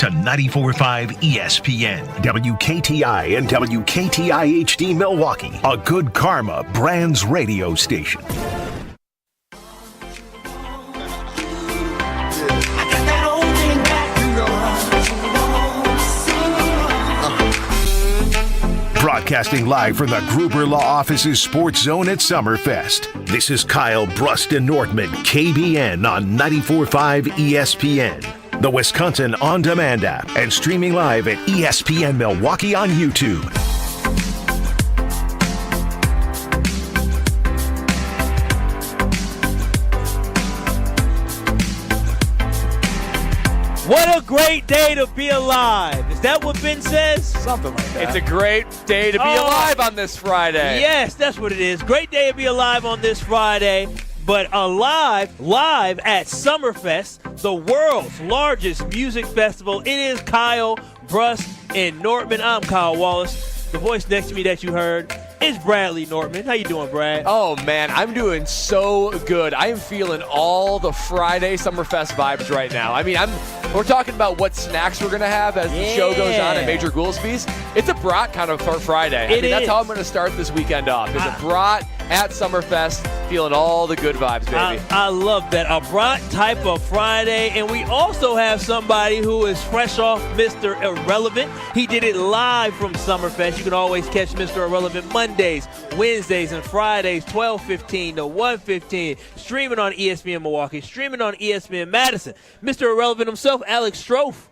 to 94.5 ESPN, WKTI and WKTI HD Milwaukee, a Good Karma Brands radio station. Broadcasting live from the Gruber Law Office's Sports Zone at Summerfest. This is Kyle, Brust, and Nortman, KBN on 94.5 ESPN, the Wisconsin On Demand app, and streaming live at ESPN Milwaukee on YouTube. What a great day to be alive. Is that what Ben says? Something like that. It's a great day to be alive on this Friday. Yes, that's what it is. Great day to be alive on this Friday, but live at Summerfest, the world's largest music festival. It is Kyle, Brust, and Nortman. I'm Kyle Wallace. The voice next to me that you heard is Bradley Nortman. How you doing, Brad? Oh, man, I'm doing so good. I am feeling all the Friday Summerfest vibes right now. I mean, we're talking about what snacks we're going to have as the show goes on at Major Goolsby's. It's a brat kind of Friday. That's how I'm going to start this weekend off. It's a brat at Summerfest, feeling all the good vibes, baby. I love that. A brat type of Friday. And we also have somebody who is fresh off Mr. Irrelevant. He did it live from Summerfest. You can always catch Mr. Irrelevant Mondays, Wednesdays, and Fridays, 12:15 to 1:15. Streaming on ESPN Milwaukee, streaming on ESPN Madison. Mr. Irrelevant himself, Alex Strofe.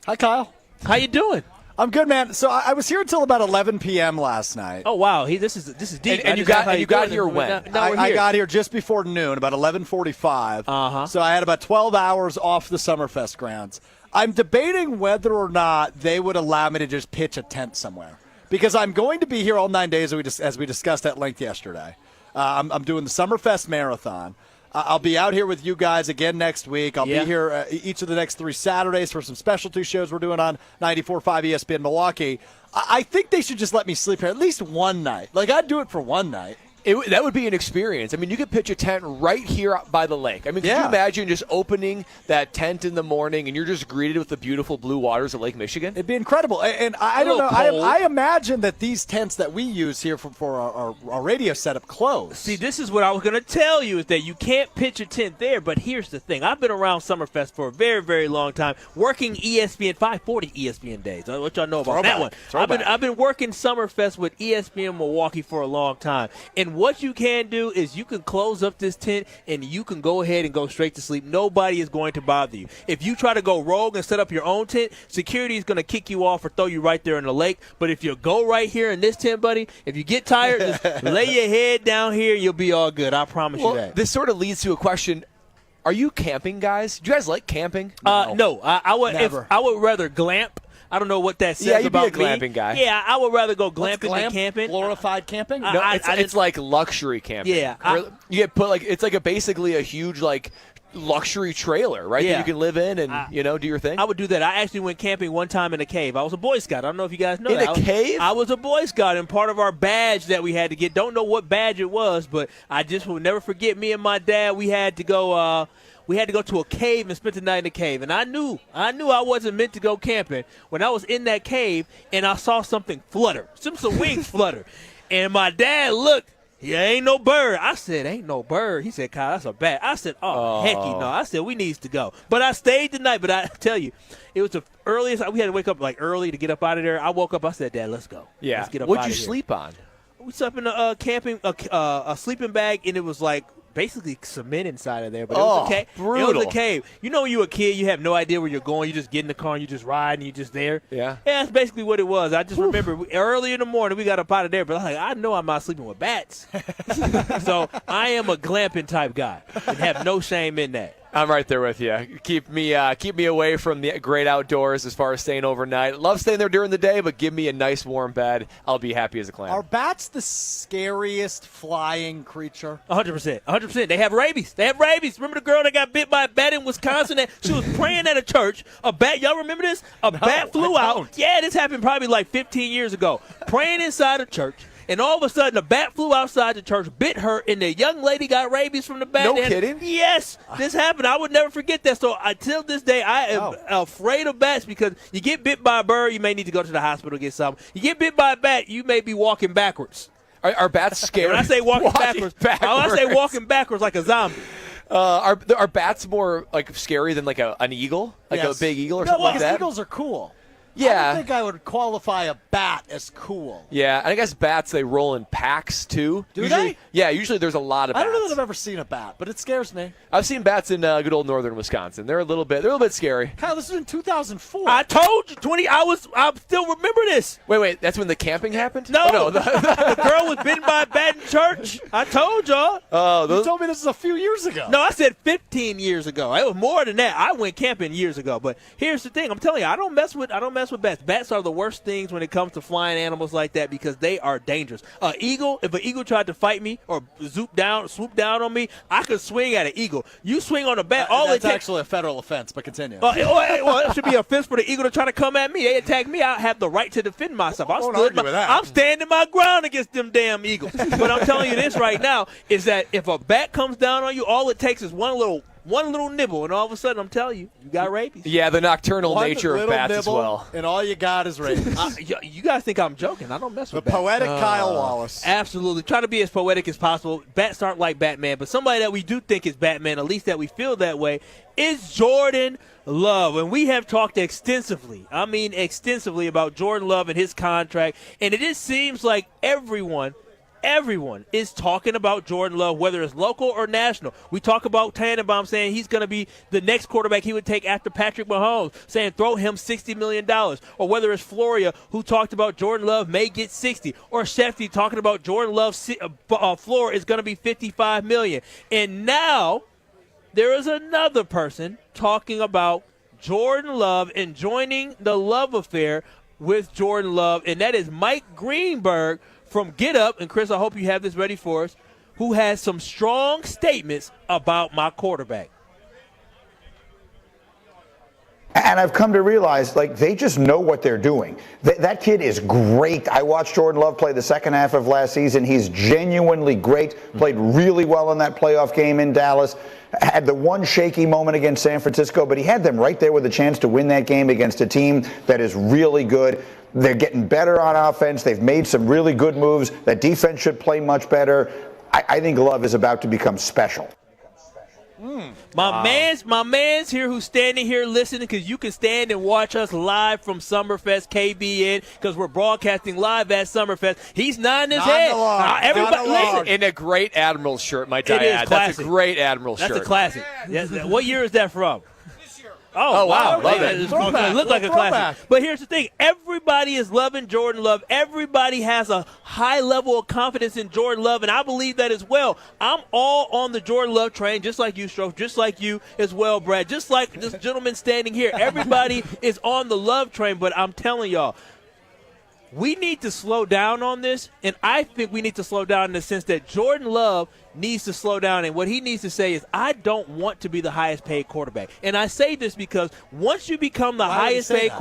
Hi, Kyle. How you doing? I'm good, man. So I was here until about 11 p.m. last night. Oh wow, this is deep. And you got here when? I got here just before noon, about 11:45. So I had about 12 hours off the Summerfest grounds. I'm debating whether or not they would allow me to just pitch a tent somewhere, because I'm going to be here all 9 days, as we discussed at length yesterday. I'm doing the Summerfest Marathon. I'll be out here with you guys again next week. I'll be here each of the next 3 Saturdays for some specialty shows we're doing on 94.5 ESPN Milwaukee. I think they should just let me sleep here at least one night. Like, I'd do it for one night. That would be an experience. I mean, you could pitch a tent right here by the lake. I mean, could you imagine just opening that tent in the morning and you're just greeted with the beautiful blue waters of Lake Michigan? It'd be incredible. And I don't know. I imagine that these tents that we use here for our radio setup close. See, this is what I was going to tell you, is that you can't pitch a tent there. But here's the thing. I've been around Summerfest for a very, very long time, working ESPN 540 ESPN days. What y'all know about that one? I've been working Summerfest with ESPN Milwaukee for a long time. And what you can do is you can close up this tent and you can go ahead and go straight to sleep. Nobody is going to bother you. If you try to go rogue and set up your own tent, security is going to kick you off or throw you right there in the lake. But if you go right here in this tent, buddy, if you get tired, just lay your head down here and you'll be all good. I promise you that. This sort of leads to a question. Are you camping guys? Do you guys like camping? No. I would. I would rather glamp. I don't know what that says about me. You'd be a glamping guy. Yeah, I would rather go glamping than camping. Glorified camping? No, it's like luxury camping. Yeah. You get put it's like basically a huge luxury trailer, right? That you can live in and do your thing. I would do that. I actually went camping one time in a cave. I was a Boy Scout. I don't know if you guys know that. In a cave? I was a Boy Scout, and part of our badge that we had to get, don't know what badge it was, but I just will never forget, me and my dad, we had to go to a cave and spend the night in the cave. And I knew I wasn't meant to go camping when I was in that cave and I saw something flutter, some wings flutter. And my dad looked, ain't no bird. I said, ain't no bird. He said, Kyle, that's a bat. I said, hecky no. I said, we needs to go. But I stayed the night. But I tell you, it was the earliest. We had to wake up early to get up out of there. I woke up. I said, Dad, let's go. Yeah. Let's get up What'd out you of here. sleep on? We slept in a sleeping bag, and it was basically cement inside of there, but it was a cave. Brutal. It was a cave. You know, when you're a kid, you have no idea where you're going. You just get in the car and you just ride and you're just there. Yeah. Yeah, that's basically what it was. I just remember early in the morning we got up out of there, but I know I'm not sleeping with bats. So I am a glamping type guy and have no shame in that. I'm right there with you. Keep me away from the great outdoors as far as staying overnight. Love staying there during the day, but give me a nice warm bed. I'll be happy as a clam. Are bats the scariest flying creature? 100%. 100%. They have rabies. Remember the girl that got bit by a bat in Wisconsin? She was praying at a church. A bat, y'all remember this? A bat flew out. Yeah, this happened probably 15 years ago. Praying inside a church. and all of a sudden a bat flew outside the church, bit her, and the young lady got rabies from the bat. No kidding? Yes, this happened. I would never forget that. So until this day, I am afraid of bats because you get bit by a bird, you may need to go to the hospital to get something. You get bit by a bat, you may be walking backwards. Are bats scary? When I say walking backwards, I say walking backwards like a zombie. Are bats more like scary than like an eagle, like a big eagle or something like that? Eagles are cool. Yeah. I don't think I would qualify a bat as cool. Yeah, and I guess bats, they roll in packs, too. Do usually, they? Yeah, usually there's a lot of bats. I don't know that I've ever seen a bat, but it scares me. I've seen bats in good old northern Wisconsin. They're a little bit scary. Kyle, this is in 2004. I told you, I still remember this. Wait, that's when the camping happened? No, oh, no. The girl was bitten by a bat in church. I told y'all. You told me this is a few years ago. No, I said 15 years ago. It was more than that. I went camping years ago. But here's the thing. I'm telling you, I don't mess with bats. Bats are the worst things when it comes to flying animals like that because they are dangerous. If an eagle tried to fight me or swoop down on me, I could swing at an eagle. You swing on a bat, that's actually a federal offense, but continue. Well, it should be an offense for the eagle to try to come at me. They attack me, I have the right to defend myself. I'm standing my ground against them damn eagles. But I'm telling you this right now is that if a bat comes down on you, all it takes is one little nibble, and all of a sudden, I'm telling you, you got rabies. Yeah, the nocturnal nature of bats as well. And all you got is rabies. You guys think I'm joking. I don't mess with bats. The poetic Kyle Wallace. Absolutely. Try to be as poetic as possible. Bats aren't like Batman, but somebody that we do think is Batman, at least that we feel that way, is Jordan Love. And we have talked extensively about Jordan Love and his contract, and it just seems like everyone is talking about Jordan Love, whether it's local or national. We talk about Tannenbaum saying he's going to be the next quarterback he would take after Patrick Mahomes, saying throw him $60 million. Or whether it's Floria, who talked about Jordan Love may get 60. Or Shefty talking about Jordan Love's floor is going to be $55 million. And now there is another person talking about Jordan Love and joining the love affair with Jordan Love, and that is Mike Greenberg from Get Up, and Chris, I hope you have this ready for us, who has some strong statements about my quarterback. And I've come to realize, they just know what they're doing. That kid is great. I watched Jordan Love play the second half of last season. He's genuinely great. Played really well in that playoff game in Dallas. Had the one shaky moment against San Francisco, but he had them right there with a chance to win that game against a team that is really good. They're getting better on offense. They've made some really good moves. That defense should play much better. I think Love is about to become special. My man's here who's standing here listening, because you can stand and watch us live from Summerfest KBN because we're broadcasting live at Summerfest. He's nodding his head. Everybody, listen. In a great Admiral shirt, might I add. Classic. That's a great Admiral shirt. That's a classic. Yes. What year is that from? Oh, wow. Love it. It looks like a classic. But here's the thing. Everybody is loving Jordan Love. Everybody has a high level of confidence in Jordan Love, and I believe that as well. I'm all on the Jordan Love train, just like you, Stroke, just like you as well, Brad, just like this gentleman standing here. Everybody is on the Love train, but I'm telling y'all, we need to slow down on this, and I think we need to slow down in the sense that Jordan Love needs to slow down, and what he needs to say is, I don't want to be the highest paid quarterback. And I say this because once you become the highest paid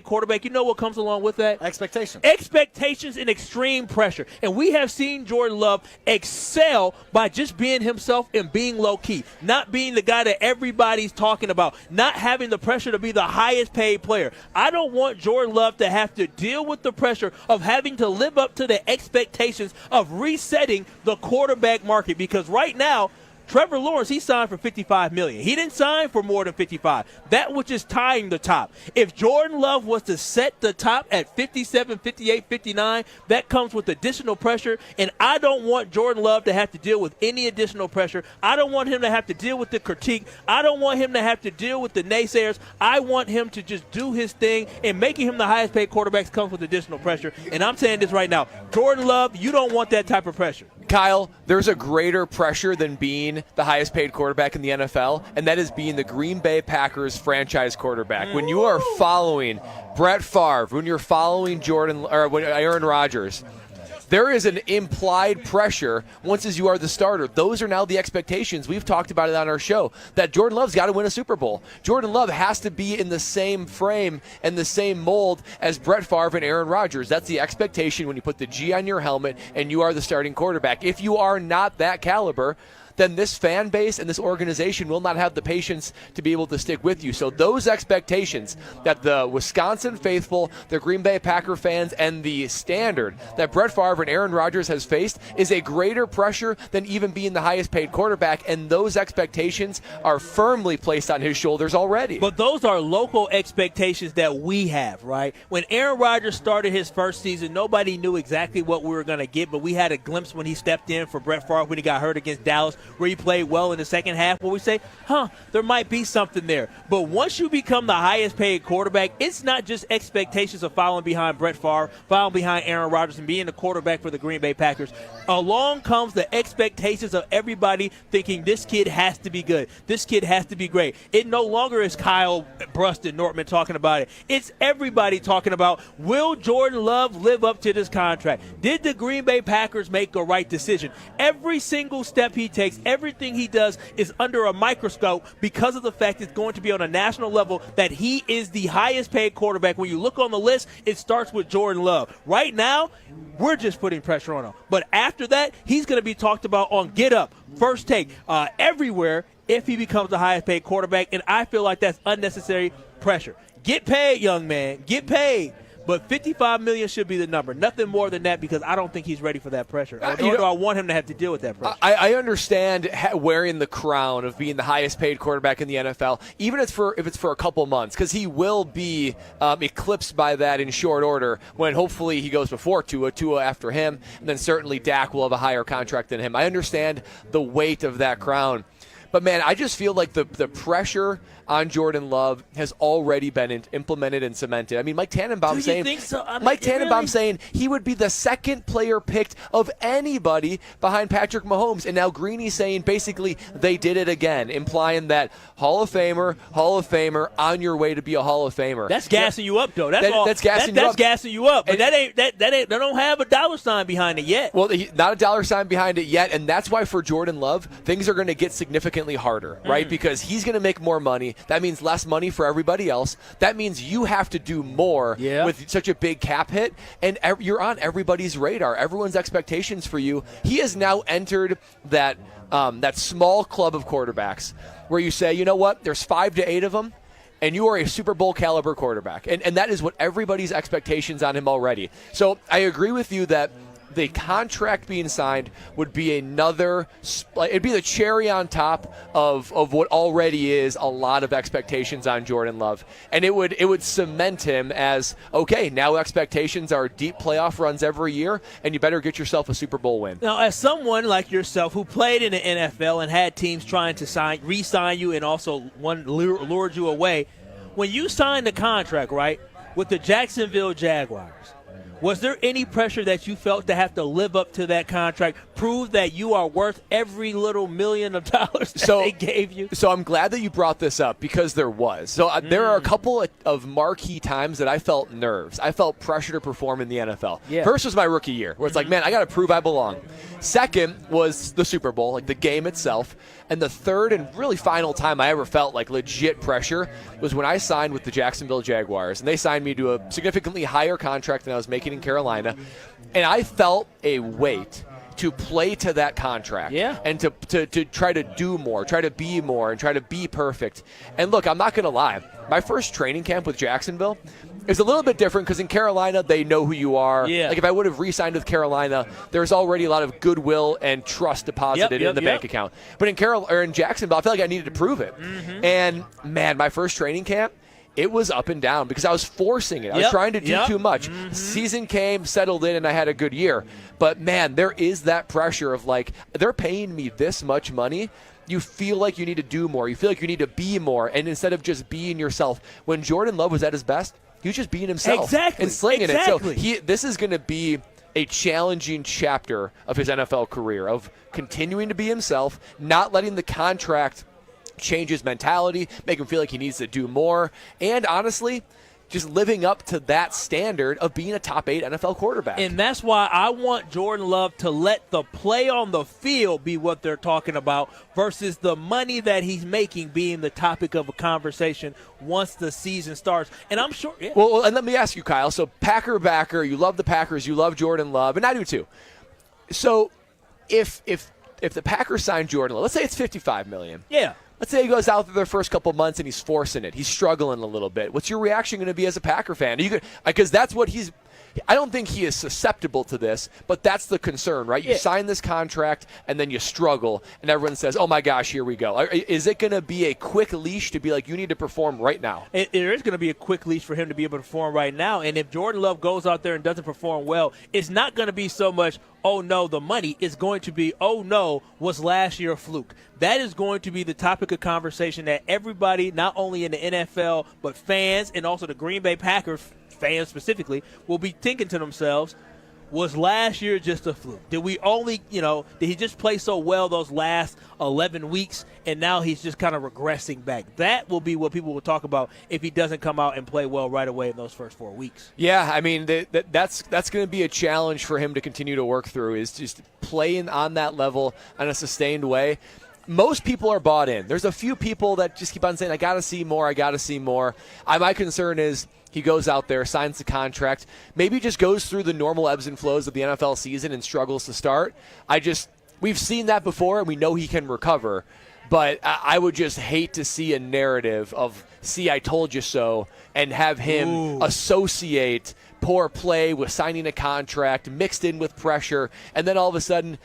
quarterback, you know what comes along with that? Expectations and extreme pressure. And we have seen Jordan Love excel by just being himself and being low key, not being the guy that everybody's talking about, not having the pressure to be the highest paid player. I don't want Jordan Love to have to deal with the pressure of having to live up to the expectations of resetting the quarterback market, because right now Trevor Lawrence, he signed for $55 million. He didn't sign for more than $55. That was just tying the top. If Jordan Love was to set the top at 57, 58, 59, that comes with additional pressure, and I don't want Jordan Love to have to deal with any additional pressure. I don't want him to have to deal with the critique. I don't want him to have to deal with the naysayers. I want him to just do his thing, and making him the highest paid quarterback comes with additional pressure. And I'm saying this right now. Jordan Love, you don't want that type of pressure. Kyle, there's a greater pressure than being the highest paid quarterback in the NFL, and that is being the Green Bay Packers franchise quarterback. When you are following Brett Favre, when you're following Aaron Rodgers, there is an implied pressure once as you are the starter. Those are now the expectations. We've talked about it on our show, that Jordan Love's got to win a Super Bowl. Jordan Love has to be in the same frame and the same mold as Brett Favre and Aaron Rodgers. That's the expectation when you put the G on your helmet and you are the starting quarterback. If you are not that caliber, then this fan base and this organization will not have the patience to be able to stick with you. So those expectations that the Wisconsin faithful, the Green Bay Packer fans, and the standard that Brett Favre and Aaron Rodgers has faced is a greater pressure than even being the highest paid quarterback, and those expectations are firmly placed on his shoulders already. But those are local expectations that we have, right? When Aaron Rodgers started his first season, nobody knew exactly what we were going to get, but we had a glimpse when he stepped in for Brett Favre when he got hurt against Dallas, where he played well in the second half, where we say, there might be something there. But once you become the highest paid quarterback, it's not just expectations of following behind Brett Favre, following behind Aaron Rodgers, and being the quarterback for the Green Bay Packers. Along comes the expectations of everybody thinking this kid has to be good. This kid has to be great. It no longer is Kyle, Brust, and Nortman talking about it. It's everybody talking about, will Jordan Love live up to this contract? Did the Green Bay Packers make a right decision? Every single step he takes, everything he does is under a microscope because of the fact it's going to be on a national level that he is the highest paid quarterback. When you look on the list, it starts with Jordan Love. Right now, we're just putting pressure on him. But after that, he's going to be talked about on Get Up, First Take, everywhere if he becomes the highest paid quarterback. And I feel like that's unnecessary pressure. Get paid, young man. Get paid. But $55 million should be the number. Nothing more than that, because I don't think he's ready for that pressure. Nor do I want him to have to deal with that pressure. I understand wearing the crown of being the highest paid quarterback in the NFL, even if it's for a couple months, because he will be eclipsed by that in short order when hopefully he goes before Tua after him, and then certainly Dak will have a higher contract than him. I understand the weight of that crown. But, man, I just feel like the pressure on Jordan Love has already been implemented and cemented. I mean, Mike Tannenbaum saying he would be the second player picked of anybody behind Patrick Mahomes. And now Greeny's saying basically they did it again, implying that Hall of Famer on your way to be a Hall of Famer. That's gassing you up, though. That's gassing you up. But they don't have a dollar sign behind it yet. Well, not a dollar sign behind it yet, and that's why for Jordan Love, things are going to get significantly harder, right? Because he's going to make more money. That means less money for everybody else. That means you have to do more with such a big cap hit, and you're on everybody's radar. Everyone's expectations for you. He has now entered that small club of quarterbacks where you say, you know what, there's 5 to 8 of them, and you are a Super Bowl caliber quarterback. And that is what everybody's expectations on him already. So I agree with you that the contract being signed would be it'd be the cherry on top of what already is a lot of expectations on Jordan Love. And it would cement him as, okay, now expectations are deep playoff runs every year, and you better get yourself a Super Bowl win. Now, as someone like yourself who played in the NFL and had teams trying to re-sign you and also one lured you away, when you signed the contract, right, with the Jacksonville Jaguars, was there any pressure that you felt to have to live up to that contract, prove that you are worth every little $1 million that they gave you? So I'm glad that you brought this up, because there was. So there are a couple of marquee times that I felt nerves. I felt pressure to perform in the NFL. Yeah. First was my rookie year, where it's like, man, I got to prove I belong. Second was the Super Bowl, like the game itself. And the third and really final time I ever felt like legit pressure was when I signed with the Jacksonville Jaguars. And they signed me to a significantly higher contract than I was making in Carolina. And I felt a weight to play to that contract and to try to do more, try to be more, and try to be perfect. And look, I'm not going to lie. My first training camp with Jacksonville is a little bit different because in Carolina, they know who you are. Yeah. Like if I would have re-signed with Carolina, there's already a lot of goodwill and trust deposited in the bank account. But in Jacksonville, I felt like I needed to prove it. Mm-hmm. And, man, my first training camp, it was up and down because I was forcing it. I was trying to do too much. Mm-hmm. Season came, settled in, and I had a good year. But, man, there is that pressure of, like, they're paying me this much money. You feel like you need to do more. You feel like you need to be more. And instead of just being yourself, when Jordan Love was at his best, he was just being himself and slinging it. So this is going to be a challenging chapter of his NFL career, of continuing to be himself, not letting the contract change his mentality, make him feel like he needs to do more, and honestly, just living up to that standard of being a top 8 NFL quarterback. And that's why I want Jordan Love to let the play on the field be what they're talking about versus the money that he's making being the topic of a conversation once the season starts. And I'm sure. Yeah. Well, and let me ask you, Kyle. So Packer backer, you love the Packers, you love Jordan Love, and I do too. So if the Packers sign Jordan Love, let's say it's $55 million. Yeah. Let's say he goes out there their first couple months and he's forcing it. He's struggling a little bit. What's your reaction going to be as a Packer fan? Because that's what he's – I don't think he is susceptible to this, but that's the concern, right? You sign this contract and then you struggle, and everyone says, oh, my gosh, here we go. Is it going to be a quick leash to be like, you need to perform right now? There is going to be a quick leash for him to be able to perform right now, and if Jordan Love goes out there and doesn't perform well, it's not going to be so much, oh, no, the money. It's going to be, oh, no, was last year a fluke? That is going to be the topic of conversation that everybody, not only in the NFL, but fans and also the Green Bay Packers fans specifically, will be thinking to themselves, was last year just a fluke? Did we only, did he just play so well those last 11 weeks and now he's just kind of regressing back? That will be what people will talk about if he doesn't come out and play well right away in those first 4 weeks. Yeah, I mean, that's going to be a challenge for him to continue to work through, is just playing on that level in a sustained way. Most people are bought in. There's a few people that just keep on saying, I got to see more, I got to see more. My concern is he goes out there, signs the contract, maybe just goes through the normal ebbs and flows of the NFL season and struggles to start. We've seen that before, and we know he can recover. But I would just hate to see a narrative of, see, I told you so, and have him associate poor play with signing a contract mixed in with pressure, and then all of a sudden,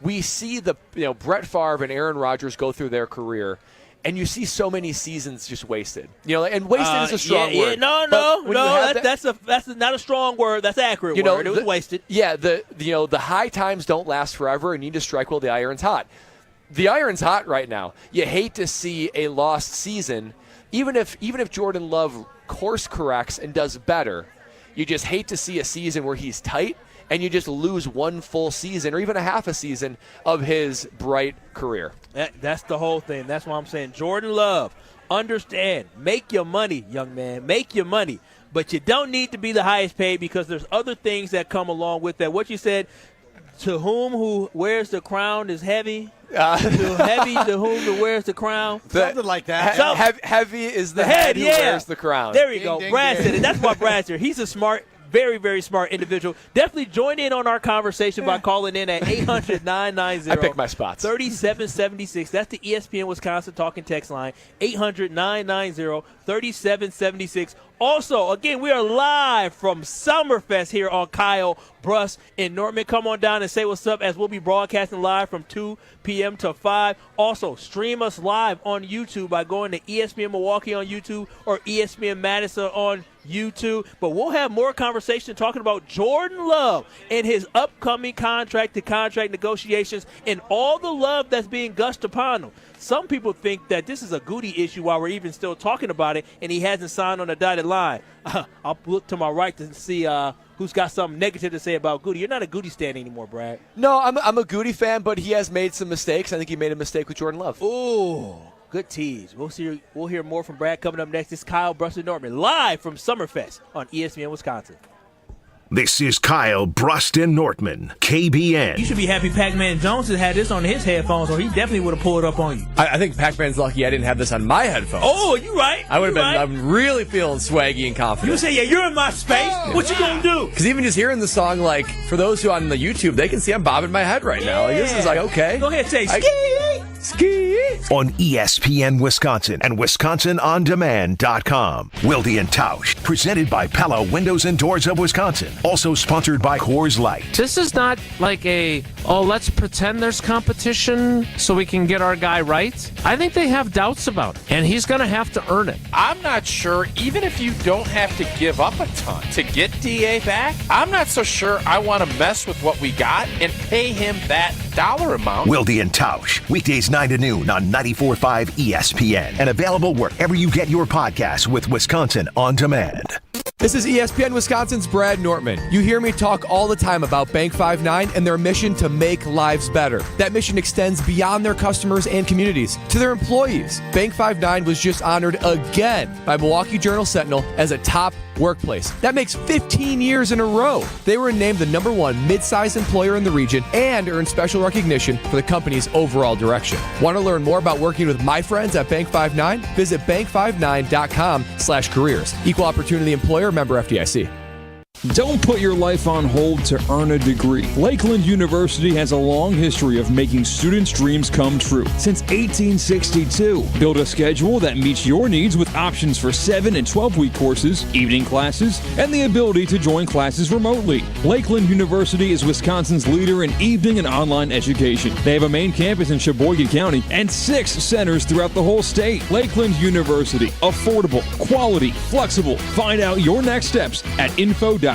we see Brett Favre and Aaron Rodgers go through their career, and you see so many seasons just wasted. And wasted is a strong word. No, that's not a strong word. That's an accurate word. It was wasted. Yeah, the high times don't last forever, and you need to strike while the iron's hot. The iron's hot right now. You hate to see a lost season, even if Jordan Love course corrects and does better. You just hate to see a season where he's tight and you just lose one full season or even a half a season of his bright career. That's the whole thing. That's why I'm saying, Jordan Love, understand, make your money, young man, make your money. But you don't need to be the highest paid because there's other things that come along with that. What you said, to who wears the crown is heavy. To whom who wears the crown. Something like that. Heavy is the head who wears the crown. There you go. Brad said it. That's why Brad's here. He's a smart, very, very smart individual. Definitely join in on our conversation by calling in at 800-990. I pick my spots. 3776. That's the ESPN Wisconsin talking text line. 800-990-3776. Also, again, we are live from Summerfest here on Kyle, Brust, and Nortman. Come on down and say what's up as we'll be broadcasting live from 2 p.m. to 5. Also, stream us live on YouTube by going to ESPN Milwaukee on YouTube or ESPN Madison on YouTube. But we'll have more conversation talking about Jordan Love and his upcoming contract-to-contract negotiations and all the love that's being gushed upon him. Some people think that this is a Goody issue while we're even still talking about it, and he hasn't signed on the dotted line. I'll look to my right to see who's got something negative to say about Goody. You're not a Goody stan anymore, Brad. No, I'm a Goody fan, but he has made some mistakes. I think he made a mistake with Jordan Love. Ooh, good tease. We'll hear more from Brad coming up next. This is Kyle, Brust, and Nortman live from Summerfest on ESPN Wisconsin. This is Kyle, Brust, and Nortman, KBN. You should be happy Pac-Man Jones has had this on his headphones, or he definitely would have pulled it up on you. I think Pac-Man's lucky I didn't have this on my headphones. Oh, you right. I would have been. I'm really feeling swaggy and confident. You say, yeah, you're in my space. Oh, what you gonna do? Because even just hearing the song, like, for those who are on the YouTube, they can see I'm bobbing my head right now. Like, this is like, okay. Go ahead, say ski. On ESPN Wisconsin and WisconsinOnDemand.com. Wilde and Tausch, presented by Pella Windows and Doors of Wisconsin. Also sponsored by Coors Light. This is not like let's pretend there's competition so we can get our guy right. I think they have doubts about it, and he's going to have to earn it. I'm not sure, even if you don't have to give up a ton to get DA back, I'm not so sure I want to mess with what we got and pay him that dollar amount. Wilde and Tausch, weekdays 9 to noon on 94.5 ESPN and available wherever you get your podcasts with Wisconsin On Demand. This is ESPN Wisconsin's Brad Nortman. You hear me talk all the time about Bank 5-9 and their mission to make lives better. That mission extends beyond their customers and communities to their employees. Bank 5-9 was just honored again by Milwaukee Journal-Sentinel as a top workplace. That makes 15 years in a row. They were named the #1 mid-size employer in the region and earned special recognition for the company's overall direction. Want to learn more about working with my friends at Bank 5-9? Visit bank59.com/careers. Equal opportunity employer, member FDIC. Don't put your life on hold to earn a degree. Lakeland University has a long history of making students' dreams come true. Since 1862, build a schedule that meets your needs with options for 7 and 12-week courses, evening classes, and the ability to join classes remotely. Lakeland University is Wisconsin's leader in evening and online education. They have a main campus in Sheboygan County and 6 centers throughout the whole state. Lakeland University, affordable, quality, flexible. Find out your next steps at info.lakeland.edu.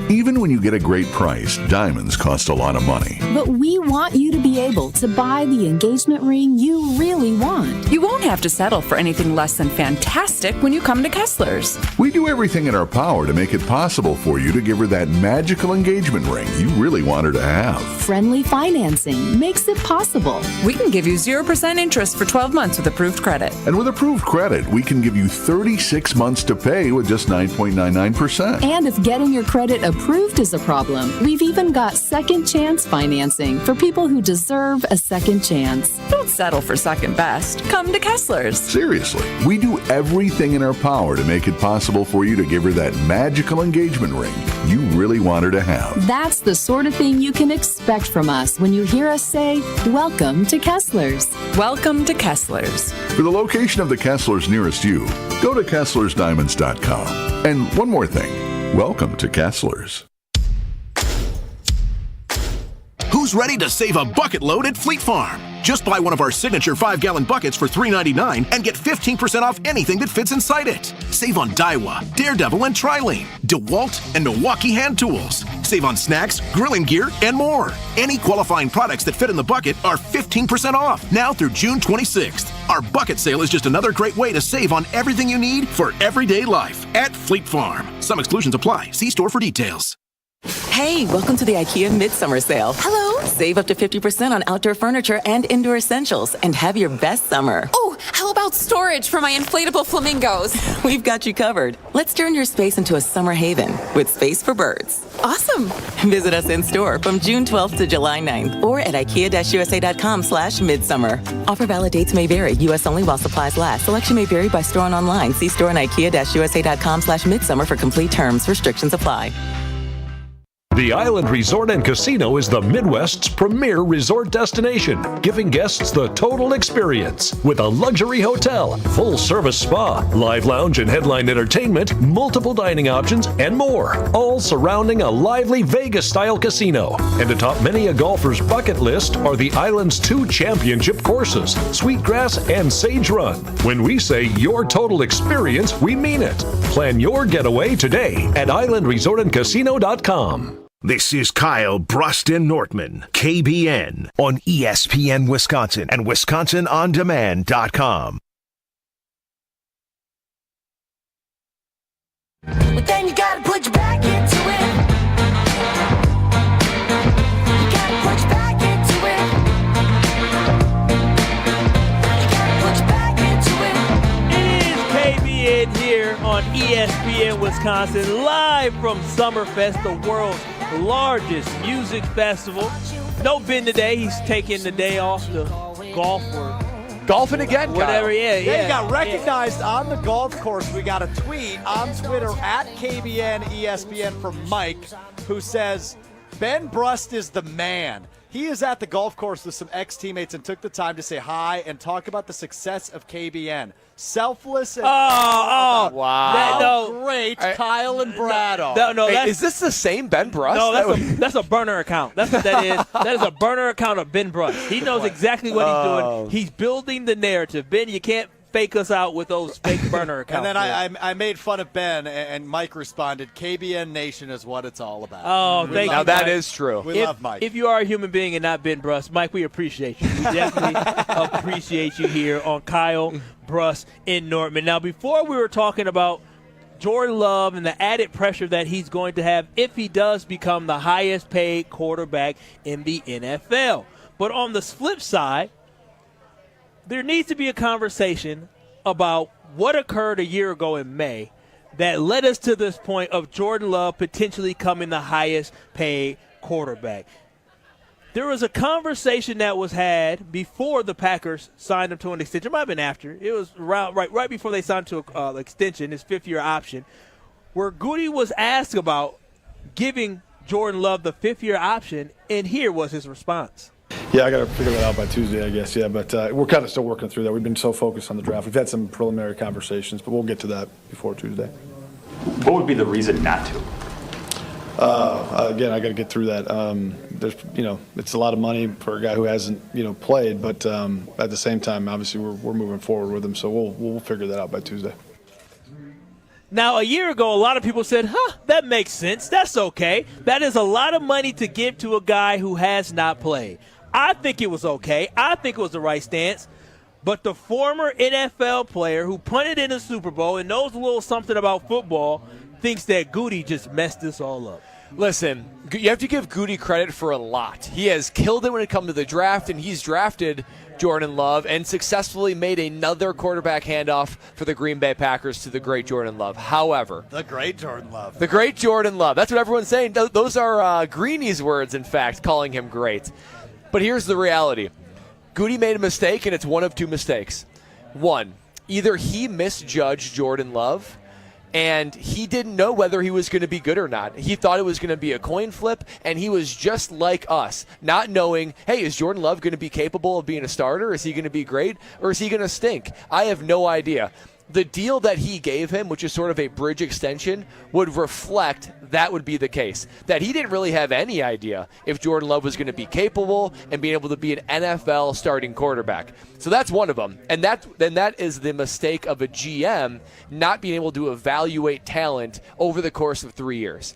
Even when you get a great price, diamonds cost a lot of money. But we want you to be able to buy the engagement ring you really want. You won't have to settle for anything less than fantastic when you come to Kessler's. We do everything in our power to make it possible for you to give her that magical engagement ring you really want her to have. Friendly financing makes it possible. We can give you 0% interest for 12 months with approved credit. And with approved credit, we can give you 36 months to pay with just 9.99%. And if getting your credit approved is a problem, we've even got second chance financing for people who deserve a second chance. Don't settle for second best. Come to Kessler's. Seriously, we do everything in our power to make it possible for you to give her that magical engagement ring you really want her to have. That's the sort of thing you can expect from us when you hear us say, "Welcome to Kessler's." Welcome to Kessler's. For the location of the Kesslers nearest you, go to KesslersDiamonds.com. And one more thing. Welcome to Kesslers. Who's ready to save a bucket load at Fleet Farm? Just buy one of our signature 5-gallon buckets for $3.99 and get 15% off anything that fits inside it. Save on Daiwa, Daredevil, and Trilene, DeWalt, and Milwaukee hand tools. Save on snacks, grilling gear, and more. Any qualifying products that fit in the bucket are 15% off now through June 26th. Our bucket sale is just another great way to save on everything you need for everyday life at Fleet Farm. Some exclusions apply. See store for details. Hey, welcome to the IKEA Midsummer Sale. Hello. Save up to 50% on outdoor furniture and indoor essentials and have your best summer. Oh, how about storage for my inflatable flamingos? We've got you covered. Let's turn your space into a summer haven with space for birds. Awesome. Visit us in store from June 12th to July 9th or at ikea-usa.com/midsummer. Offer valid dates may vary. U.S. only while supplies last. Selection may vary by store and online. See store on ikea-usa.com/midsummer for complete terms. Restrictions apply. The Island Resort and Casino is the Midwest's premier resort destination, giving guests the total experience with a luxury hotel, full-service spa, live lounge and headline entertainment, multiple dining options, and more, all surrounding a lively Vegas-style casino. And atop many a golfer's bucket list are the island's 2 championship courses, Sweetgrass and Sage Run. When we say your total experience, we mean it. Plan your getaway today at islandresortandcasino.com. This is Kyle, Brust, and Nortman, KBN, on ESPN Wisconsin and WisconsinOnDemand.com. But then you gotta put your back into it. You gotta put your back into it. You gotta put your back It into it. is KBN here on ESPN Wisconsin, live from Summerfest, the world's largest music festival. No Ben today. He's taking the day off to golf or golfing again, whatever. Kyle. Yeah, he got recognized on the golf course. We got a tweet on Twitter at KBN ESPN from Mike, who says, Ben Brust is the man. He is at the golf course with some ex-teammates and took the time to say hi and talk about the success of KBN. Selfless and wow. Great Kyle and Brad are. No, hey, is this the same Ben Brust? No, that's a burner account. That's what that is. That is a burner account of Ben Brust. He knows exactly what he's doing. He's building the narrative. Ben, you can't fake us out with those fake burner accounts. And then I made fun of Ben, and Mike responded, KBN Nation is what it's all about. Oh, thank you. Now, that is true. We love Mike. If you are a human being and not Ben Brust, Mike, we appreciate you. We definitely appreciate you here on Kyle, Brust, and Nortman. Now, before we were talking about Jordan Love and the added pressure that he's going to have if he does become the highest paid quarterback in the NFL. But on the flip side, there needs to be a conversation about what occurred a year ago in May that led us to this point of Jordan Love potentially becoming the highest paid quarterback. There was a conversation that was had before the Packers signed him to an extension. It might have been after. It was right before they signed to an extension, his fifth-year option, where Goody was asked about giving Jordan Love the fifth-year option, and here was his response. Yeah, I got to figure that out by Tuesday, I guess. Yeah, but we're kind of still working through that. We've been so focused on the draft. We've had some preliminary conversations, but we'll get to that before Tuesday. What would be the reason not to? Again, I got to get through that. There's, it's a lot of money for a guy who hasn't, played, but at the same time, obviously, we're moving forward with him, so we'll figure that out by Tuesday. Now, a year ago, a lot of people said, that makes sense. That's okay. That is a lot of money to give to a guy who has not played. I think it was okay. I think it was the right stance. But the former NFL player who punted in the Super Bowl and knows a little something about football thinks that Goody just messed this all up. Listen, you have to give Goody credit for a lot. He has killed it when it comes to the draft, and he's drafted Jordan Love and successfully made another quarterback handoff for the Green Bay Packers to the great Jordan Love. However, the great Jordan Love. The great Jordan Love. That's what everyone's saying. Those are Greeny's words, in fact, calling him great. But here's the reality. Goody made a mistake, and it's one of two mistakes. One, either he misjudged Jordan Love, and he didn't know whether he was going to be good or not. He thought it was going to be a coin flip, and he was just like us, not knowing, hey, is Jordan Love going to be capable of being a starter? Is he going to be great, or is he going to stink? I have no idea. The deal that he gave him, which is sort of a bridge extension, would reflect that would be the case. That he didn't really have any idea if Jordan Love was going to be capable and being able to be an NFL starting quarterback. So that's one of them. And that is the mistake of a GM not being able to evaluate talent over the course of 3 years.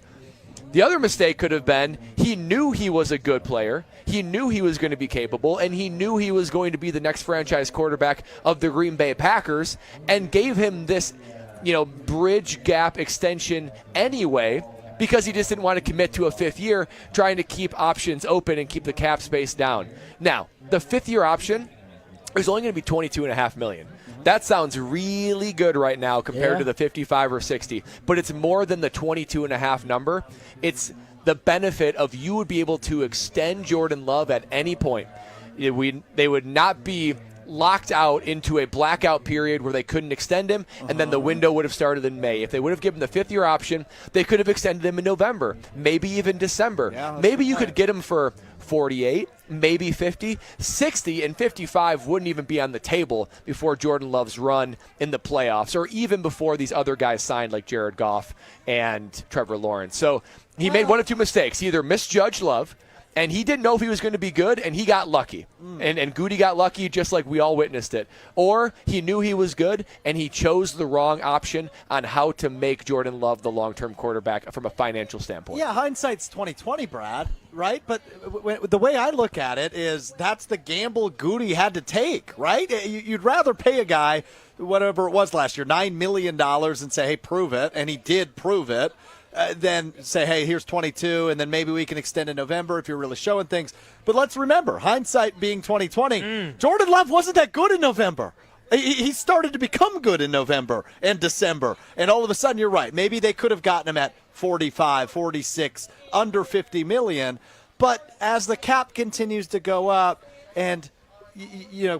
The other mistake could have been he knew he was a good player, he knew he was going to be capable, and he knew he was going to be the next franchise quarterback of the Green Bay Packers and gave him this, bridge gap extension anyway because he just didn't want to commit to a fifth year, trying to keep options open and keep the cap space down. Now, the fifth-year option is only going to be $22.5 million. That sounds really good right now compared to the 55 or 60, but it's more than the 22.5 number. It's the benefit of you would be able to extend Jordan Love at any point. They would not be locked out into a blackout period where they couldn't extend him, and then the window would have started in May. If they would have given the fifth-year option, they could have extended him in November, maybe even December. Maybe you could get him for 48, maybe 50, 60, and 55 wouldn't even be on the table before Jordan Love's run in the playoffs, or even before these other guys signed like Jared Goff and Trevor Lawrence. So he made one of two mistakes. He either misjudged Love, and he didn't know if he was going to be good, and he got lucky. And Goody got lucky just like we all witnessed it. Or he knew he was good, and he chose the wrong option on how to make Jordan Love the long-term quarterback from a financial standpoint. Yeah, hindsight's 20/20, Brad, right? But the way I look at it is that's the gamble Goody had to take, right? You'd rather pay a guy, whatever it was last year, $9 million and say, hey, prove it, and he did prove it. Then say, hey, here's 22, and then maybe we can extend in November if you're really showing things. But let's remember, hindsight being 20/20, Jordan Love wasn't that good in November. He started to become good in November and December, and all of a sudden, you're right. Maybe they could have gotten him at 45, 46, under $50 million. But as the cap continues to go up and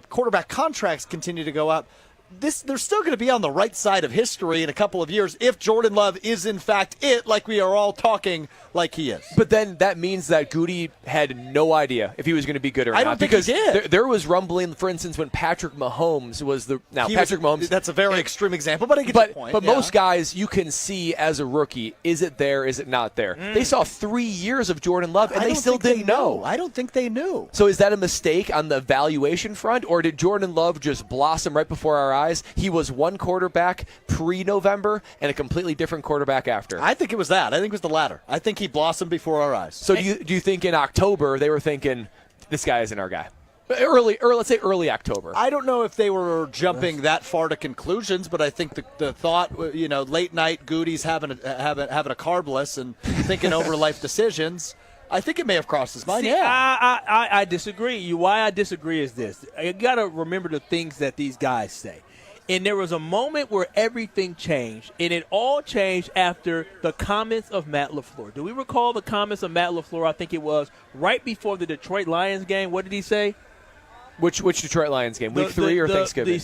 quarterback contracts continue to go up, they're still going to be on the right side of history in a couple of years if Jordan Love is, in fact, it, like we are all talking like he is. But then that means that Goody had no idea if he was going to be good or not. I don't think he did. There was rumbling, for instance, when Patrick Mahomes was the – now, Patrick Mahomes – that's a very extreme example, but I get your point. But most guys, you can see as a rookie, is it there, is it not there? They saw 3 years of Jordan Love, and they still didn't know. I don't think they knew. So is that a mistake on the valuation front, or did Jordan Love just blossom right before our eyes, he was one quarterback pre-November and a completely different quarterback after. I think it was that. I think it was the latter. I think he blossomed before our eyes. So do you think in October they were thinking, this guy isn't our guy? Let's say early October. I don't know if they were jumping that far to conclusions, but I think the thought, late night Goody's having a carbless and thinking over life decisions. I think it may have crossed his mind. See, I disagree. Why I disagree is this: you got to remember the things that these guys say. And there was a moment where everything changed, and it all changed after the comments of Matt LaFleur. Do we recall the comments of Matt LaFleur? I think it was right before the Detroit Lions game. What did he say? Which Detroit Lions game? Week 3 or Thanksgiving?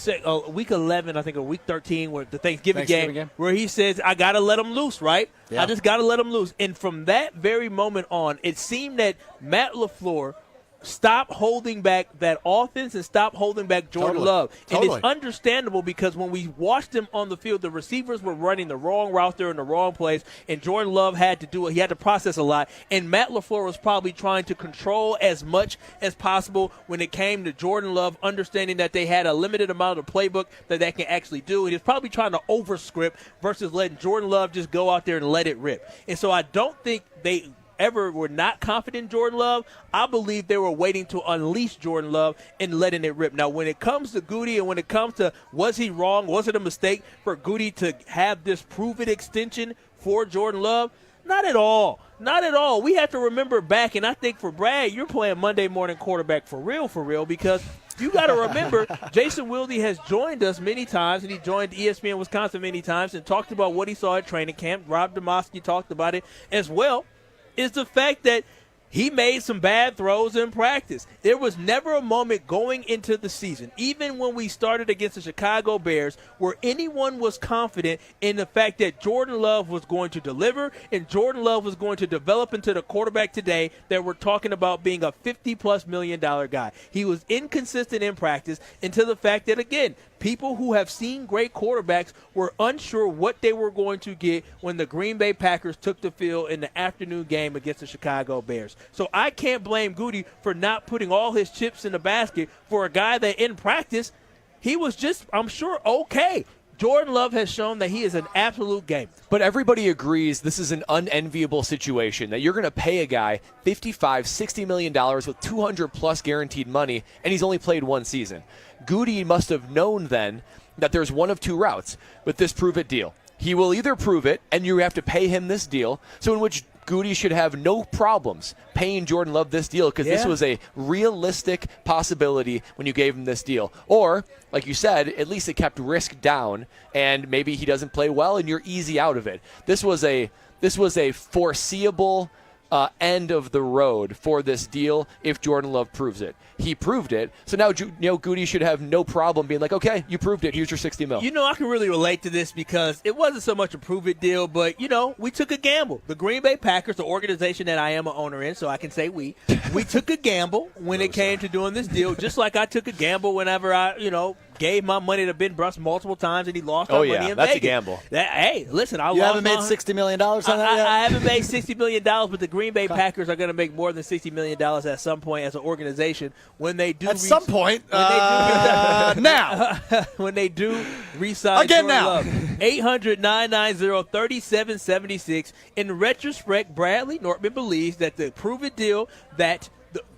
Week 11, I think, or Week 13, where the Thanksgiving game, where he says, I got to let them loose, right? Yeah. I just got to let them loose. And from that very moment on, it seemed that Matt LaFleur stop holding back that offense and stop holding back Jordan Love. And it's understandable because when we watched him on the field, the receivers were running the wrong route there in the wrong place, and Jordan Love had to do it. He had to process a lot, and Matt LaFleur was probably trying to control as much as possible when it came to Jordan Love, understanding that they had a limited amount of playbook that they can actually do, and he's probably trying to overscript versus letting Jordan Love just go out there and let it rip. And so I don't think they ever were not confident in Jordan Love. I believe they were waiting to unleash Jordan Love and letting it rip. Now, when it comes to Goody and when it comes to was he wrong, was it a mistake for Goody to have this prove-it extension for Jordan Love? Not at all. Not at all. We have to remember back, and I think for Brad, you're playing Monday morning quarterback for real, because you got to remember Jason Wilde has joined us many times, and he joined ESPN Wisconsin many times and talked about what he saw at training camp. Rob Demoski talked about it as well. Is the fact that he made some bad throws in practice. There was never a moment going into the season, even when we started against the Chicago Bears, where anyone was confident in the fact that Jordan Love was going to deliver and Jordan Love was going to develop into the quarterback today that we're talking about being a $50+ million guy. He was inconsistent in practice, and to the fact that, again, people who have seen great quarterbacks were unsure what they were going to get when the Green Bay Packers took the field in the afternoon game against the Chicago Bears. So I can't blame Goody for not putting all his chips in the basket for a guy that in practice, he was just, I'm sure, okay. Jordan Love has shown that he is an absolute gamer. But everybody agrees this is an unenviable situation, that you're going to pay a guy $55, $60 million with $200+ guaranteed money, and he's only played one season. Goody must have known then that there's one of two routes with this prove-it deal. He will either prove it, and you have to pay him this deal, so in which Goody should have no problems paying Jordan Love this deal because this was a realistic possibility when you gave him this deal. Or, like you said, at least it kept risk down, and maybe he doesn't play well, and you're easy out of it. This was a foreseeable end of the road for this deal if Jordan Love proves it. He proved it, so now Goody should have no problem being like, okay, you proved it, here's your $60 million. I can really relate to this because it wasn't so much a prove-it deal, but, we took a gamble. The Green Bay Packers, the organization that I am an owner in, so I can say we took a gamble when it came to doing this deal, just like I took a gamble whenever I, gave my money to Ben Brust multiple times and he lost our money in Vegas. That's a gamble. Hey, listen, you haven't made $60 million on that yet? I haven't made $60 million, but the Green Bay Packers are going to make more than $60 million at some point as an organization when they do. At some point. Now. When they do re-sign again Jordan now. Love. 800-990-3776. In retrospect, Bradley Nortman believes that the prove-it deal that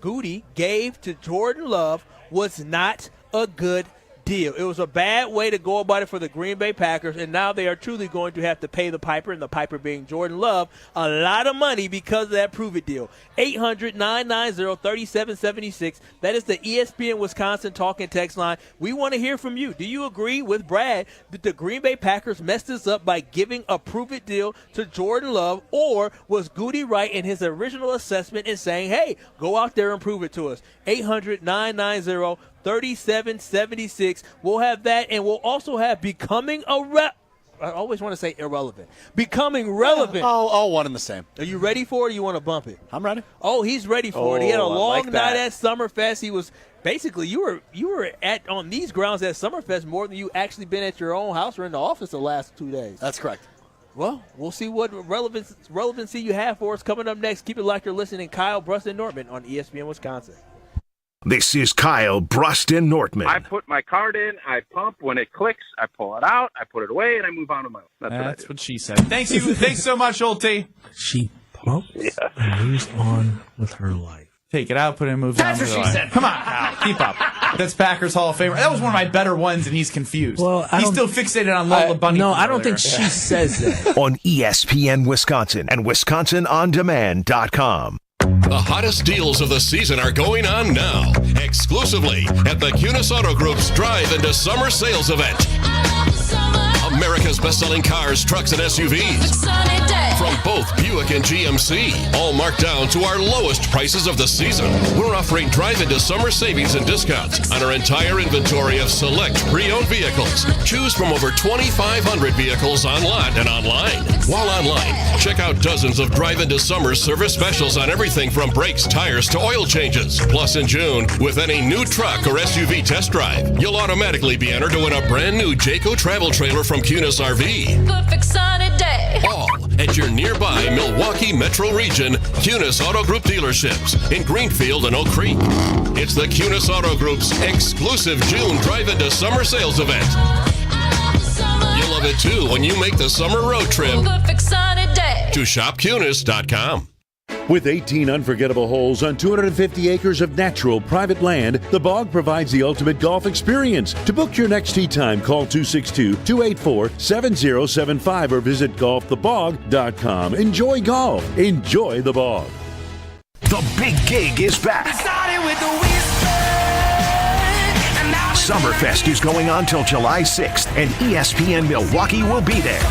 Goody gave to Jordan Love was not a good deal. It was a bad way to go about it for the Green Bay Packers, and now they are truly going to have to pay the piper, and the piper being Jordan Love, a lot of money because of that prove-it deal. 800-990-3776. That is the ESPN Wisconsin talking text line. We want to hear from you. Do you agree with Brad that the Green Bay Packers messed this up by giving a prove-it deal to Jordan Love, or was Goody right in his original assessment in saying, hey, go out there and prove it to us? 800-990-3776. We'll have that, and we'll also have becoming I always want to say irrelevant. Becoming relevant. All one and the same. Are you ready for it, or you want to bump it? I'm ready. Oh, he's ready for it. He had a long night at Summerfest. He was basically you were on these grounds at Summerfest more than you actually been at your own house or in the office the last 2 days. That's correct. Well, we'll see what relevancy you have for us coming up next. Keep it like you're listening. Kyle, Brust, and Nortman on ESPN Wisconsin. This is Kyle, Brust, and Nortman. I put my card in, I pump. When it clicks, I pull it out, I put it away, and I move on to my own. That's what she said. Thanks so much, Schulte. She pumps and moves on with her life. Take it out, put it in, move on. That's what she said. Come on, Kyle, keep up. That's Packers Hall of Famer. That was one of my better ones, and he's confused. Well, he's still fixated on Lola Bunny. No, I don't think she says that. On ESPN Wisconsin and WisconsinOnDemand.com. The hottest deals of the season are going on now, exclusively at the Kunis Auto Group's Drive into Summer Sales Event. America's best-selling cars, trucks, and SUVs. From both Buick and GMC, all marked down to our lowest prices of the season. We're offering drive into summer savings and discounts on our entire inventory of select pre-owned vehicles. Choose from over 2,500 vehicles on lot and online. While online, check out dozens of drive into summer service specials on everything from brakes, tires, to oil changes. Plus, in June, with any new truck or SUV test drive, you'll automatically be entered to win a brand new Jayco travel trailer from Kunis RV. Perfect sunny day. All at your nearby Milwaukee Metro Region Kunis Auto Group dealerships in Greenfield and Oak Creek. It's the Kunis Auto Group's exclusive June Drive Into Summer Sales Event. You'll love it too when you make the summer road trip Perfect sunny day. to shopkunis.com. With 18 unforgettable holes on 250 acres of natural private land, the Bog provides the ultimate golf experience. To book your next tee time, call 262-284-7075 or visit golfthebog.com. Enjoy golf. Enjoy the Bog. The big gig is back. Summerfest is going on till July 6th, and ESPN Milwaukee will be there.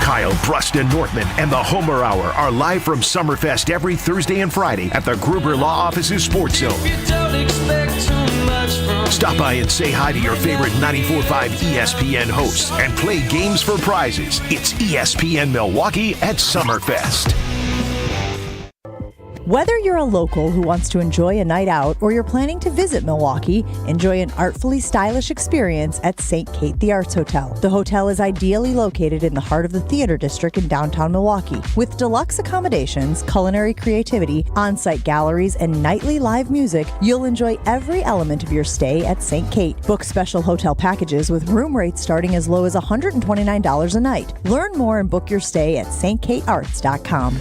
Kyle, Brust, and Nortman and the Homer Hour are live from Summerfest every Thursday and Friday at the Gruber Law Office's Sports Zone. Stop by and say hi to your favorite 94.5 ESPN hosts and play games for prizes. It's ESPN Milwaukee at Summerfest. Whether you're a local who wants to enjoy a night out or you're planning to visit Milwaukee, enjoy an artfully stylish experience at St. Kate the Arts Hotel. The hotel is ideally located in the heart of the theater district in downtown Milwaukee. With deluxe accommodations, culinary creativity, on-site galleries, and nightly live music, you'll enjoy every element of your stay at St. Kate. Book special hotel packages with room rates starting as low as $129 a night. Learn more and book your stay at stkatearts.com.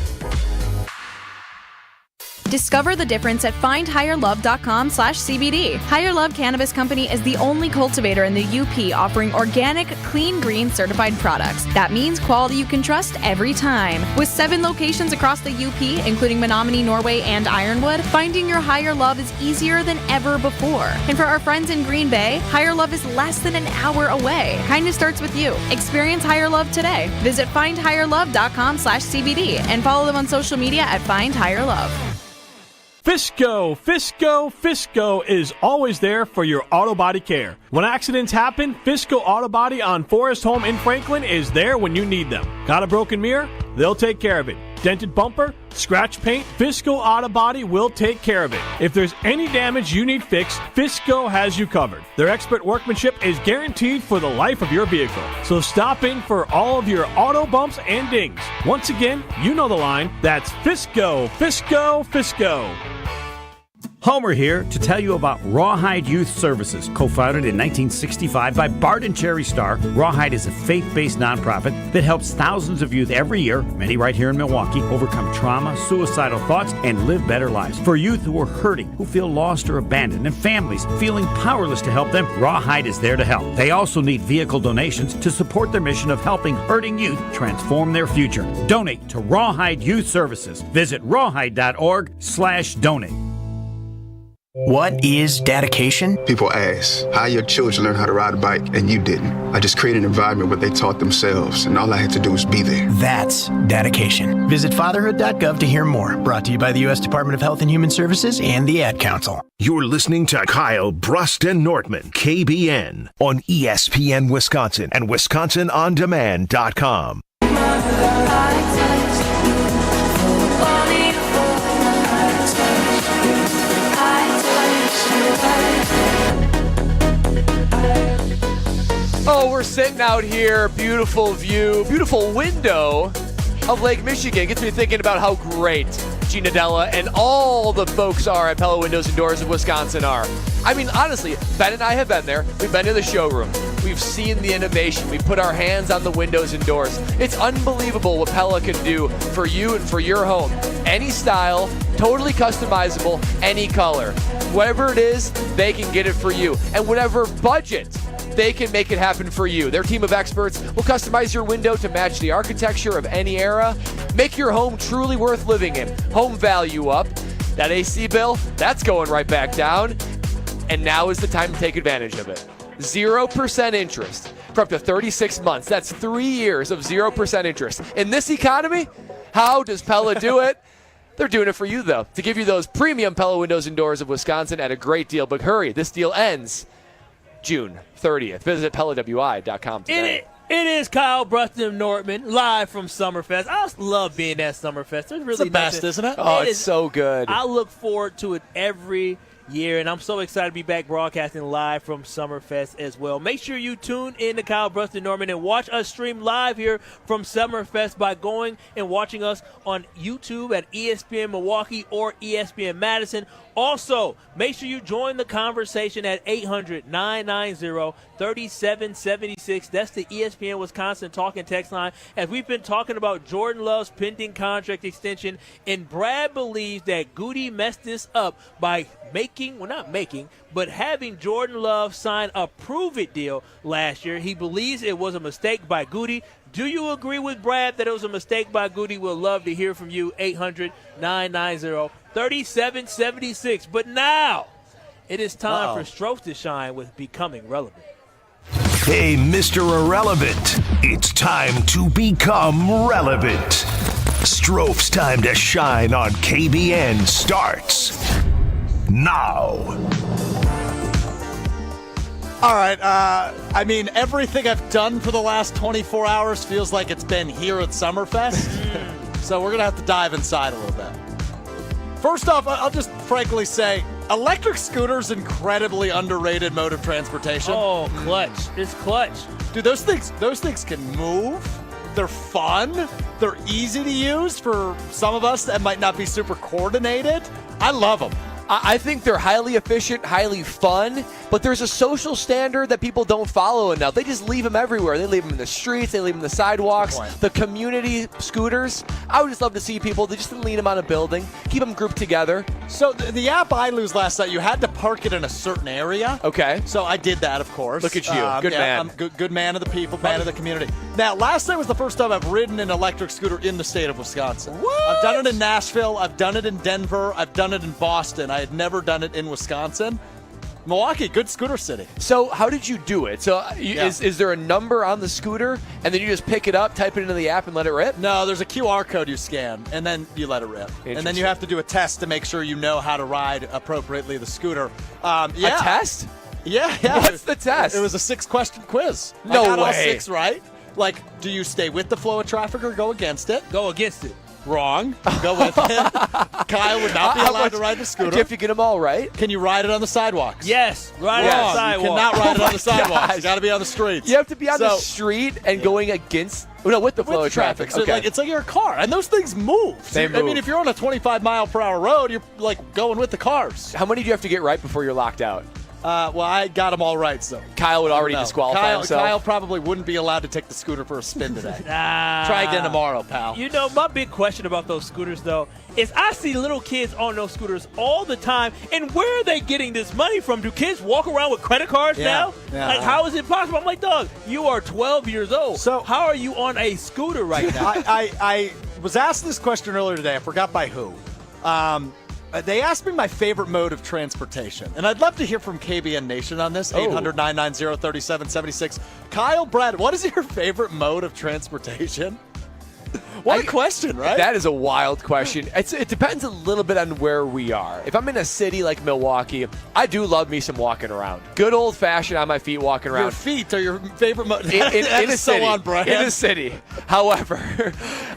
Discover the difference at findhigherlove.com/CBD. Higher Love Cannabis Company is the only cultivator in the UP offering organic, clean green certified products. That means quality you can trust every time. With 7 locations across the UP, including Menominee, Norway, and Ironwood, finding your higher love is easier than ever before. And for our friends in Green Bay, Higher Love is less than an hour away. Kindness starts with you. Experience Higher Love today. Visit findhigherlove.com/CBD and follow them on social media at findhigherlove. Fisco is always there for your auto body care. When accidents happen, Fisco Auto Body on Forest Home in Franklin is there when you need them. Got a broken mirror? They'll take care of it. Dented bumper? Scratch paint? Fisco Auto Body will take care of it. If there's any damage you need fixed, Fisco has you covered. Their expert workmanship is guaranteed for the life of your vehicle. So stop in for all of your auto bumps and dings. Once again, you know the line. That's Fisco. Homer here to tell you about Rawhide Youth Services. Co-founded in 1965 by Bart and Cherry Starr, Rawhide is a faith-based nonprofit that helps thousands of youth every year, many right here in Milwaukee, overcome trauma, suicidal thoughts, and live better lives. For youth who are hurting, who feel lost or abandoned, and families feeling powerless to help them, Rawhide is there to help. They also need vehicle donations to support their mission of helping hurting youth transform their future. Donate to Rawhide Youth Services. Visit rawhide.org/donate. What is dedication? People ask, how your children learn how to ride a bike and you didn't? I just created an environment where they taught themselves and all I had to do was be there. That's dedication. Visit fatherhood.gov to hear more. Brought to you by the U.S. Department of Health and Human Services and the Ad Council. You're listening to Kyle, Brust, and Nortman, KBN, on ESPN Wisconsin and WisconsinOnDemand.com. Oh, we're sitting out here, beautiful view, beautiful window of Lake Michigan. Gets me thinking about how great Gina Della, and all the folks are at Pella Windows and Doors of Wisconsin are. I mean, honestly, Ben and I have been there. We've been to the showroom. We've seen the innovation. We put our hands on the windows and doors. It's unbelievable what Pella can do for you and for your home. Any style, totally customizable, any color. Whatever it is, they can get it for you. And whatever budget, they can make it happen for you. Their team of experts will customize your window to match the architecture of any era. Make your home truly worth living in. Home value up. That AC bill, that's going right back down. And now is the time to take advantage of it. 0% interest for up to 36 months. That's 3 years of 0% interest. In this economy, how does Pella do it? They're doing it for you, though, to give you those premium Pella Windows and Doors of Wisconsin at a great deal. But hurry, this deal ends June 30th. Visit PellaWI.com today. It is Kyle Brust and Nortman live from Summerfest. I just love being at Summerfest. It's really it's the best, isn't it? Oh, it's so good. I look forward to it every year, and I'm so excited to be back broadcasting live from Summerfest as well. Make sure you tune in to Kyle Brust and Norman and watch us stream live here from Summerfest by going and watching us on YouTube at ESPN Milwaukee or ESPN Madison. Also, make sure you join the conversation at 800-990-3776. That's the ESPN Wisconsin talk and text line. As we've been talking about Jordan Love's pending contract extension, and Brad believes that Goody messed this up by having Jordan Love sign a prove-it deal last year. He believes it was a mistake by Goody. Do you agree with Brad that it was a mistake by Goody? We'll love to hear from you. 800-990-3776. But now it is time for Strofe to shine with Becoming Relevant. Hey, Mr. Irrelevant, it's time to become relevant. Strofe's time to shine on KBN starts now. All right. I mean, everything I've done for the last 24 hours feels like it's been here at Summerfest. So we're going to have to dive inside a little bit. First off, I'll just frankly say, electric scooters incredibly underrated mode of transportation. Oh, clutch. It's clutch. Dude, those things can move. They're fun. They're easy to use for some of us that might not be super coordinated. I love them. I think they're highly efficient, highly fun, but there's a social standard that people don't follow enough. They just leave them everywhere. They leave them in the streets. They leave them in the sidewalks. The community scooters. I would just love to see people, they just lean them on a building, keep them grouped together. So the app I lose last night, you had to park it in a certain area. Okay. So I did that, of course. Look at you. Good man. I'm good man of the people, man of the community. Now, last night was the first time I've ridden an electric scooter in the state of Wisconsin. What? I've done it in Nashville. I've done it in Denver. I've done it in Boston. I had never done it in Wisconsin. Milwaukee, good scooter city. So how did you do it? So is there a number on the scooter, and then you just pick it up, type it into the app, and let it rip? No, there's a QR code you scan, and then you let it rip. And then you have to do a test to make sure you know how to ride appropriately the scooter. A test? Yeah. What's the test? It was a 6-question quiz. No I got way. all 6 right. Like, do you stay with the flow of traffic or go against it? Go against it. Wrong. Go with it. Kyle would not be allowed to ride the scooter. If you get them all right. Can you ride it on the sidewalks? Yes. Ride it on the sidewalk. You cannot ride it on the sidewalks. You got to be on the streets. You have to be on the street and going against, with the flow of traffic. So it's like your car. And those things move. They move. I mean, if you're on a 25-mile-per-hour road, you're like going with the cars. How many do you have to get right before you're locked out? Well, I got them all right, so. Kyle would already disqualify himself. Kyle probably wouldn't be allowed to take the scooter for a spin today. Try again tomorrow, pal. You know, my big question about those scooters, though, is I see little kids on those scooters all the time, and where are they getting this money from? Do kids walk around with credit cards now? Yeah. Like, how is it possible? I'm like, Doug, you are 12 years old. So how are you on a scooter right now? I was asked this question earlier today. I forgot by who. They asked me my favorite mode of transportation, and I'd love to hear from KBN Nation on this, 800-990-3776. Kyle, Brad, what is your favorite mode of transportation? What a question, right? That is a wild question. It depends a little bit on where we are. If I'm in a city like Milwaukee, I do love me some walking around. Good old-fashioned on my feet walking around. Your feet are your favorite mode. In a city. So on brand. In a city. However,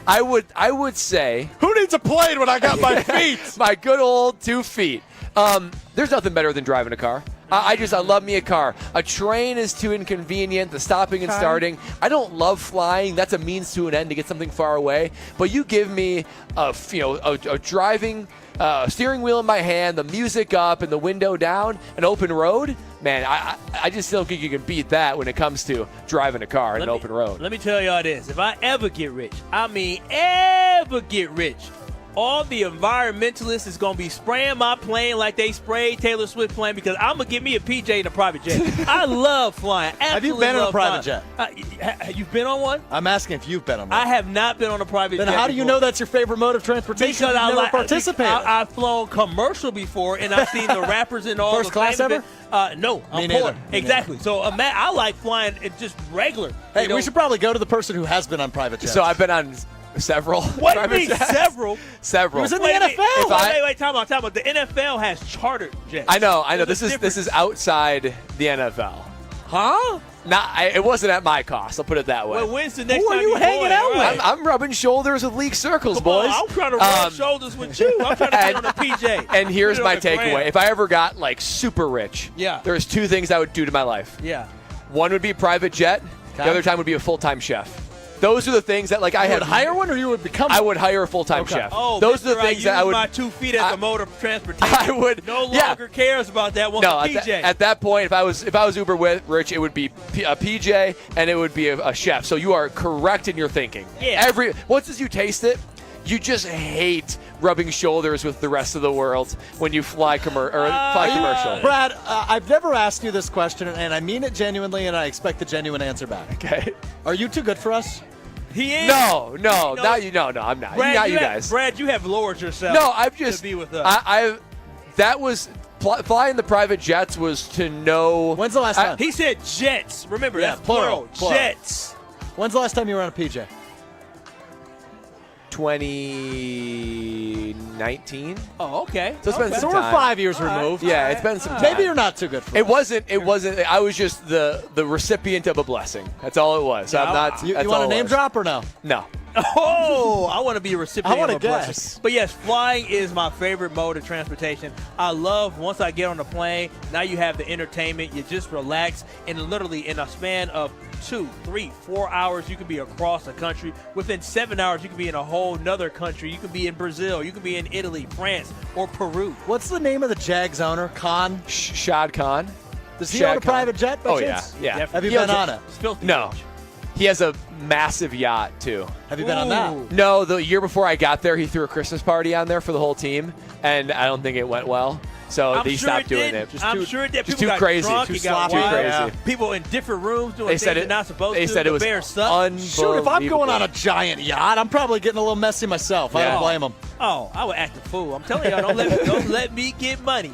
I would say... Who needs a plane when I got my feet? My good old 2 feet. There's nothing better than driving a car. I love me a car. A train is too inconvenient, the stopping and starting. I don't love flying. That's a means to an end to get something far away. But you give me a driving steering wheel in my hand, the music up and the window down, an open road. Man, I just don't think you can beat that when it comes to driving a car in an open road. Let me tell y'all this. If I ever get rich, ever get rich, all the environmentalists is going to be spraying my plane like they sprayed Taylor Swift plane because I'm going to get me a PJ in a private jet. I love flying. Have you been on a private jet? You've been on one? I'm asking if you've been on one. I have not been on a private jet. Then how do you know that's your favorite mode of transportation? Because You've never participated. I've flown commercial before, and I've seen the rappers and all. First class ever? No, I'm Me neither. poor. Exactly. So I like flying just regular. Hey, we should probably go to the person who has been on private jets. So I've been on several. What do you mean several? Several. He was in the NFL. Wait, time out. The NFL has chartered jets. I know. This is outside the NFL. Huh? It wasn't at my cost. I'll put it that way. Well, when's the next Who time are you hanging out with? I'm rubbing shoulders with league circles, boys. I'm trying to rub shoulders with you. I'm trying to get on a PJ. And here's Put it my on the gram. takeaway. If I ever got super rich, Yeah. there's two things I would do to my life. Yeah. One would be private jet. Okay. The other time would be a full-time chef. Those are the things that I would hire one, or you would become one? I would hire a full-time chef. Oh, those are the things that I would. my 2 feet as a mode of transportation. I would no longer cares about that one. No, PJ. at that point, if I was uber rich, it would be a PJ and it would be a chef. So you are correct in your thinking. Yeah. Once as you taste it, you just hate rubbing shoulders with the rest of the world when you fly commercial. Brad, I've never asked you this question, and I mean it genuinely, and I expect a genuine answer back. Okay. Are you too good for us? He is. No, not you. No, I'm not. Brad, Not you guys. Brad, you have lowered yourself. No, I've just to be with us. Flying the private jets was to know. When's the last time? He said jets. Remember, Yeah, that's plural. plural. Jets. When's the last time you were on a PJ? 2019. Oh, okay. So it's been some So we're time. 5 years removed. Yeah, it's been some time. Maybe you're not too good for us. It wasn't. I was just the recipient of a blessing. That's all it was. I'm not. You that's want all a it name was. drop or no? No. Oh, I want to be a recipient I wanna of a blessing. guess. But yes, flying is my favorite mode of transportation. I love once I get on the plane, now you have the entertainment. You just relax, and literally in a span of 2, 3, 4 hours, you can be across the country. Within 7 hours, you can be in a whole nother country. You can be in Brazil. You can be in Italy, France, or Peru. What's the name of the Jags owner? Khan? Shad Khan. Does he Shad own a Khan. private jet by Oh chance? yeah. Have you He been owns on it? It's filthy No. rich. He has a massive yacht too. Have you been on that? No, the year before I got there, he threw a Christmas party on there for the whole team, and I don't think it went well. So I'm he sure stopped it doing did. it. I'm sure it did. Just People too got crazy. drunk, Too it got sloppy. wild. Crazy. People in different rooms doing They things said they're it. not supposed They to. said it The was Bears suck. Shoot, if I'm going on a unbelievable. giant yacht, I'm probably getting a little messy myself. I Yeah. don't blame him. Oh, I would act a fool. I'm telling y'all, don't let me get money.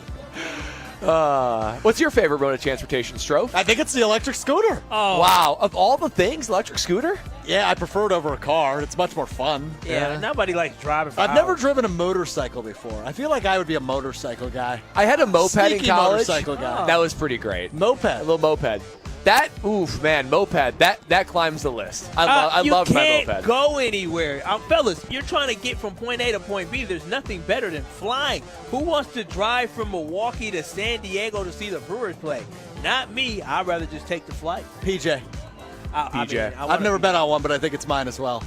What's your favorite mode of transportation, Strofe? I think it's the electric scooter. Oh, Wow, of all the things, electric scooter? Yeah, I prefer it over a car. It's much more fun. Yeah, nobody likes driving. For I've never hours. driven a motorcycle before. I feel like I would be a motorcycle guy. I had a moped in Sneaky college. motorcycle guy. That was pretty great. Moped. A little moped. That, oof, man, moped. That climbs the list. I you love my can't moped. go anywhere. Fellas, you're trying to get from point A to point B. There's nothing better than flying. Who wants to drive from Milwaukee to San Diego to see the Brewers play? Not me. I'd rather just take the flight. PJ. PJ. I've never been on one, but I think it's mine as well.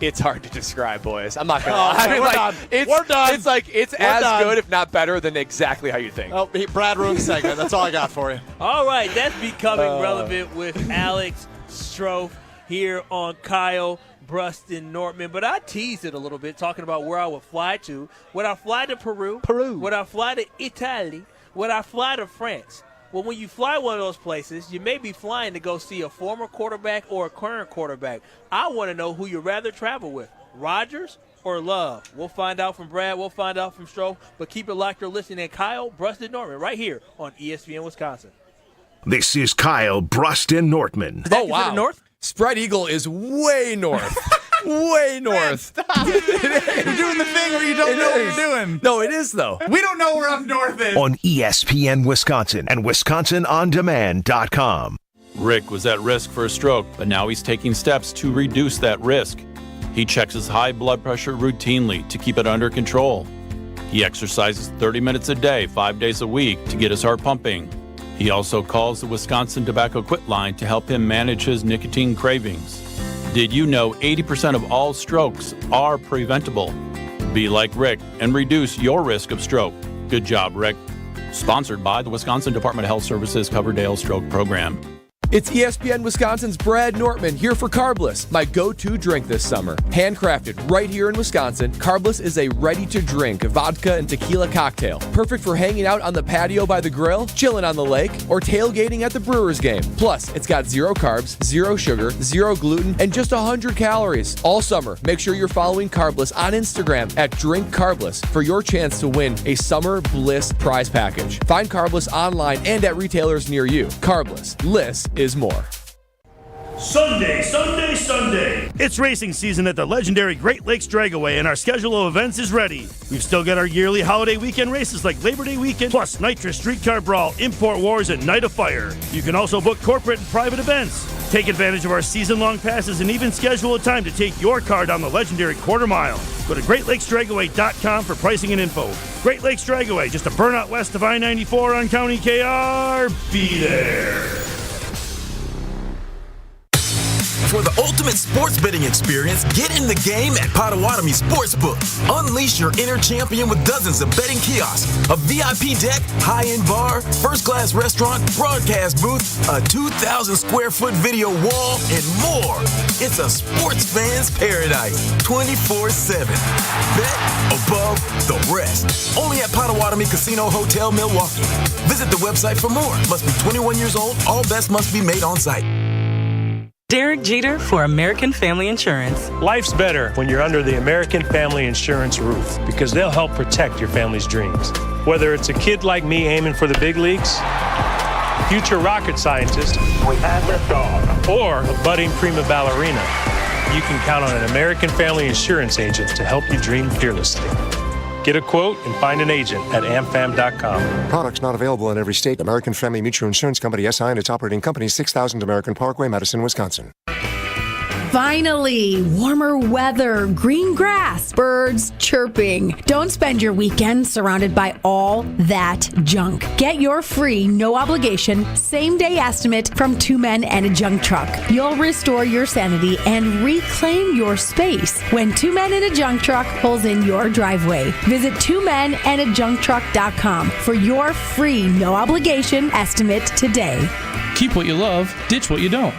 It's hard to describe, boys. I'm not gonna Oh, lie. okay, we're done. We're done. It's like it's We're as done. good, if not better, than exactly how you think. Oh, Brad ruined the segment. That's all I got for you. All right, that's becoming relevant with Alex Strofe here on Kyle, Brust, and Nortman. But I teased it a little bit, talking about where I would fly to. Would I fly to Peru? Would I fly to Italy? Would I fly to France? Well, when you fly one of those places, you may be flying to go see a former quarterback or a current quarterback. I want to know who you'd rather travel with, Rodgers or Love. We'll find out from Brad. We'll find out from Strofe. But keep it locked. You're listening to Kyle, Brust, and Nortman right here on ESPN Wisconsin. This is Kyle, Brust, and Nortman. Oh, wow. North? Spread Eagle is way north. Way north. You're doing the thing where you don't know what you're doing. No, it is, though. We don't know where up north is. On ESPN Wisconsin and WisconsinOnDemand.com. Rick was at risk for a stroke, but now he's taking steps to reduce that risk. He checks his high blood pressure routinely to keep it under control. He exercises 30 minutes a day, 5 days a week to get his heart pumping. He also calls the Wisconsin Tobacco Quit line to help him manage his nicotine cravings. Did you know 80% of all strokes are preventable? Be like Rick and reduce your risk of stroke. Good job, Rick. Sponsored by the Wisconsin Department of Health Services Coverdale Stroke Program. It's ESPN Wisconsin's Brad Nortman here for Carbless, my go-to drink this summer. Handcrafted right here in Wisconsin, Carbless is a ready-to-drink vodka and tequila cocktail. Perfect for hanging out on the patio by the grill, chilling on the lake, or tailgating at the Brewers game. Plus, it's got 0 carbs, 0 sugar, 0 gluten, and just 100 calories. All summer, make sure you're following Carbless on Instagram at Drink Carbless for your chance to win a Summer Bliss prize package. Find Carbless online and at retailers near you. Carbless. Liss is more. Sunday, Sunday, Sunday. It's racing season at the legendary Great Lakes Dragaway, and our schedule of events is ready. We've still got our yearly holiday weekend races like Labor Day weekend, plus Nitrous Streetcar Brawl, Import Wars, and Night of Fire. You can also book corporate and private events. Take advantage of our season-long passes and even schedule a time to take your car down the legendary quarter mile. Go to GreatLakesDragaway.com for pricing and info. Great Lakes Dragaway, just a burnout west of I-94 on County KR. Be there. For the ultimate sports betting experience, get in the game at Potawatomi Sportsbook. Unleash your inner champion with dozens of betting kiosks, a VIP deck, high-end bar, first-class restaurant, broadcast booth, a 2,000-square-foot video wall, and more. It's a sports fan's paradise, 24/7. Bet above the rest. Only at Potawatomi Casino Hotel, Milwaukee. Visit the website for more. Must be 21 years old. All bets must be made on site. Derek Jeter for American Family Insurance. Life's better when you're under the American Family Insurance roof because they'll help protect your family's dreams. Whether it's a kid like me aiming for the big leagues, future rocket scientist, we have liftoff, or a budding prima ballerina, you can count on an American Family Insurance agent to help you dream fearlessly. Get a quote and find an agent at amfam.com. Products not available in every state. American Family Mutual Insurance Company, SI, and its operating company, 6000 American Parkway, Madison, Wisconsin. Finally, warmer weather, green grass, birds chirping. Don't spend your weekend surrounded by all that junk. Get your free, no obligation, same-day estimate from Two Men and a Junk Truck. You'll restore your sanity and reclaim your space when Two Men and a Junk Truck pulls in your driveway. Visit twomenandajuncktruck.com for your free, no obligation estimate today. Keep what you love, ditch what you don't.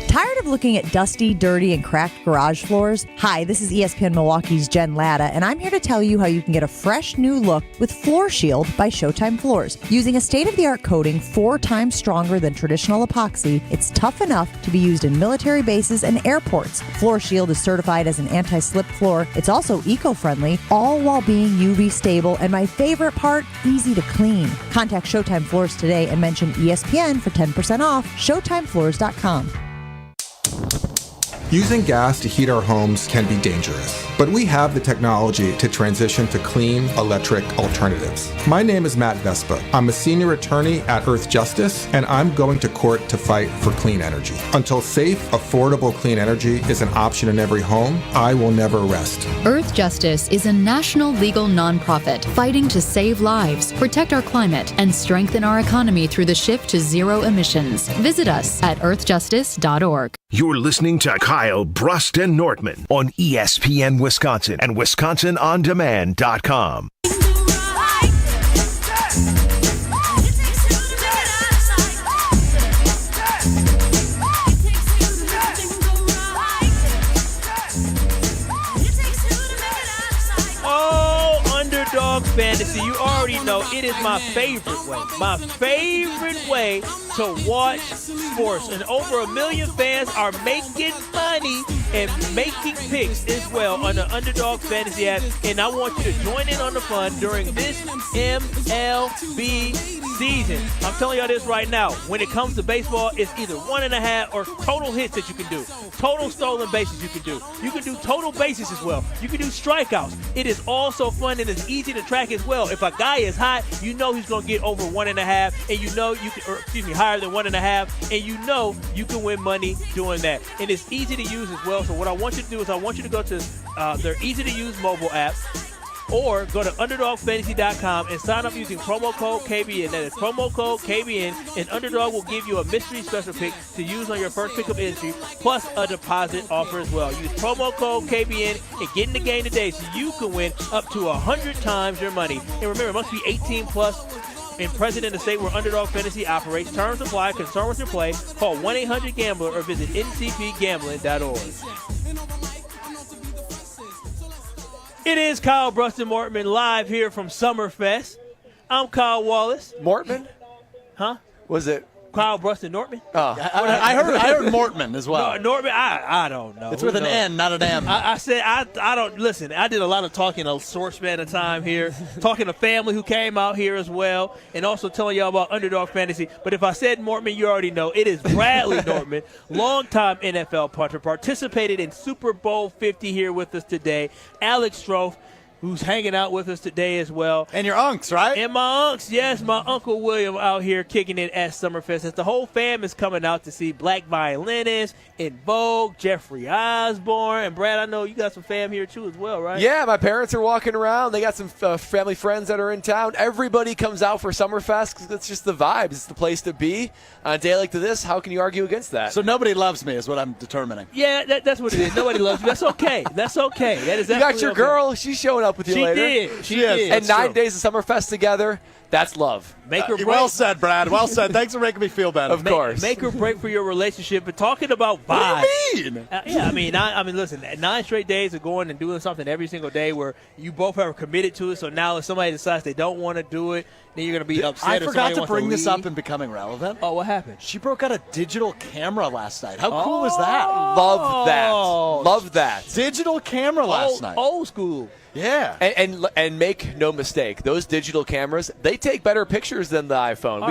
Tired of looking at dusty, dirty, and cracked garage floors? Hi, this is ESPN Milwaukee's Jen Latta, and I'm here to tell you how you can get a fresh new look with Floor Shield by Showtime Floors. Using a state-of-the-art coating 4 times stronger than traditional epoxy, it's tough enough to be used in military bases and airports. Floor Shield is certified as an anti-slip floor. It's also eco-friendly, all while being UV stable, and my favorite part, easy to clean. Contact Showtime Floors today and mention ESPN for 10% off. ShowtimeFloors.com. Using gas to heat our homes can be dangerous, but we have the technology to transition to clean electric alternatives. My name is Matt Vespa. I'm a senior attorney at Earth Justice, and I'm going to court to fight for clean energy. Until safe, affordable clean energy is an option in every home, I will never rest. Earth Justice is a national legal nonprofit fighting to save lives, protect our climate, and strengthen our economy through the shift to zero emissions. Visit us at earthjustice.org. You're listening to Kyle, Brust, and Nortman on ESPN Wisconsin and WisconsinOnDemand.com. Underdog Fantasy, you already know it is my favorite way to watch sports, and over 1 million fans are making money and making picks as well on the Underdog Fantasy app, and I want you to join in on the fun during this MLB season. I'm telling y'all this right now, when it comes to baseball, it's either 1.5 or total hits that you can do, total stolen bases you can do total bases as well, you can do strikeouts. It is all so fun and it's easy to track as well. If a guy is hot, you know he's going to get over 1.5, and you know you can, higher than 1.5, and you know you can win money doing that. And it's easy to use as well. So what I want you to do is I want you to go to their easy to use mobile app. or go to UnderdogFantasy.com and sign up using promo code KBN. That is promo code KBN, and Underdog will give you a mystery special pick to use on your first pickup entry, plus a deposit offer as well. Use promo code KBN and get in the game today so you can win up to 100 times your money. And remember, it must be 18 plus and present in the state where Underdog Fantasy operates. Terms apply. Concern with your play. Call 1-800-GAMBLER or visit ncpgambling.org. It is Kyle, Brust, and Nortman live here from Summerfest. I'm Kyle Wallace. Nortman? Huh? Was it Kyle, Brust, and Nortman? Oh. I heard Nortman as well. No, Nortman, I don't know. It's with an N, not an M. I said, I don't, listen, I did a lot of talking a short span of time here, talking to family who came out here as well, and also telling y'all about Underdog Fantasy. But if I said Nortman, you already know. It is Bradley Nortman, longtime NFL punter, participated in Super Bowl 50 here with us today. Alex Strofe, who's hanging out with us today as well. And your unks, right? And my unks, yes, my Uncle William out here kicking it at Summerfest. As the whole fam is coming out to see Black Violinist, In Vogue, Jeffrey Osborne. And Brad, I know you got some fam here too as well, right? Yeah, my parents are walking around. They got some family friends that are in town. Everybody comes out for Summerfest because it's just the vibes. It's the place to be. On a day like this, how can you argue against that? So nobody loves me is what I'm determining. Yeah, that's what it is. Nobody loves you. That's okay. That's okay. That is. You got your girl. She's showing up with you later. She did. And 9 days of Summerfest together, that's love. Make or break. Well said, Brad. Well said. Thanks for making me feel better. Of course. Make or break for your relationship. But talking about vibes. What do you mean? Yeah, I mean, listen, 9 straight days of going and doing something every single day where you both are committed to it. So now if somebody decides they don't want to do it, then you're going to be upset. I forgot to bring this up in Becoming Relevant. Oh, what happened? She broke out a digital camera last night. How cool is that? Love that. Love that. Digital camera last night. Old school. Yeah. And make no mistake, those digital cameras, they take better pictures than the iPhone.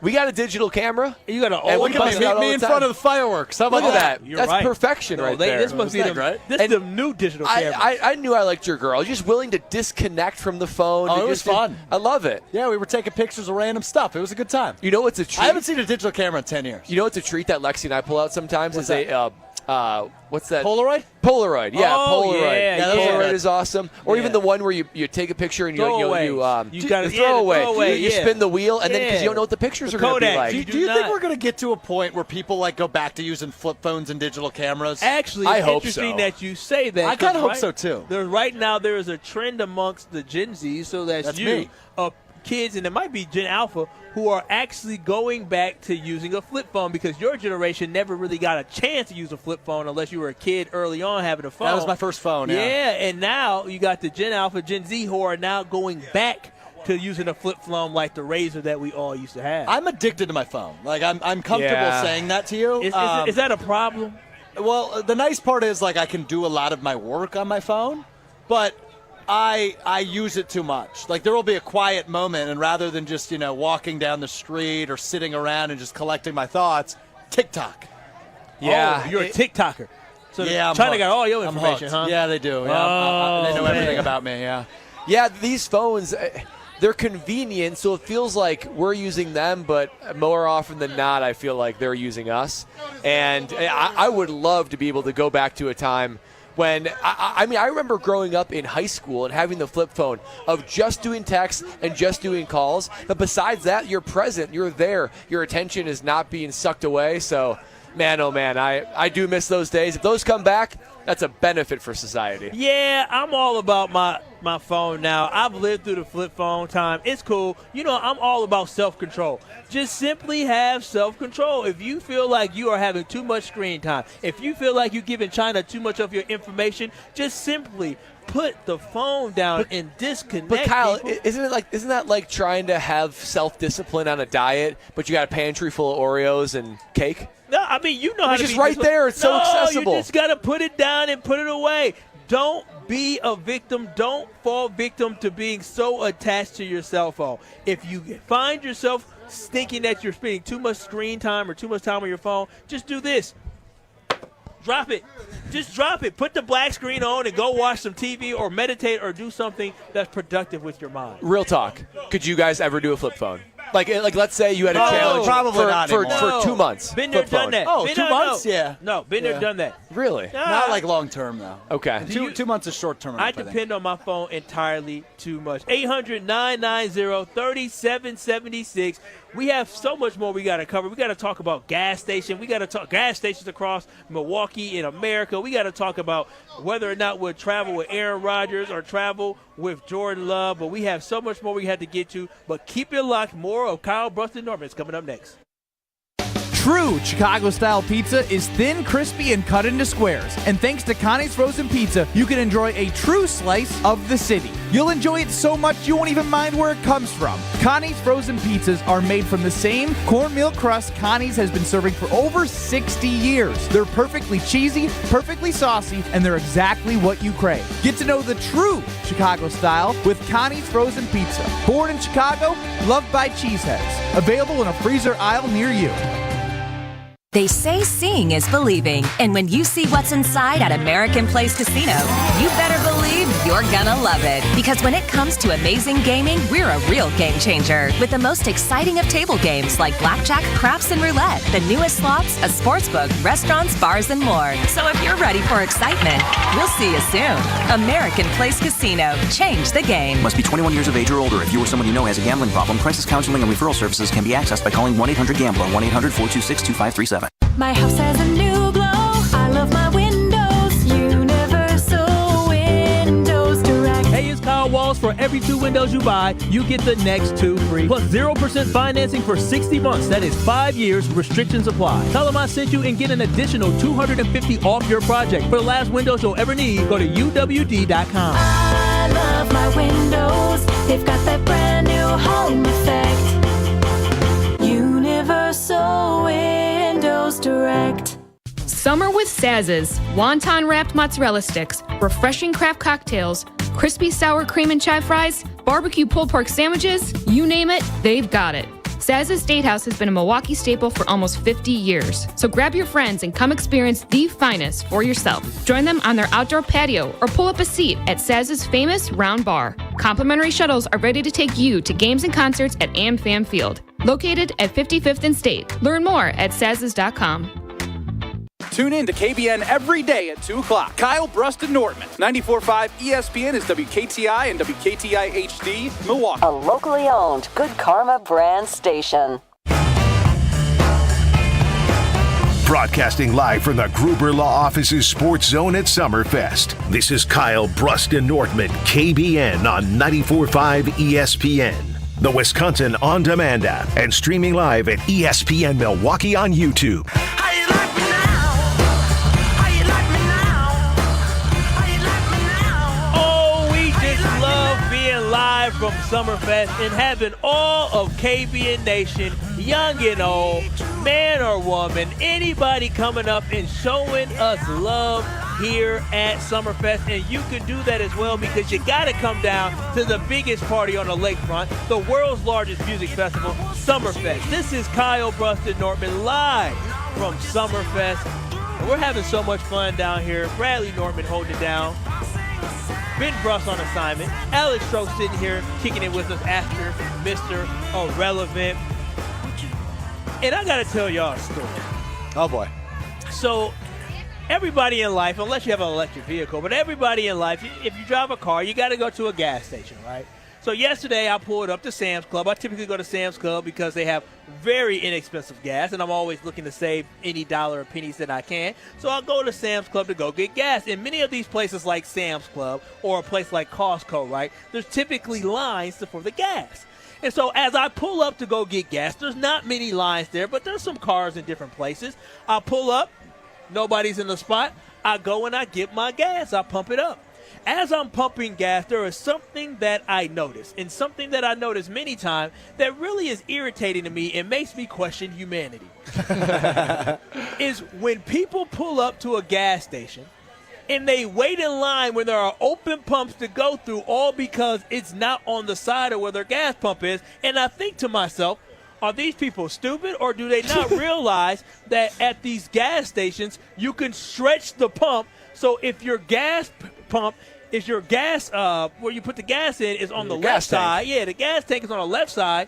We got a digital camera. You got an old one. Look at me in front of the fireworks. How about that? You're That's right. perfection right there. This must be the new digital camera. I knew I liked your girl. Just willing to disconnect from the phone. Oh, it was fun. I love it. Yeah, we were taking pictures of random stuff. It was a good time. You know what's a treat? I haven't seen a digital camera in 10 years. You know what's a treat that Lexi and I pull out sometimes? What's that? What's that? Polaroid? Polaroid, yeah. Oh, Polaroid. yeah, Polaroid is awesome. Or even the one where you take a picture and you throw away. You spin the wheel, and then because you don't know what the pictures are going to be like. Do you think we're going to get to a point where people go back to using flip phones and digital cameras? Actually, I it's hope interesting so. that you say that. I kind of hope so too. Right now, there is a trend amongst the Gen Z, so that's you, me. Kids, and it might be Gen Alpha, who are actually going back to using a flip phone because your generation never really got a chance to use a flip phone unless you were a kid early on having a phone. That was my first phone, yeah. And now you got the Gen Alpha, Gen Z who are now going back to using a flip phone like the Razor that we all used to have. I'm addicted to my phone. I'm comfortable saying that to you. Is that a problem? Well, the nice part is I can do a lot of my work on my phone, but I use it too much. There will be a quiet moment, and rather than just, walking down the street or sitting around and just collecting my thoughts, TikTok. Yeah. Oh, you're a TikToker. So China got all your information, huh? Yeah, they do. Yeah, they know everything about me, yeah. Yeah, these phones, they're convenient, so it feels like we're using them, but more often than not, I feel like they're using us. And I would love to be able to go back to a time when, I remember growing up in high school and having the flip phone of just doing texts and just doing calls. But besides that, you're present, you're there. Your attention is not being sucked away. So, man, oh man, I do miss those days. If those come back, that's a benefit for society. Yeah, I'm all about my phone now. I've lived through the flip phone time. It's cool. I'm all about self-control. Just simply have self-control. If you feel like you are having too much screen time, if you feel like you're giving China too much of your information, just simply put the phone down and disconnect. But Kyle, people. isn't that like trying to have self-discipline on a diet, but you got a pantry full of Oreos and cake? No, I mean, you know how to just be right there. It's so accessible. You just got to put it down and put it away. Don't be a victim. Don't fall victim to being so attached to your cell phone. If you find yourself thinking that you're spending too much screen time or too much time on your phone, just do this. Drop it. Just drop it. Put the black screen on and go watch some TV or meditate or do something that's productive with your mind. Real talk. Could you guys ever do a flip phone? Like let's say you had a challenge probably not for anymore. 2 months. Been there, done that. Oh, Been 2 there, months? no. Yeah. No, been there, done that. Really? Not like long term, though. Okay. 2 months is short term. I depend on my phone entirely too much. 800-990-3776. We have so much more we got to cover. We got to talk about gas station. We got to talk gas stations across Milwaukee in America. We got to talk about whether or not we'll travel with Aaron Rodgers or travel with Jordan Love. But we have so much more we had to get to. But keep it locked. More of Kyle, Brust, and Nortman is coming up next. True Chicago-style pizza is thin, crispy, and cut into squares. And thanks to Connie's Frozen Pizza, you can enjoy a true slice of the city. You'll enjoy it so much you won't even mind where it comes from. Connie's Frozen Pizzas are made from the same cornmeal crust Connie's has been serving for over 60 years. They're perfectly cheesy, perfectly saucy, and they're exactly what you crave. Get to know the true Chicago style with Connie's Frozen Pizza. Born in Chicago, loved by cheeseheads. Available in a freezer aisle near you. They say seeing is believing, and when you see what's inside at American Place Casino, you better believe you're gonna love it. Because when it comes to amazing gaming, we're a real game changer. With the most exciting of table games like blackjack, craps, and roulette, the newest slots, a sportsbook, restaurants, bars, and more. So if you're ready for excitement, we'll see you soon. American Place Casino. Change the game. Must be 21 years of age or older. If you or someone you know has a gambling problem, crisis counseling and referral services can be accessed by calling 1-800-GAMBLER, 1-800-426-2537. My house has a new glow. I love my windows. Universal Windows Direct. Hey, it's Kyle Walls. For every 2 windows you buy, you get the next 2 free. Plus 0% financing for 60 months. That is 5 years. Restrictions apply. Tell them I sent you and get an additional $250 off your project. For the last windows you'll ever need, go to UWD.com. I love my windows. They've got that brand new home effect. Universal Windows Direct. Summer with Saz's. Wonton wrapped mozzarella sticks, refreshing craft cocktails, crispy sour cream and chive fries, barbecue pulled pork sandwiches, you name it, they've got it. Saz's Steakhouse has been a Milwaukee staple for almost 50 years. So grab your friends and come experience the finest for yourself. Join them on their outdoor patio or pull up a seat at Saz's famous Round Bar. Complimentary shuttles are ready to take you to games and concerts at AmFam Field, located at 55th and State. Learn more at Saz's.com. Tune in to KBN every day at 2 o'clock. Kyle, Brust, and Nortman. 94.5 ESPN is WKTI and WKTI HD, Milwaukee. A locally owned Good Karma brand station. Broadcasting live from the Gruber Law Office's Sports Zone at Summerfest. This is Kyle, Brust, and Nortman, KBN on 94.5 ESPN. The Wisconsin On Demand app and streaming live at ESPN Milwaukee on YouTube. Live from Summerfest and having all of KBN Nation, young and old, man or woman, anybody coming up and showing us love here at Summerfest. And you can do that as well because you got to come down to the biggest party on the lakefront, the world's largest music festival, Summerfest. This is Kyle, Brust, and Nortman live from Summerfest. And we're having so much fun down here. Bradley Nortman holding it down. Ben Brust on assignment. Alex Stroh sitting here kicking it with us after Mr. Irrelevant. And I got to tell y'all a story. Oh, boy. So everybody in life, unless you have an electric vehicle, but everybody in life, if you drive a car, you got to go to a gas station, right? So yesterday I pulled up to Sam's Club. I typically go to Sam's Club because they have very inexpensive gas, and I'm always looking to save any dollar or pennies that I can. So I'll go to Sam's Club to go get gas. And many of these places like Sam's Club or a place like Costco, right, there's typically lines for the gas. And so as I pull up to go get gas, there's not many lines there, but there's some cars in different places. I pull up, nobody's in the spot. I go and I get my gas. I pump it up. As I'm pumping gas, there is something that I notice, and something that I notice many times that really is irritating to me and makes me question humanity, is when people pull up to a gas station and they wait in line when there are open pumps to go through, all because it's not on the side of where their gas pump is. And I think to myself, are these people stupid, or do they not realize that at these gas stations you can stretch the pump? So if your gas pump is where you put the gas in is on the left side. Yeah, the gas tank is on the left side.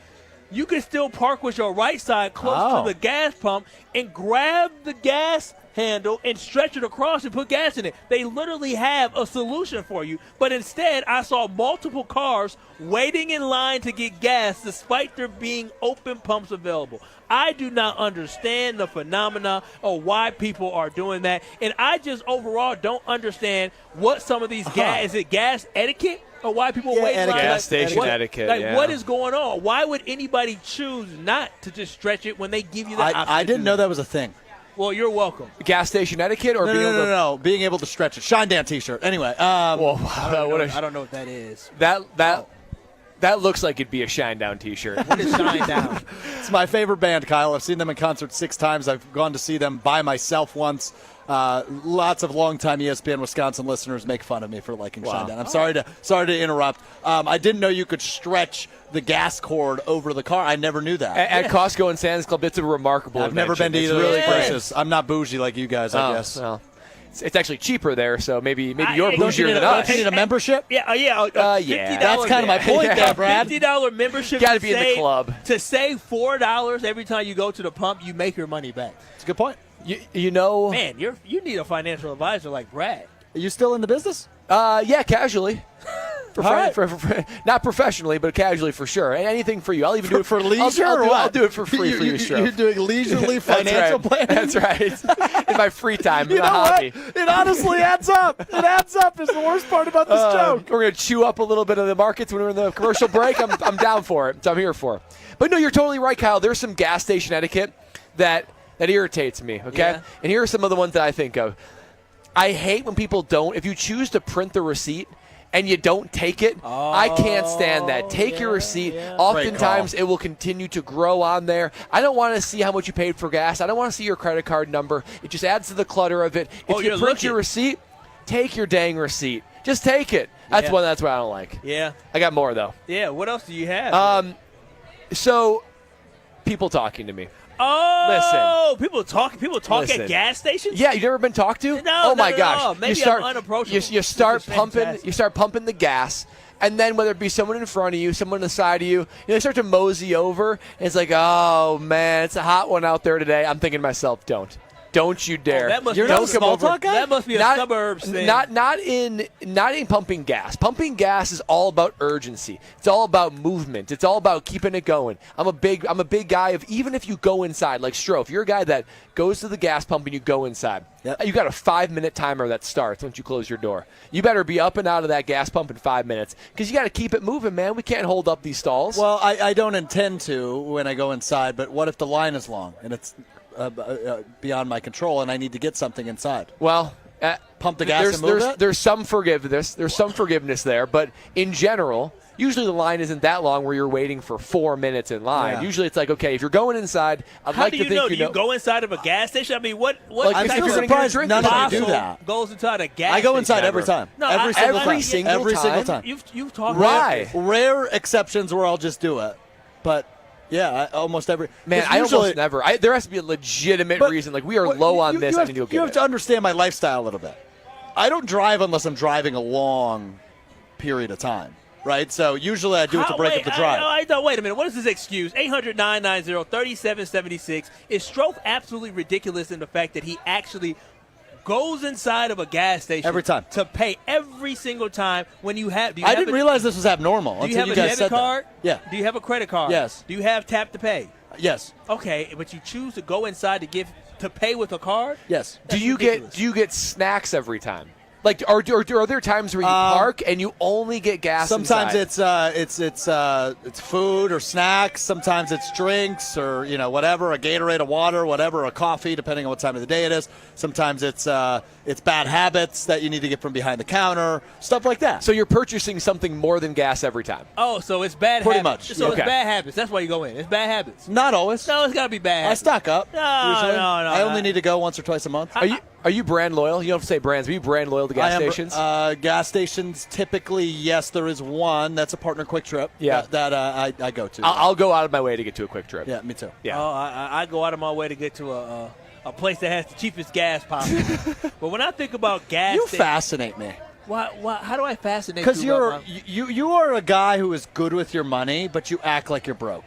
you can still park with your right side close to the gas pump and grab the gas handle and stretch it across and put gas in it. They literally have a solution for you. But instead, I saw multiple cars waiting in line to get gas despite there being open pumps available. I do not understand the phenomena of why people are doing that. And I just overall don't understand what some of these gas – is it gas etiquette? Or why people wait in line? Gas station etiquette, what is going on? Why would anybody choose not to just stretch it when they give you that option? I didn't know that was a thing. Well, you're welcome. Gas station etiquette or no. Being able to stretch it. Shine Down T-shirt. Anyway. I don't know what that is. That looks like it'd be a Shine Down T-shirt. What is Shine Down? It's my favorite band, Kyle. I've seen them in concert 6 times. I've gone to see them by myself once. Lots of longtime ESPN Wisconsin listeners make fun of me for liking Shine Down. I'm sorry to interrupt. I didn't know you could stretch the gas cord over the car. I never knew that. At Costco and Sam's Club, it's a remarkable I've never been to either of those places. I'm not bougie like you guys, I guess. Well, it's actually cheaper there, so maybe you're bougier than us. You need a membership? Yeah. Yeah. That's kind of my point there, Brad. $50 membership. Got to be in the club. To save $4 every time you go to the pump, you make your money back. That's a good point. You know, man, you need a financial advisor like Brad. Are you still in the business? Yeah, casually. Right. Not professionally, but casually for sure. And anything for you. I'll even do it for leisure. I'll do it for free for you, Stroh. You're doing leisurely financial planning. That's right. In my free time, you in know my hobby. What? It honestly adds up. It adds up. Is the worst part about this joke. We're gonna chew up a little bit of the markets when we're in the commercial break. I'm down for it. So I'm here for it. But no, you're totally right, Kyle. There's some gas station etiquette that irritates me. Okay, and here are some of the ones that I think of. I hate when people don't. If you choose to print the receipt and you don't take it, I can't stand that. Take your receipt. Oftentimes, it will continue to grow on there. I don't want to see how much you paid for gas. I don't want to see your credit card number. It just adds to the clutter of it. If you print your receipt, take your dang receipt. Just take it. That's what I don't like. Yeah. I got more, though. Yeah, what else do you have? So, people talking to me. Oh, people talk Listen. at gas stations? Yeah, you never been talked to? No. Oh my gosh. Maybe I'm unapproachable. You start pumping the gas, and then whether it be someone in front of you, someone on the side of you, they start to mosey over, and it's like, oh man, it's a hot one out there today. I'm thinking to myself, don't you dare. You're not a small talk guy? That must be a suburbs thing. Not in pumping gas. Pumping gas is all about urgency. It's all about movement. It's all about keeping it going. I'm a big guy of even if you go inside, like Stroh, if you're a guy that goes to the gas pump and you go inside, you got a 5-minute timer that starts once you close your door. You better be up and out of that gas pump in 5 minutes because you got to keep it moving, man. We can't hold up these stalls. Well, I don't intend to when I go inside, but what if the line is long and it's beyond my control, and I need to get something inside? Well, pump the gas and move it? There's some forgiveness. There's some forgiveness there, but in general, usually the line isn't that long where you're waiting for 4 minutes in line. Yeah. Usually it's like, okay, if you're going inside, I'd like to think you know. Do you go inside of a gas station? I mean, what I'm still surprised none of you do that. Goes inside a gas station? I go inside every time. No, every single time. You've talked Why? Rare exceptions where I'll just do it, but yeah, almost every. Man, I almost never. There has to be a legitimate reason. Like, we are low on this. I need to go get it. You have to understand my lifestyle a little bit. I don't drive unless I'm driving a long period of time, right? So usually I do it to break up the drive. Wait a minute. What is this excuse? 800-990-3776. Is Stroh absolutely ridiculous in the fact that he actually goes inside of a gas station every time to pay every single time when you have? I didn't realize this was abnormal. Do you have a debit card? Yeah. Do you have a credit card? Yes. Do you have tap to pay? Yes. Okay, but you choose to go inside to pay with a card? Yes. Do you get snacks every time? Like, are there times where you park and you only get gas? Sometimes inside? it's food or snacks. Sometimes it's drinks or whatever, a Gatorade, a water, whatever, a coffee, depending on what time of the day it is. Sometimes it's bad habits that you need to get from behind the counter, stuff like that. So you're purchasing something more than gas every time. Oh, so it's bad Pretty habits. much. So Okay. it's bad habits. That's why you go in. It's bad habits. Not always. No, it's got to be bad habits. I stock up. No. I only need to go once or twice a month. Are you brand loyal? You don't have to say brands. Are you brand loyal to gas stations? Gas stations, typically, yes, there is one. That's a partner Quick Trip that I go to. I'll go out of my way to get to a Quick Trip. Yeah, me too. Yeah. Oh, I go out of my way to get to a place that has the cheapest gas possible. But when I think about gas you stations, fascinate me. Why? How do I fascinate you? Because you are a guy who is good with your money, but you act like you're broke.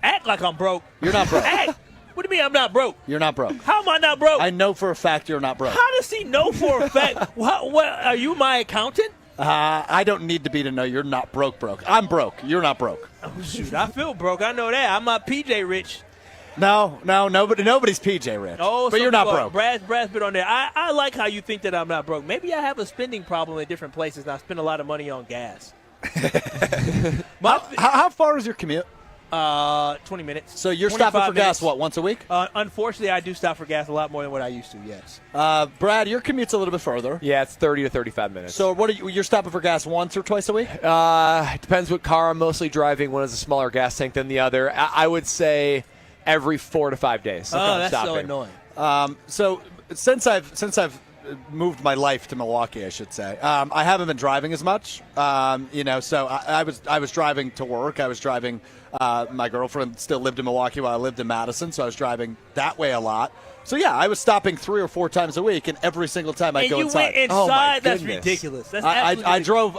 Act like I'm broke. You're not broke. Act. What do you mean I'm not broke? You're not broke. How am I not broke? I know for a fact you're not broke. How does he know for a fact? What are you, my accountant? I don't need to be to know you're not broke. I'm broke. You're not broke. Oh, shoot, I feel broke. I know that. I'm not PJ rich. No, nobody's PJ rich. Oh, but you're not broke. Brad's been on there. I like how you think that I'm not broke. Maybe I have a spending problem in different places, and I spend a lot of money on gas. How far is your commute? 20 minutes. So you're stopping for gas, once a week? Unfortunately, I do stop for gas a lot more than what I used to, yes. Brad, your commute's a little bit further. Yeah, it's 30 to 35 minutes. So you're stopping for gas once or twice a week? It depends what car I'm mostly driving. One has a smaller gas tank than the other. I would say every 4 to 5 days. Oh, that's stopping. so annoying. So since I've moved my life to Milwaukee, I should say, I haven't been driving as much. So I was driving to work. I was driving. My girlfriend still lived in Milwaukee while I lived in Madison, so I was driving that way a lot. So, yeah, I was stopping 3 or 4 times a week, and every single time I'd go inside. And you went inside? That's ridiculous. That's I drove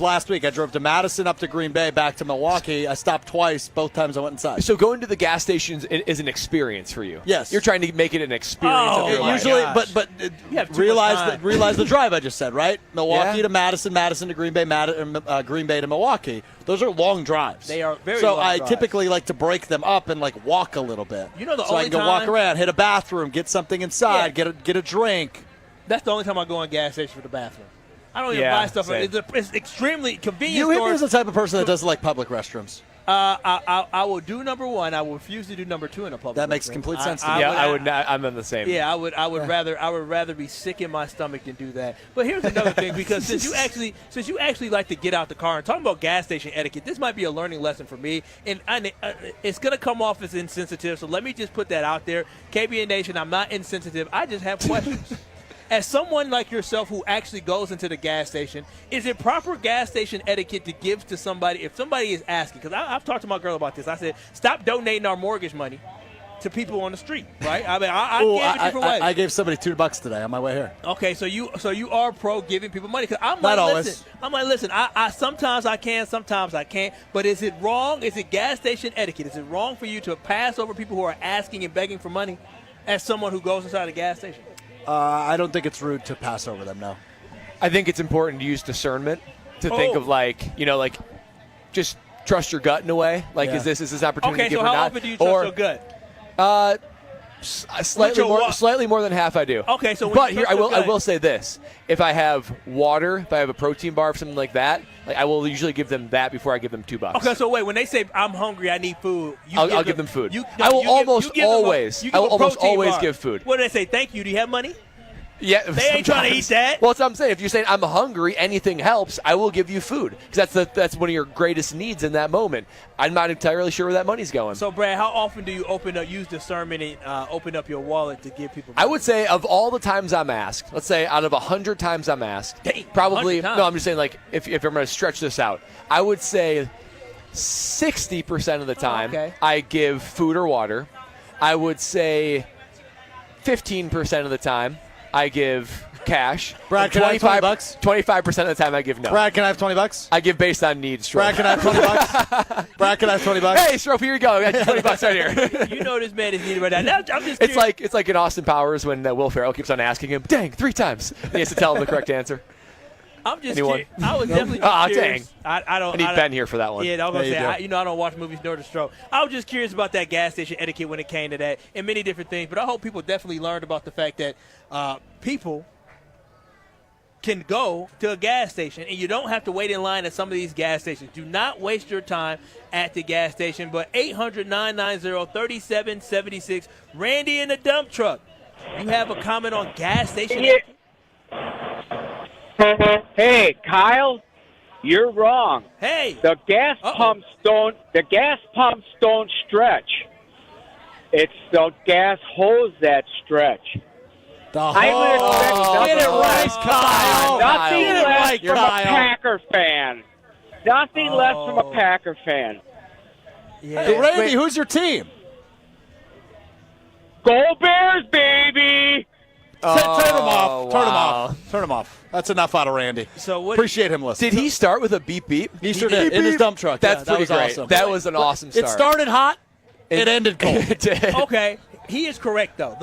last week. I drove to Madison, up to Green Bay, back to Milwaukee. I stopped twice. Both times I went inside. So going to the gas stations is an experience for you? Yes. You're trying to make it an experience of your life. Usually, but realize the drive I just said, right? Milwaukee to Madison, Madison to Green Bay, Green Bay to Milwaukee. Those are long drives. They are very long long I drives. Typically like to break them up and walk a little bit. You know, so I can go walk around, hit a bathroom, get something inside, get a drink. That's the only time I go on gas station for the bathroom. I don't even buy stuff. It's extremely convenient. You hit me as the type of person that doesn't like public restrooms. I will do number 1. I will refuse to do number 2 in a public. That makes complete sense to me. I would not. I'm in the same. Yeah, I would rather be sick in my stomach than do that. But here's another thing, because since you actually like to get out the car and talking about gas station etiquette, this might be a learning lesson for me, and it's gonna come off as insensitive. So let me just put that out there, KBN Nation. I'm not insensitive. I just have questions. As someone like yourself who actually goes into the gas station, is it proper gas station etiquette to give to somebody if somebody is asking? Because I've talked to my girl about this. I said, stop donating our mortgage money to people on the street, right? I mean, I gave it different ways. I gave somebody $2 today on my way here. Okay, so you are pro giving people money? Because I'm not like, always. Listen. I sometimes I can, sometimes I can't. But is it wrong? Is it gas station etiquette? Is it wrong for you to pass over people who are asking and begging for money as someone who goes inside a gas station? I don't think it's rude to pass over them, no. I think it's important to use discernment to think of just trust your gut in a way. Is this an opportunity to give or not? Okay, so how often do you trust your gut? Slightly more than half I do. Okay, so I will say this: if I have water, if I have a protein bar, or something like that, I will usually give them that before I give them $2. Okay, so wait, when they say I'm hungry, I need food, I'll give them food. I will almost always give food. What do they say? Thank you. Do you have money? Yeah, they ain't trying to eat that. Well, that's what I'm saying. If you're saying I'm hungry, anything helps. I will give you food because that's one of your greatest needs in that moment. I'm not entirely sure where that money's going. So, Brad, how often do you use discernment and open up your wallet to give people money? I would say of all the times I'm asked, let's say out of 100 times I'm asked, probably no. I'm just saying if I'm going to stretch this out, I would say 60% of the time I give food or water. I would say 15% of the time I give cash. Brad, can I have $20? 25% of the time I give no. Brad, can I have $20? I give based on needs. Brad, can I have $20? Brad, can I have $20? Hey, Strope, here you go. I got $20 right here. You know this man is needed right now. I'm just it's like in Austin Powers when Will Ferrell keeps on asking him, dang, 3 times. And he has to tell him the correct answer. I'm just curious. I was definitely curious. Dang. I need Ben here for that one. Yeah, I was going to say, I don't watch movies nor the Stroke. I was just curious about that gas station etiquette when it came to that and many different things. But I hope people definitely learned about the fact that people can go to a gas station, and you don't have to wait in line at some of these gas stations. Do not waste your time at the gas station. But 800-990-3776, Randy in the dump truck. You have a comment on gas station etiquette? Hey, Kyle, you're wrong. Hey, the gas pumps don't stretch. It's the gas hose that stretch. I would expect get it right, Kyle. Nothing less from a Packer fan. Nothing less from a Packer fan. Yeah. Hey, Randy, who's your team? Go Bears, baby! Turn him off. Turn him off. Turn him off. That's enough out of Randy. So appreciate him listening. Did he start with a beep beep? He sure did. In his dump truck. That's that pretty was great. awesome. That was an awesome start. It started hot. It ended cold. It did. Okay. He is correct, though.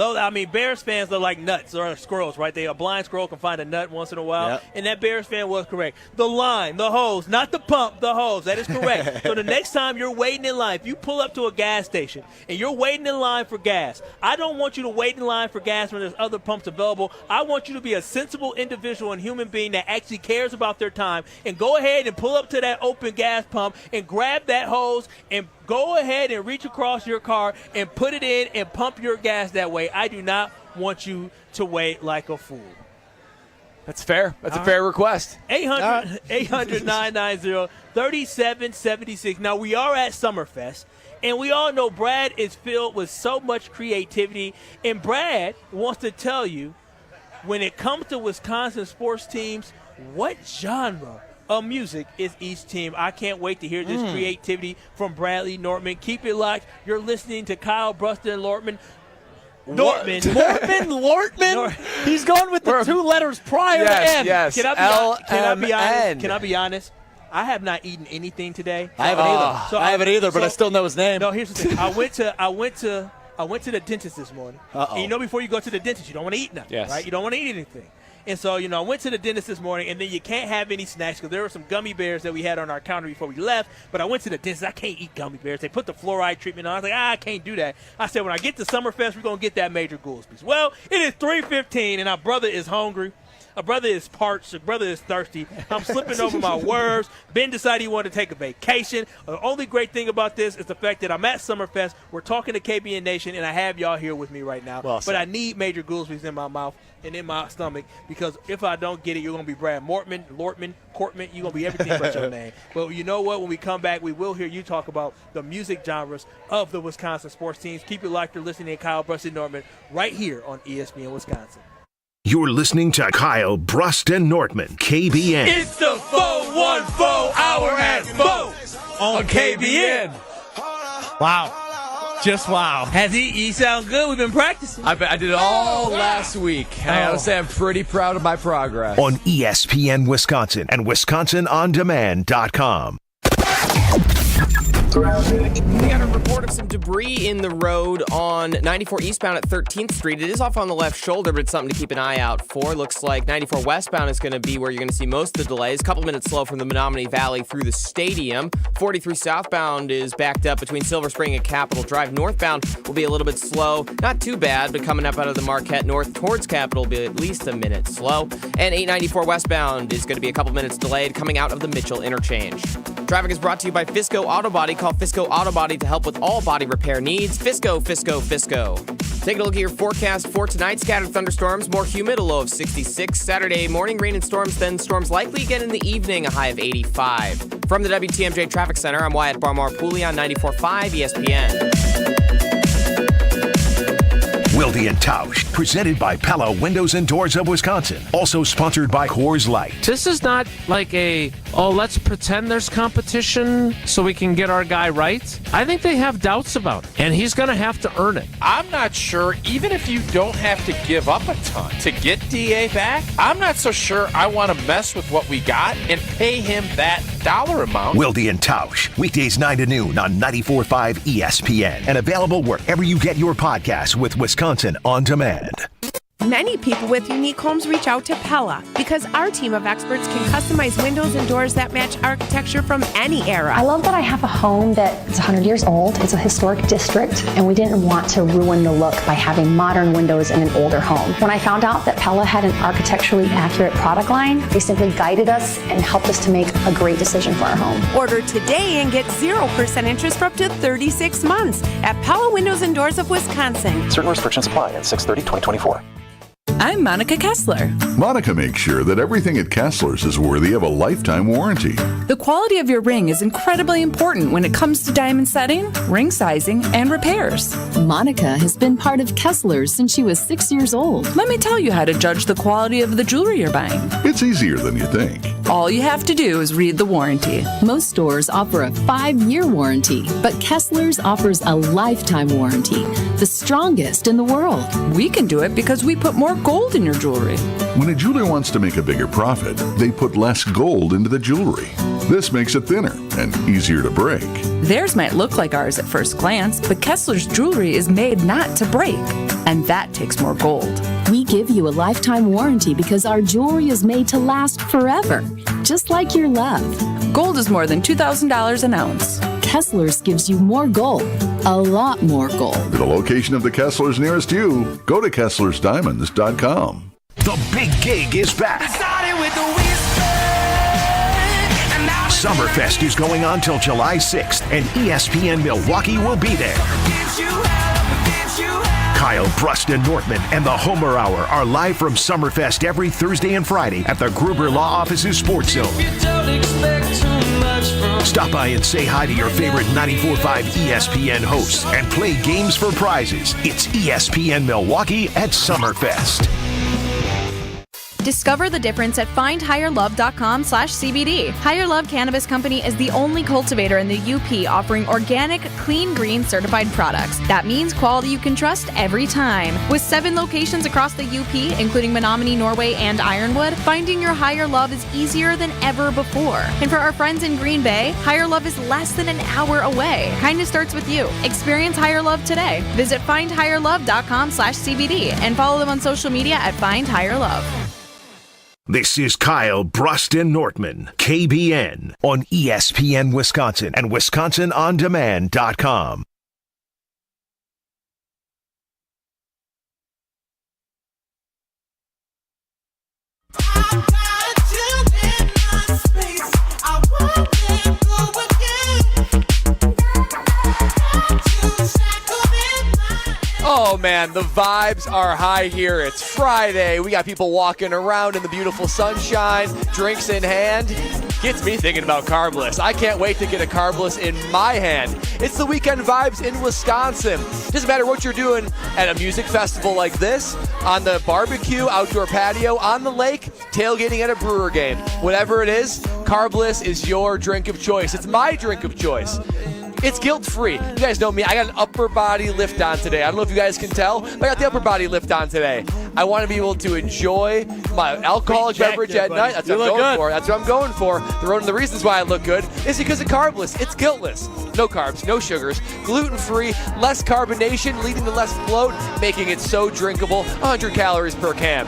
Bears fans are like nuts or squirrels, right? A blind squirrel can find a nut once in a while, Yep. and that Bears fan was correct. The line, the hose, not the pump, the hose. That is correct. So the next time you're waiting in line, if you pull up to a gas station and you're waiting in line for gas, I don't want you to wait in line for gas when there's other pumps available. I want you to be a sensible individual and human being that actually cares about their time and go ahead and pull up to that open gas pump and grab that hose and go ahead and reach across your car and put it in and pump your gas that way. I do not want you to wait like a fool. That's fair. That's a fair request. 800-990-3776. Now, we are at Summerfest, and we all know Brad is filled with so much creativity. And Brad wants to tell you, when it comes to Wisconsin sports teams, what genre of music is each team. I can't wait to hear this creativity from Bradley Nortman. Keep it locked. You're listening to Kyle, Brust, and Nortman. Lortman? He's going with the two letters prior to N. Yes, Can I be honest? Can I be honest? I have not eaten anything today. I haven't either. So I haven't either, but I still know his name. No, here's the thing. I went to the dentist this morning. And you know, before you go to the dentist, you don't want to eat nothing, right? You don't want to eat anything. And so, I went to the dentist this morning, and then you can't have any snacks because there were some gummy bears that we had on our counter before we left. But I went to the dentist. I can't eat gummy bears. They put the fluoride treatment on. I was like, I can't do that. I said, when I get to Summerfest, we're going to get that Major Goolsby's. Well, it is 3:15, and our brother is hungry. Our brother is parched. Our brother is thirsty. I'm slipping over my words. Ben decided he wanted to take a vacation. The only great thing about this is the fact that I'm at Summerfest. We're talking to KBN Nation, and I have y'all here with me right now. But I need Major Goolsby's in my mouth and in my stomach because if I don't get it, you're going to be Brad Lortman, Cortman. You're going to be everything but your name. But you know what? When we come back, we will hear you talk about the music genres of the Wisconsin sports teams. Keep it locked. You're listening to Kyle, Brust, and Nortman right here on ESPN Wisconsin. You're listening to Kyle, Brust, and Nortman, KBN. It's the 414 Hour at 4 on KBN. Wow. Just wow. He sound good? We've been practicing. I did it all last week. I gotta say I'm pretty proud of my progress. On ESPN Wisconsin and WisconsinOnDemand.com. We got a report of some debris in the road on 94 eastbound at 13th Street. It is off on the left shoulder, but it's something to keep an eye out for. Looks like 94 westbound is going to be where you're going to see most of the delays. A couple minutes slow from the Menominee Valley through the stadium. 43 southbound is backed up between Silver Spring and Capitol Drive. Northbound will be a little bit slow. Not too bad, but coming up out of the Marquette North towards Capitol will be at least a minute slow. And 894 westbound is going to be a couple minutes delayed coming out of the Mitchell interchange. Traffic is brought to you by Fisco Auto Body. Call Fisco Auto Body to help with all body repair needs. Fisco. Take a look at your forecast for tonight. Scattered thunderstorms, more humid, a low of 66. Saturday morning, rain and storms, then storms likely again in the evening, a high of 85. From the WTMJ Traffic Center, I'm Wyatt Barmar-Pooley on 94.5 ESPN. Wilde and Tausch, presented by Pella Windows and Doors of Wisconsin. Also sponsored by Coors Light. This is not like let's pretend there's competition so we can get our guy right. I think they have doubts about it, and he's going to have to earn it. I'm not sure, even if you don't have to give up a ton to get DA back, I'm not so sure I want to mess with what we got and pay him that dollar amount. Wilde and Tausch, weekdays 9 to noon on 94.5 ESPN, and available wherever you get your podcasts with Wisconsin On Demand. Many people with unique homes reach out to Pella because our team of experts can customize windows and doors that match architecture from any era. I love that I have a home that is 100 years old. It's a historic district, and we didn't want to ruin the look by having modern windows in an older home. When I found out that Pella had an architecturally accurate product line, they simply guided us and helped us to make a great decision for our home. Order today and get 0% interest for up to 36 months at Pella Windows and Doors of Wisconsin. Certain restrictions apply at 6/30/2024. I'm Monica Kessler. Monica makes sure that everything at Kessler's is worthy of a lifetime warranty. The quality of your ring is incredibly important when it comes to diamond setting, ring sizing, and repairs. Monica has been part of Kessler's since she was 6 years old. Let me tell you how to judge the quality of the jewelry you're buying. It's easier than you think. All you have to do is read the warranty. Most stores offer a 5-year warranty, but Kessler's offers a lifetime warranty, the strongest in the world. We can do it because we put more gold in your jewelry. When a jeweler wants to make a bigger profit, they put less gold into the jewelry. This makes it thinner and easier to break. Theirs might look like ours at first glance, but Kessler's jewelry is made not to break, and that takes more gold. We give you a lifetime warranty because our jewelry is made to last forever, just like your love. Gold is more than $2,000 an ounce. Kessler's gives you more gold, a lot more gold. For the location of the Kesslers nearest you, go to KesslersDiamonds.com. The big gig is back. Summerfest is going on till July 6th, and ESPN Milwaukee will be there. Kyle, Brust, and Nortman and the Homer Hour are live from Summerfest every Thursday and Friday at the Gruber Law Office's Sports Zone. Stop by and say hi to your favorite 94.5 ESPN hosts and play games for prizes. It's ESPN Milwaukee at Summerfest. Discover the difference at findhigherlove.com/CBD. Higher Love Cannabis Company is the only cultivator in the UP offering organic, clean green certified products. That means quality you can trust every time. With 7 locations across the UP, including Menominee, Norway, and Ironwood, finding your higher love is easier than ever before. And for our friends in Green Bay, Higher Love is less than an hour away. Kindness starts with you. Experience Higher Love today. Visit findhigherlove.com/CBD and follow them on social media at Find Higher Love. This is Kyle, Brust, and Nortman, KBN, on ESPN Wisconsin and WisconsinOnDemand.com. Oh man, the vibes are high here. It's Friday. We got people walking around in the beautiful sunshine, drinks in hand. Gets me thinking about carbless. I can't wait to get a carbless in my hand. It's the weekend vibes in Wisconsin. Doesn't matter what you're doing at a music festival like this, on the barbecue, outdoor patio, on the lake, tailgating at a Brewer game. Whatever it is, carbless is your drink of choice. It's my drink of choice. It's guilt-free. You guys know me. I got an upper body lift on today. I don't know if you guys can tell, but I got the upper body lift on today. I want to be able to enjoy my alcoholic beverage at night. That's what I'm going for. That's what I'm going for. One of the reasons why I look good is because of carbless. It's guiltless. No carbs, no sugars, gluten-free, less carbonation, leading to less bloat, making it so drinkable, 100 calories per can.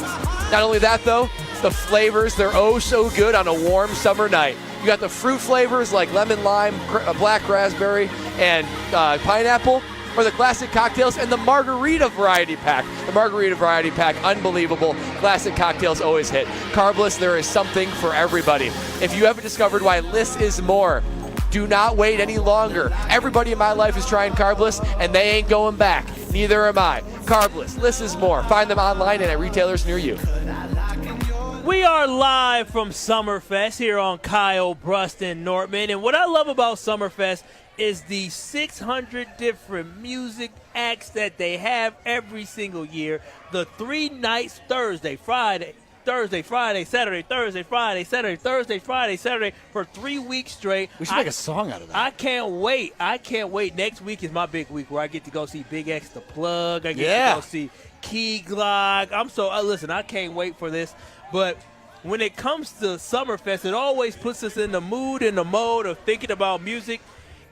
Not only that, though, the flavors, they're oh so good on a warm summer night. You got the fruit flavors like lemon, lime, black raspberry, and pineapple, or the classic cocktails, and the margarita variety pack. The margarita variety pack, unbelievable. Classic cocktails always hit. Carbless, there is something for everybody. If you haven't discovered why less is more, do not wait any longer. Everybody in my life is trying carbless, and they ain't going back. Neither am I. Carbless, less is more. Find them online and at retailers near you. We are live from Summerfest here on Kyle, Brust, and Nortman. And what I love about Summerfest is the 600 different music acts that they have every single year. The 3 nights, Thursday, Friday, Saturday, Thursday, Friday, Saturday, Thursday, Friday, Saturday, for 3 weeks straight. We should make a song out of that. I can't wait. Next week is my big week where I get to go see Big X The Plug. I get to go see Key Glock. Listen, I can't wait for this. But when it comes to Summerfest, it always puts us in the mood and the mode of thinking about music.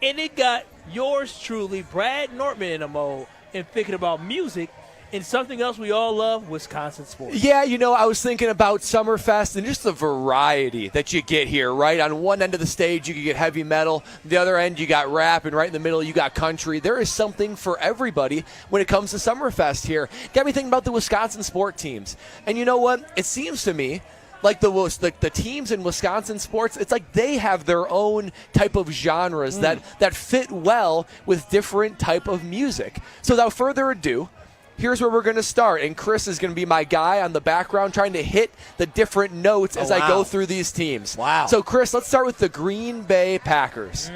And it got yours truly, Brad Nortman, in the mode and thinking about music and something else we all love, Wisconsin sports. Yeah, I was thinking about Summerfest and just the variety that you get here, right? On one end of the stage, you can get heavy metal. The other end, you got rap. And right in the middle, you got country. There is something for everybody when it comes to Summerfest here. Got me thinking about the Wisconsin sport teams. And you know what? It seems to me like the teams in Wisconsin sports, it's like they have their own type of genres that fit well with different type of music. So without further ado, here's where we're going to start. And Chris is going to be my guy on the background trying to hit the different notes as I go through these teams. Wow. So, Chris, let's start with the Green Bay Packers.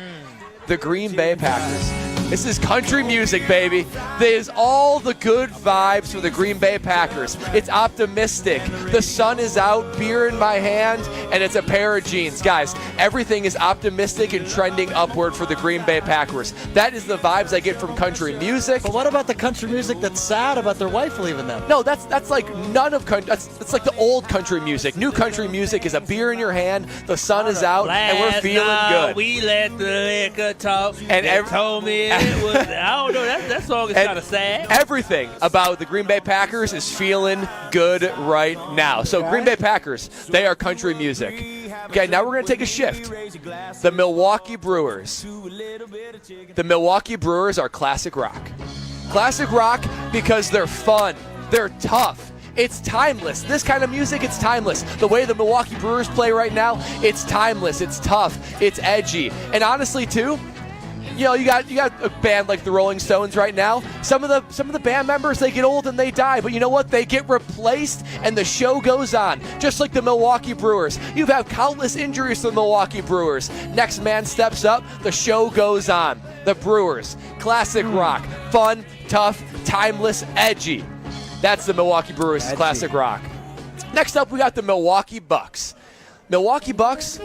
The Green Bay Packers. This is country music, baby. There's all the good vibes for the Green Bay Packers. It's optimistic. The sun is out, beer in my hand, and it's a pair of jeans. Guys, everything is optimistic and trending upward for the Green Bay Packers. That is the vibes I get from country music. But what about the country music that's sad about their wife leaving them? No, that's like none of country. That's like the old country music. New country music is a beer in your hand, the sun is out, and we're feeling good. We let the liquor talk, and told me it was. I don't know. That song is kind of sad. Everything about the Green Bay Packers is feeling good right now. So Green Bay Packers, they are country music. Okay, now we're going to take a shift. The Milwaukee Brewers. The Milwaukee Brewers are classic rock. Classic rock because they're fun. They're tough. It's timeless. This kind of music, it's timeless. The way the Milwaukee Brewers play right now, it's timeless. It's tough. It's edgy. And honestly, too, you know, you got a band like the Rolling Stones right now. Some of the band members, they get old and they die, but you know what? They get replaced and the show goes on. Just like the Milwaukee Brewers. You've had countless injuries to the Milwaukee Brewers. Next man steps up, the show goes on. The Brewers, classic rock, fun, tough, timeless, edgy. That's the Milwaukee Brewers' classic rock. Next up, we got the Milwaukee Bucks. Milwaukee Bucks,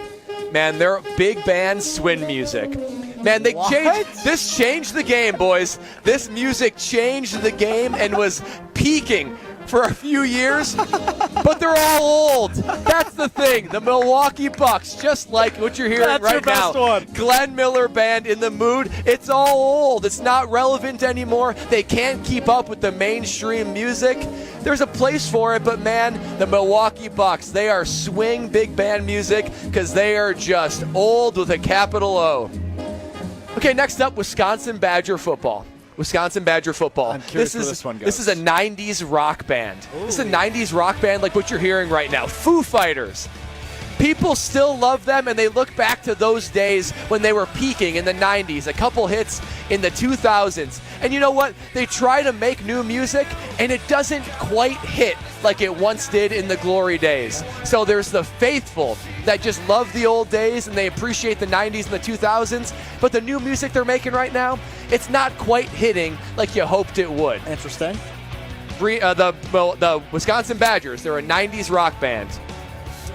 man, they're big band swing music. Man, this changed the game, boys. This music changed the game and was peaking for a few years, but they're all old. That's the thing. The Milwaukee Bucks, just like what you're hearing right now. One. Glenn Miller Band, In the Mood. It's all old. It's not relevant anymore. They can't keep up with the mainstream music. There's a place for it, but man, the Milwaukee Bucks, they are swing big band music because they are just old with a capital O. Okay, next up, Wisconsin Badger football. Wisconsin Badger football. I'm curious where this one goes. This is a 90s rock band. Ooh. This is a 90s rock band like what you're hearing right now. Foo Fighters. People still love them, and they look back to those days when they were peaking in the 90s, a couple hits in the 2000s. And you know what? They try to make new music, and it doesn't quite hit like it once did in the glory days. So there's the faithful that just love the old days, and they appreciate the 90s and the 2000s. But the new music they're making right now, it's not quite hitting like you hoped it would. Interesting. The Wisconsin Badgers, they're a 90s rock band.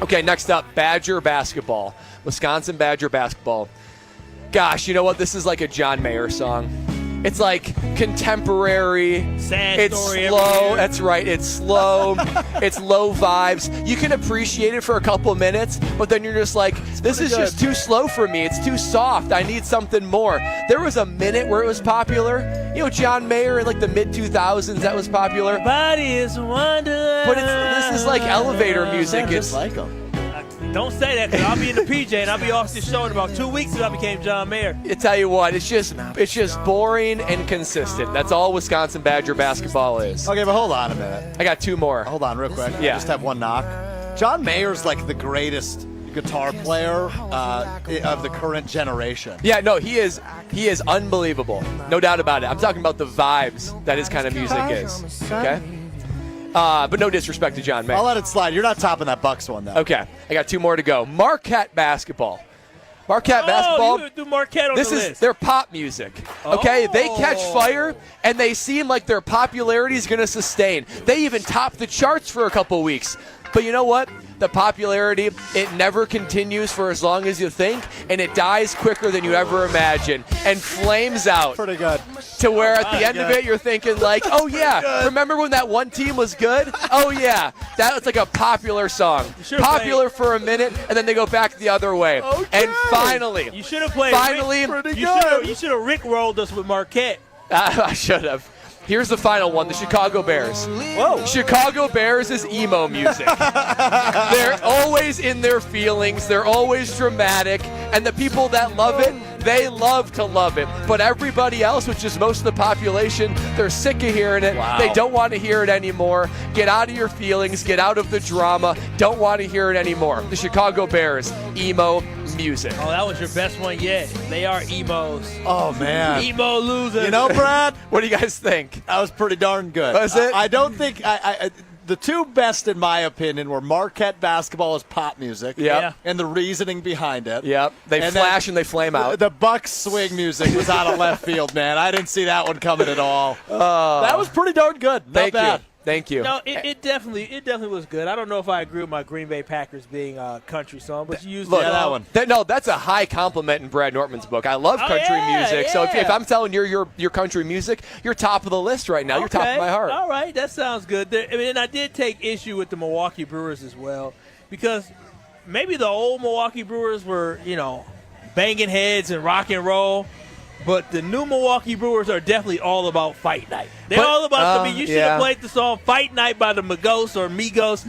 Okay, next up, Badger basketball. Wisconsin Badger basketball. Gosh, you know what? This is like a John Maier song. It's like contemporary. Sad it's story. Slow. That's right. It's slow. It's low vibes. You can appreciate it for a couple minutes, but then you're just like, this is just too slow for me. It's too soft. I need something more. There was a minute where it was popular. You know, John Maier in like the mid-2000s, that was popular. Body is wonderland. But this is like elevator music. Just like them. Don't say that, because I'll be in the PJ and I'll be off this show in about 2 weeks since I became John Mayer. I tell you what, it's just boring and consistent. That's all Wisconsin Badger basketball is. Okay, but hold on a minute. I got two more. Hold on real quick. Yeah. I just have one knock. John Mayer's like the greatest guitar player of the current generation. Yeah, no, he is unbelievable. No doubt about it. I'm talking about the vibes that his kind of music is. Okay? But no disrespect to John Maier. I'll let it slide. You're not topping that Bucks one, though. Okay. I got two more to go. Marquette basketball. Marquette basketball. You do Marquette on this the is list. their pop music. Okay? They catch fire, and they seem like their popularity is going to sustain. They even topped the charts for a couple weeks. But you know what? The popularity, it never continues for as long as you think, and it dies quicker than you ever imagine and flames out. Pretty good. To where at the end of it, you're thinking like, oh yeah, remember when that one team was good? Oh yeah, that was like a popular song. Popular for a minute, and then they go back the other way. Okay. And finally, You should have played. You should have Rick-rolled us with Marquette. I should have. Here's the final one, the Chicago Bears. Whoa. Chicago Bears is emo music. They're always in their feelings. They're always dramatic. And the people that love it, they love to love it. But everybody else, which is most of the population, they're sick of hearing it. Wow. They don't want to hear it anymore. Get out of your feelings. Get out of the drama. Don't want to hear it anymore. The Chicago Bears, emo music. Oh, that was your best one yet. They are emos. Oh, man. Emo losers. You know, Brad? What do you guys think? That was pretty darn good. Was it? I don't think the two best, in my opinion, were Marquette basketball as pop music. Yep. And the reasoning behind it. Yep. They flash and they flame out. The Bucks swing music was out of left field, man. I didn't see that one coming at all. That was pretty darn good. Not bad. Thank you. No, it definitely was good. I don't know if I agree with my Green Bay Packers being a country song, but you used that one. That's a high compliment in Brad Nortman's book. I love country music. So if I'm telling your country music, you're top of the list right now. You're top of my heart. All right, that sounds good. And I did take issue with the Milwaukee Brewers as well, because maybe the old Milwaukee Brewers were, banging heads and rock and roll. But the new Milwaukee Brewers are definitely all about fight night. They're all about you should have played the song Fight Night by the Migos or Migos.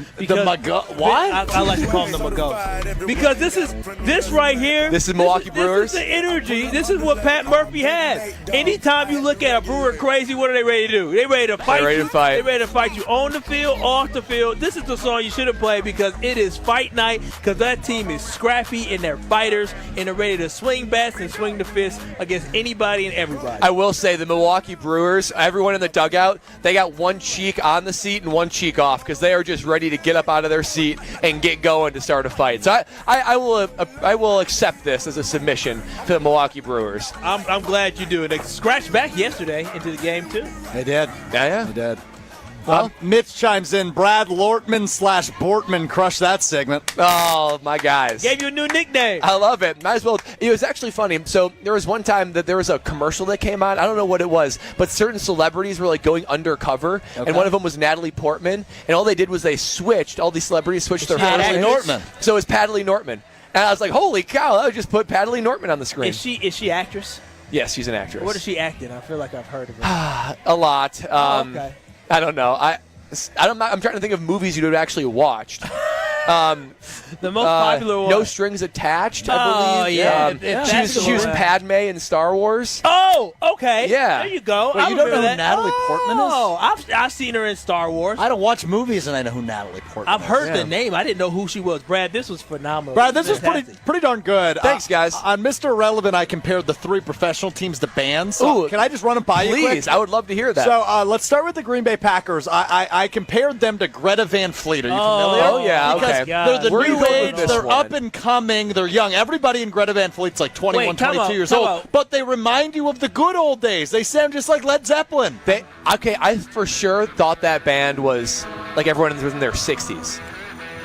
What? I like to call them the Migos. Because this right here. This is Milwaukee Brewers? This is the energy. This is what Pat Murphy has. Anytime you look at a Brewer crazy, what are they ready to do? They ready to fight you. They ready to fight you on the field, off the field. This is the song you should have played because it is fight night, because that team is scrappy and they're fighters and they're ready to swing bats and swing the fist against anybody and everybody. I will say the Milwaukee Brewers, everyone in the dugout, they got one cheek on the seat and one cheek off because they are just ready to get up out of their seat and get going to start a fight. So I will accept this as a submission to the Milwaukee Brewers. I'm glad you do it. They scratched back yesterday into the game too. They did. Yeah. They did. Well, Mitch chimes in. Brad Lortman / Bortman crushed that segment. Oh, my guys. Gave you a new nickname. I love it. Might as well. It was actually funny. So there was one time that there was a commercial that came on. I don't know what it was, but certain celebrities were like going undercover, and one of them was Natalie Portman, and all they did was they switched. All these celebrities switched their first names. Nortman. So it was Natalie Nortman. And I was like, holy cow, I would just put Natalie Nortman on the screen. Is she actress? Yes, she's an actress. What is she acting? I feel like I've heard of her. A lot. Okay. I don't know. I'm trying to think of movies you'd have actually watched. The most popular one. No Strings Attached, I believe. Yeah. She was Padme in Star Wars. Oh, okay. Yeah. There you go. Wait, you don't know who Natalie Portman is? Oh, I've seen her in Star Wars. I don't watch movies, and I know who Natalie Portman is. I've heard the name. I didn't know who she was. Brad, this was phenomenal. Brad, this was pretty darn good. Thanks, guys. On Mr. Relevant, I compared the 3 professional teams to bands. So can I just run them by you quick? Please, I would love to hear that. So let's start with the Green Bay Packers. I compared them to Greta Van Fleet. Are you familiar? Oh, yeah, because okay. they're the Where new age, they're up and coming, they're young. Everybody in Greta Van Fleet's like 21, 22 years old. But they remind you of the good old days. They sound just like Led Zeppelin. I for sure thought that band was like everyone was in their 60s.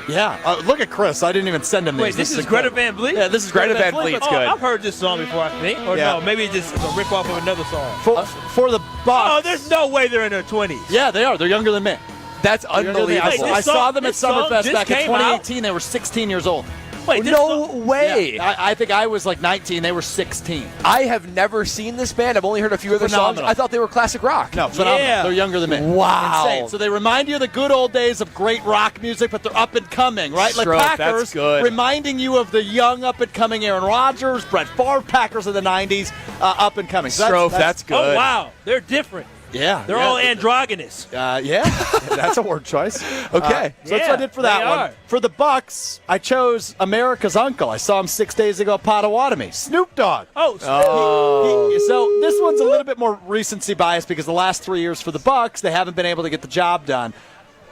Yeah. Look at Chris. I didn't even send him these. Wait, this is Greta Van Fleet? Yeah, this is Greta Van Fleet. It's good. I've heard this song before, I think. Or no, maybe it's just a rip-off of another song. For the Bucks. Oh, there's no way they're in their 20s. Yeah, they are. They're younger than me. That's unbelievable. I saw them at Summerfest back in 2018. They were 16 years old. Wait, no way. Yeah, I think I was like 19. They were 16. I have never seen this band. I've only heard a few of their songs. I thought they were classic rock. No, phenomenal. Yeah. They're younger than me. Wow. Insane. So they remind you of the good old days of great rock music, but they're up and coming, right? Stroke, like Packers, that's good. reminding you of the young up and coming Aaron Rodgers, Brett Favre Packers of the 90s, up and coming. So that's good. Oh, wow. They're different. Yeah. They're all androgynous. Yeah. That's a word choice. Okay. So that's what I did for that one. For the Bucks, I chose America's Uncle. I saw him 6 days ago at Potawatomi. Snoop Dogg. Oh, Snoop. So this one's a little bit more recency bias because the last 3 years for the Bucks, they haven't been able to get the job done.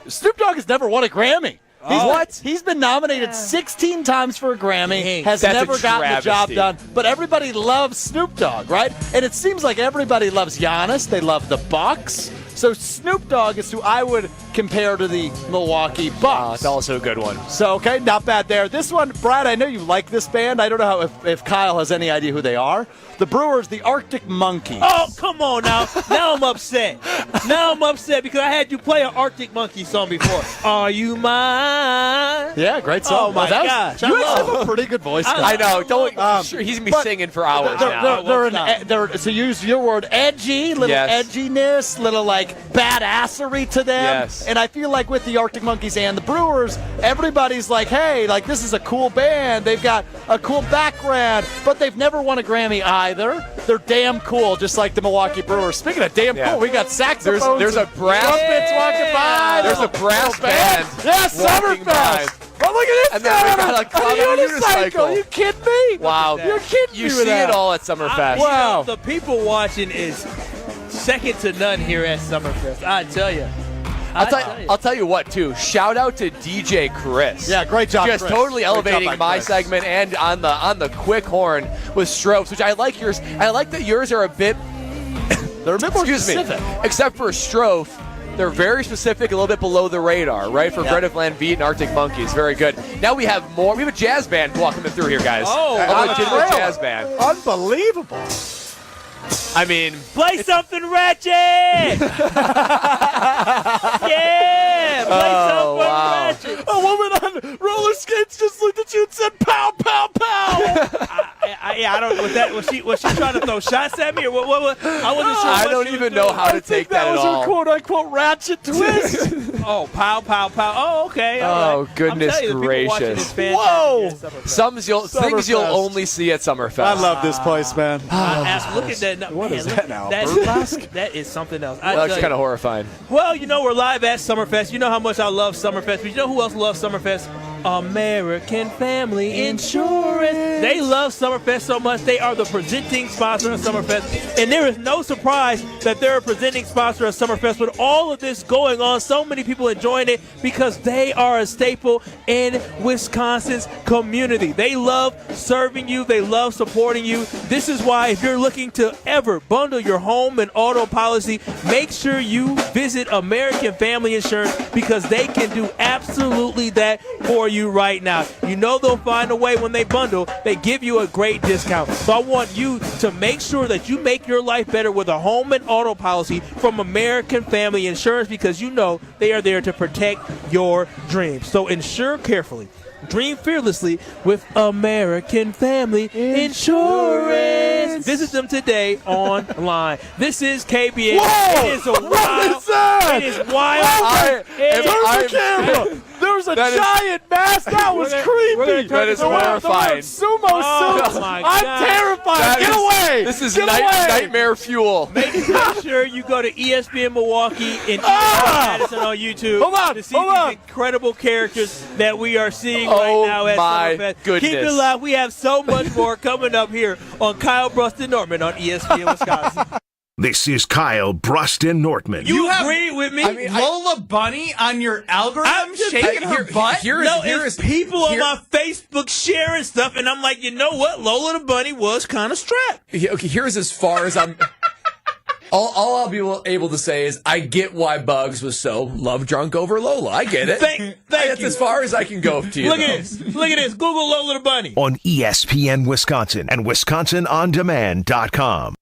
Snoop Dogg has never won a Grammy. He's been nominated 16 times for a Grammy, has never gotten the job done, but everybody loves Snoop Dogg, right? And it seems like everybody loves Giannis. They love the Bucks. So Snoop Dogg is who I would compare to the Milwaukee Bucks. It's also a good one. So, okay, not bad there. This one, Brad, I know you like this band. I don't know if Kyle has any idea who they are. The Brewers, the Arctic Monkeys. Oh, come on now. Now I'm upset. Because I had you play an Arctic Monkey song before. Are you mine? Yeah, great song. Oh, my gosh. You actually have a pretty good voice. I know. Sure, he's going to be singing for hours now. They're so use your word, edgy, little edginess, little like badassery to them. Yes. And I feel like with the Arctic Monkeys and the Brewers, everybody's like, hey, like this is a cool band. They've got a cool background, but they've never won a Grammy either. They're damn cool, just like the Milwaukee Brewers. Speaking of damn cool, we got saxophones. There's a brass trumpets walking by. There's a brass band. Yeah, Summerfest. Oh, look at this and then we got a unicycle. Are you kidding me? Wow. You're kidding me. You see it all at Summerfest. Wow. The people watching is second to none here at Summerfest. I tell you. I'll tell you what, too. Shout out to DJ Chris. Yeah, great job, Just Chris. totally elevating my Chris. segment and on the quick horn with Strophes, which I like yours. I like that yours are a bit. They're a bit more specific. Except for Strophe. They're very specific, a little bit below the radar, right? For Greta Van Vliet and Arctic Monkeys. Very good. Now we have more. We have a jazz band walking through here, guys. Oh, a legitimate jazz band. Unbelievable. I mean, play something ratchet. Yeah, play something ratchet. A woman on roller skates just looked at you and said, "Pow, pow, pow." I don't know. Was she trying to throw shots at me or what? I wasn't sure. I don't even know how to take that at all. That was her quote-unquote ratchet twist. Oh, pow, pow, pow. Oh, okay. Oh, goodness gracious. Whoa. Things you'll only see at Summerfest. I love this place, man. Look at that. What is that now? That is something else. That's kind of horrifying. Well, we're live at Summerfest. You know how much I love Summerfest. But you know who else loves Summerfest? American Family Insurance. They love Summerfest so much. They are the presenting sponsor of Summerfest. And there is no surprise that they're a presenting sponsor of Summerfest with all of this going on. So many people enjoying it because they are a staple in Wisconsin's community. They love serving you. They love supporting you. This is why if you're looking to ever bundle your home and auto policy, make sure you visit American Family Insurance because they can do absolutely that for you right now. You know they'll find a way when they bundle. They give you a great discount. So I want you to make sure that you make your life better with a home and auto policy from American Family Insurance because you know they are there to protect your dreams. So insure carefully. Dream fearlessly with American Family Insurance. Visit them today online. This is KBN. Whoa! It is a wild. It is wild. There's a giant mask. That was creepy. That is horrifying. Sumo suits. My I'm God. terrified. Get away. This is nightmare fuel. Make sure you go to ESPN Milwaukee and ESPN Madison on YouTube to see these incredible characters that we are seeing right now at Summerfest. Goodness. Keep it live. We have so much more coming up here on Kyle, Brust, and Nortman on ESPN Wisconsin. This is Kyle, Brust, and Nortman. You agree with me? I mean, Lola Bunny on your algorithm shaking her butt? It's people on my Facebook sharing stuff, and I'm like, you know what? Lola the Bunny was kind of strapped. Okay, here's as far as I'm... All I'll be able to say is I get why Bugs was so love drunk over Lola. I get it. That's as far as I can go to you. Look at this. Google Lola the Bunny. On ESPN Wisconsin and WisconsinOnDemand.com.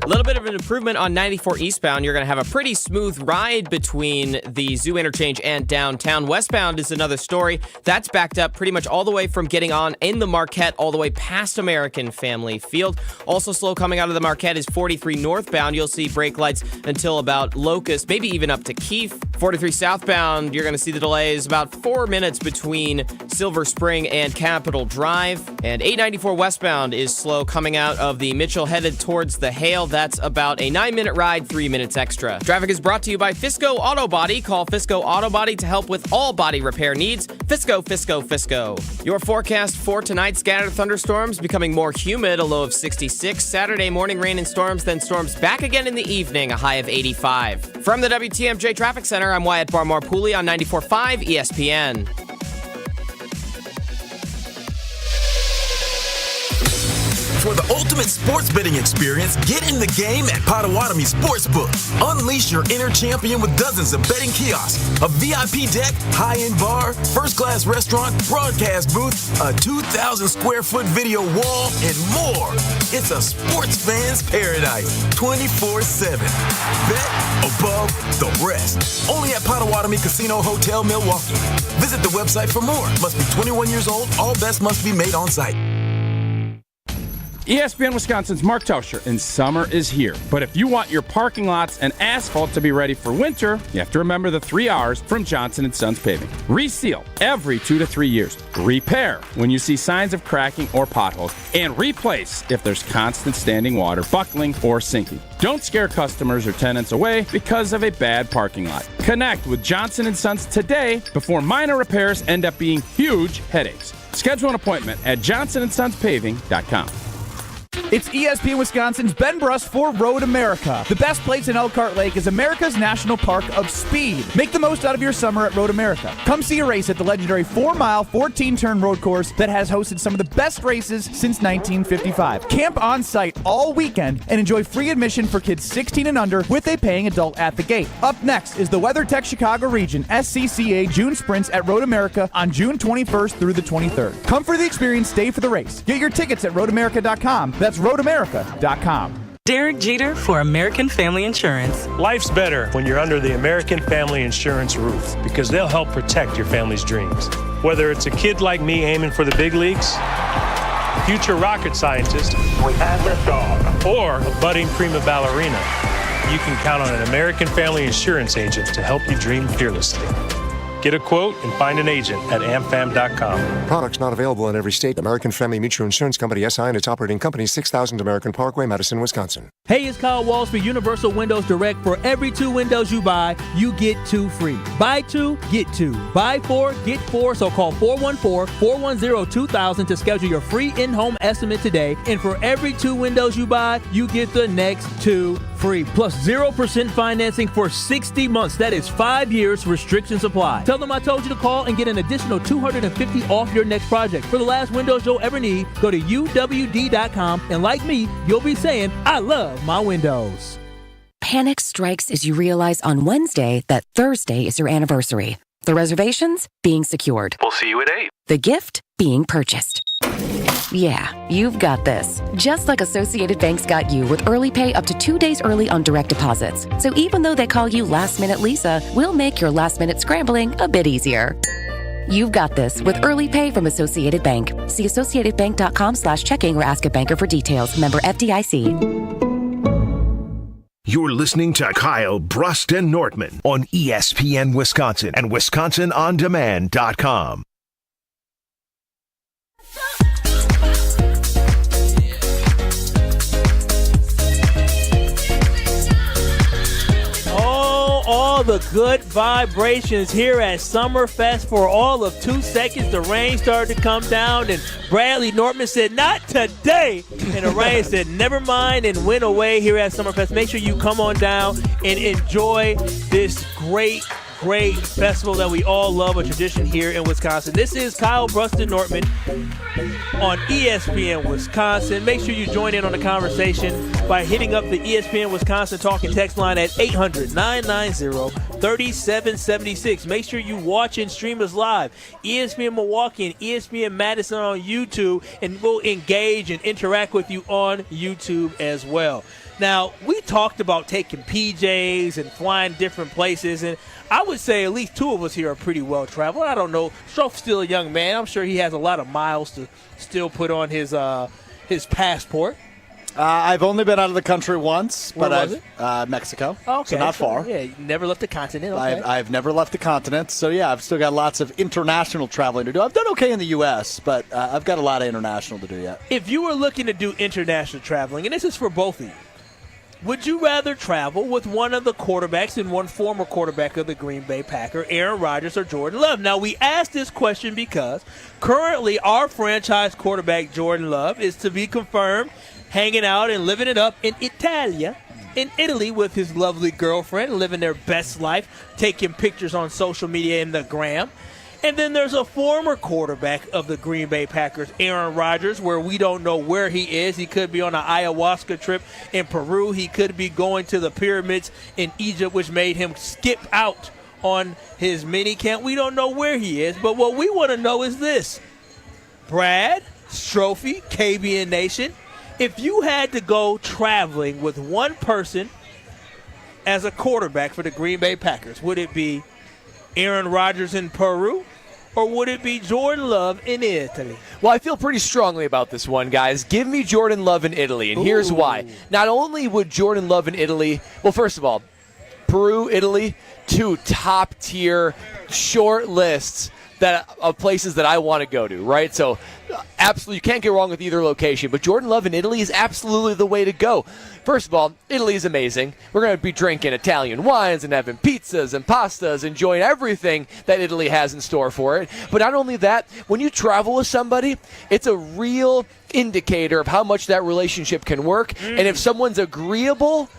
A little bit of an improvement on 94 eastbound. You're going to have a pretty smooth ride between the Zoo Interchange and downtown. Westbound is another story. That's backed up pretty much all the way from getting on in the Marquette all the way past American Family Field. Also slow coming out of the Marquette is 43 northbound. You'll see brake lights until about Locust, maybe even up to Keefe. 43 southbound, you're going to see the delays about 4 minutes between Silver Spring and Capitol Drive. And 894 westbound is slow coming out of the Mitchell headed towards the Hale. That's about a 9-minute ride, 3 minutes extra. Traffic is brought to you by Fisco Auto Body. Call Fisco Auto Body to help with all body repair needs. Fisco, Fisco, Fisco. Your forecast for tonight, scattered thunderstorms becoming more humid, a low of 66. Saturday morning rain and storms, then storms back again in the evening, a high of 85. From the WTMJ Traffic Center, I'm Wyatt Barmore-Pooley on 94.5 ESPN. For the ultimate sports betting experience, get in the game at Potawatomi Sportsbook. Unleash your inner champion with dozens of betting kiosks, a VIP deck, high-end bar, first-class restaurant, broadcast booth, a 2,000-square-foot video wall, and more. It's a sports fan's paradise, 24/7. Bet above the rest. Only at Potawatomi Casino Hotel, Milwaukee. Visit the website for more. Must be 21 years old. All bets must be made on site. ESPN Wisconsin's Mark Tauscher, and summer is here. But if you want your parking lots and asphalt to be ready for winter, you have to remember the 3 R's from Johnson & Sons Paving. Reseal every 2 to 3 years. Repair when you see signs of cracking or potholes. And replace if there's constant standing water, buckling, or sinking. Don't scare customers or tenants away because of a bad parking lot. Connect with Johnson & Sons today before minor repairs end up being huge headaches. Schedule an appointment at johnsonsonspaving.com. It's ESPN Wisconsin's Ben Brust for Road America. The best place in Elkhart Lake is America's National Park of Speed. Make the most out of your summer at Road America. Come see a race at the legendary 4-mile, 14-turn road course that has hosted some of the best races since 1955. Camp on site all weekend and enjoy free admission for kids 16 and under with a paying adult at the gate. Up next is the WeatherTech Chicago Region SCCA June Sprints at Road America on June 21st through the 23rd. Come for the experience, stay for the race. Get your tickets at roadamerica.com. That's roadamerica.com. Derek Jeter for American Family Insurance. Life's better when you're under the American Family Insurance roof because they'll help protect your family's dreams. Whether it's a kid like me aiming for the big leagues, future rocket scientist, or a budding prima ballerina, you can count on an American Family Insurance agent to help you dream fearlessly. Get a quote and find an agent at amfam.com. Products not available in every state. American Family Mutual Insurance Company, SI, and its operating company, 6000 American Parkway, Madison, Wisconsin. Hey, it's Kyle Walsh for Universal Windows Direct. For every 2 windows you buy, you get 2 free. Buy 2, get 2. Buy 4, get 4. So call 414-410-2000 to schedule your free in-home estimate today. And for every 2 windows you buy, you get the next 2 free. Plus 0% financing for 60 months. That is 5 years. Restrictions apply. Tell them I told you to call and get an additional $250 off your next project. For the last windows you'll ever need, go to uwd.com, and like me, you'll be saying, I love my windows. Panic strikes as you realize on Wednesday that Thursday is your anniversary. The reservations being secured. We'll see you at 8. The gift being purchased. Yeah, you've got this. Just like Associated Bank's got you with early pay up to 2 days early on direct deposits. So even though they call you Last Minute Lisa, we'll make your last minute scrambling a bit easier. You've got this with early pay from Associated Bank. See associatedbank.com/checking or ask a banker for details. Member FDIC. You're listening to Kyle, Brust, and Nortman on ESPN Wisconsin and WisconsinOnDemand.com. All the good vibrations here at Summerfest for all of 2 seconds. The rain started to come down, and Bradley Nortman said, not today. And the rain said, never mind, and went away here at Summerfest. Make sure you come on down and enjoy this great festival that we all love, a tradition here in Wisconsin. This is Kyle, Brust, and Nortman on ESPN Wisconsin. Make sure you join in on the conversation by hitting up the ESPN Wisconsin talk and text line at 800-990-3776. Make sure you watch and stream us live. ESPN Milwaukee and ESPN Madison on YouTube, and we'll engage and interact with you on YouTube as well. Now, we talked about taking PJs and flying different places, and I would say at least 2 of us here are pretty well traveled. I don't know. Strouf's still a young man. I'm sure he has a lot of miles to still put on his passport. I've only been out of the country once, Where but was Mexico. Okay, so not far. Yeah, you never left the continent. Okay. I've never left the continent, so yeah, I've still got lots of international traveling to do. I've done okay in the U.S., but I've got a lot of international to do yet. If you were looking to do international traveling, and this is for both of you, would you rather travel with one of the quarterbacks and one former quarterback of the Green Bay Packers, Aaron Rodgers or Jordan Love? Now, we asked this question because currently our franchise quarterback, Jordan Love, is to be confirmed hanging out and living it up in Italy with his lovely girlfriend, living their best life, taking pictures on social media and the gram. And then there's a former quarterback of the Green Bay Packers, Aaron Rodgers, where we don't know where he is. He could be on an ayahuasca trip in Peru. He could be going to the pyramids in Egypt, which made him skip out on his mini camp. We don't know where he is, but what we want to know is this. Brad, Strophy, KBN Nation, if you had to go traveling with one person as a quarterback for the Green Bay Packers, would it be Aaron Rodgers in Peru, or would it be Jordan Love in Italy? Well, I feel pretty strongly about this one, guys. Give me Jordan Love in Italy, and here's why. Not only would Jordan Love in Italy, well, first of all, Peru, Italy, 2 top-tier short lists of places that I want to go to, right? So absolutely, you can't get wrong with either location. But Jordan Love in Italy is absolutely the way to go. First of all, Italy is amazing. We're going to be drinking Italian wines and having pizzas and pastas, enjoying everything that Italy has in store for it. But not only that, when you travel with somebody, it's a real indicator of how much that relationship can work. And if someone's agreeable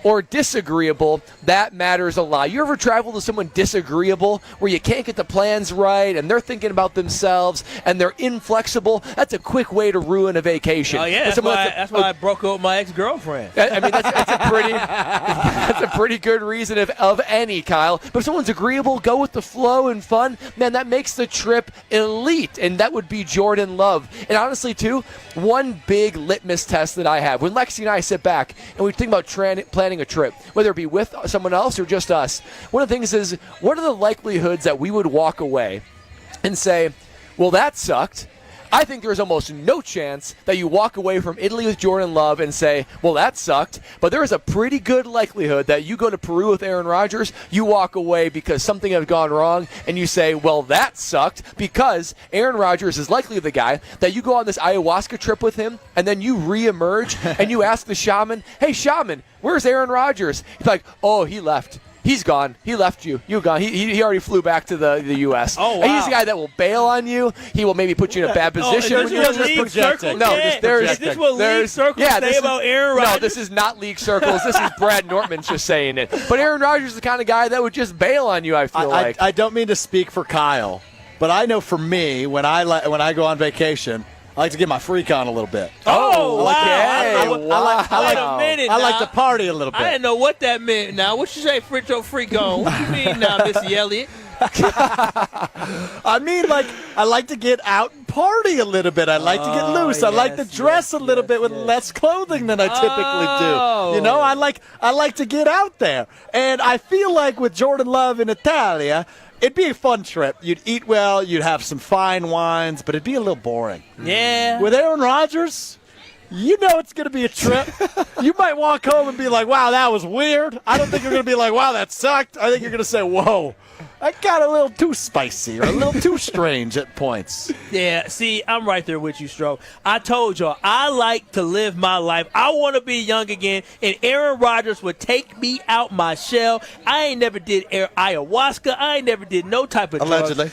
or disagreeable, that matters a lot. You ever travel to someone disagreeable where you can't get the plans right and they're thinking about themselves and they're inflexible? That's a quick way to ruin a vacation. Oh, yeah, that's why I broke up with my ex-girlfriend. I mean, that's a pretty good reason of any, Kyle. But if someone's agreeable, go with the flow and fun, man, that makes the trip elite, and that would be Jordan Love. And honestly, too, one big litmus test that I have, when Lexi and I sit back and we think about planning a trip, whether it be with someone else or just us, one of the things is, what are the likelihoods that we would walk away and say, well, that sucked? I think there's almost no chance that you walk away from Italy with Jordan Love and say, well, that sucked. But there is a pretty good likelihood that you go to Peru with Aaron Rodgers, you walk away because something has gone wrong, and you say, well, that sucked, because Aaron Rodgers is likely the guy that you go on this ayahuasca trip with him, and then you reemerge, and you ask the shaman, hey, shaman, where's Aaron Rodgers? He's like, oh, he left. He's gone. He left you. You gone. He already flew back to the U.S. Oh, wow. And he's the guy that will bail on you. He will maybe put you in a bad position. Is this what League Circles say about Aaron Rodgers? No, this is not League Circles. This is Brad Nortman just saying it. But Aaron Rodgers is the kind of guy that would just bail on you, I feel like. I don't mean to speak for Kyle, but I know for me, when I go on vacation, I like to get my freak on a little bit. Oh, wow. I like to party a little bit. I didn't know what that meant now. What you say, Fritz your freak on? What you mean now, Missy Elliott? I mean, like, I like to get out and party a little bit. I like to get loose. I like to dress a little bit with less clothing than I typically do. You know, I like to get out there. And I feel like with Jordan Love in Italia, it'd be a fun trip. You'd eat well, you'd have some fine wines, but it'd be a little boring. Yeah. With Aaron Rodgers, you know it's going to be a trip. You might walk home and be like, wow, that was weird. I don't think you're going to be like, wow, that sucked. I think you're going to say, whoa, that got a little too spicy or a little too strange at points. Yeah, see, I'm right there with you, Stroh. I told y'all, I like to live my life. I want to be young again, and Aaron Rodgers would take me out my shell. I ain't never did ayahuasca. I ain't never did no type of drugs. Allegedly.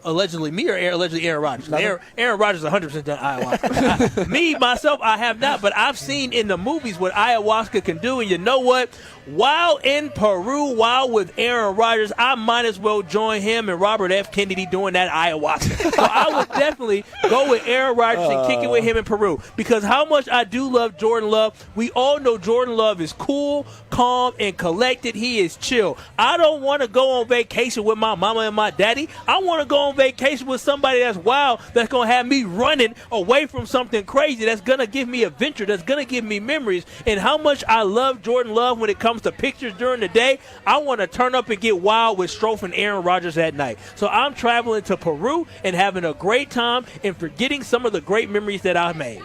Allegedly me or allegedly Aaron Rodgers? Aaron Rodgers 100% done ayahuasca. Me, myself, I have not, but I've seen in the movies what ayahuasca can do, and you know what? While in Peru, while with Aaron Rodgers, I might as well join him and Robert F. Kennedy doing that ayahuasca. So I would definitely go with Aaron Rodgers and kick it with him in Peru, because how much I do love Jordan Love. We all know Jordan Love is cool, calm, and collected. He is chill. I don't want to go on vacation with my mama and my daddy. I want to go on vacation with somebody that's wild, that's going to have me running away from something crazy, that's going to give me adventure, that's going to give me memories. And how much I love Jordan Love when it comes to pictures during the day, I want to turn up and get wild with Stroh and Aaron Rodgers at night. So I'm traveling to Peru and having a great time and forgetting some of the great memories that I've made.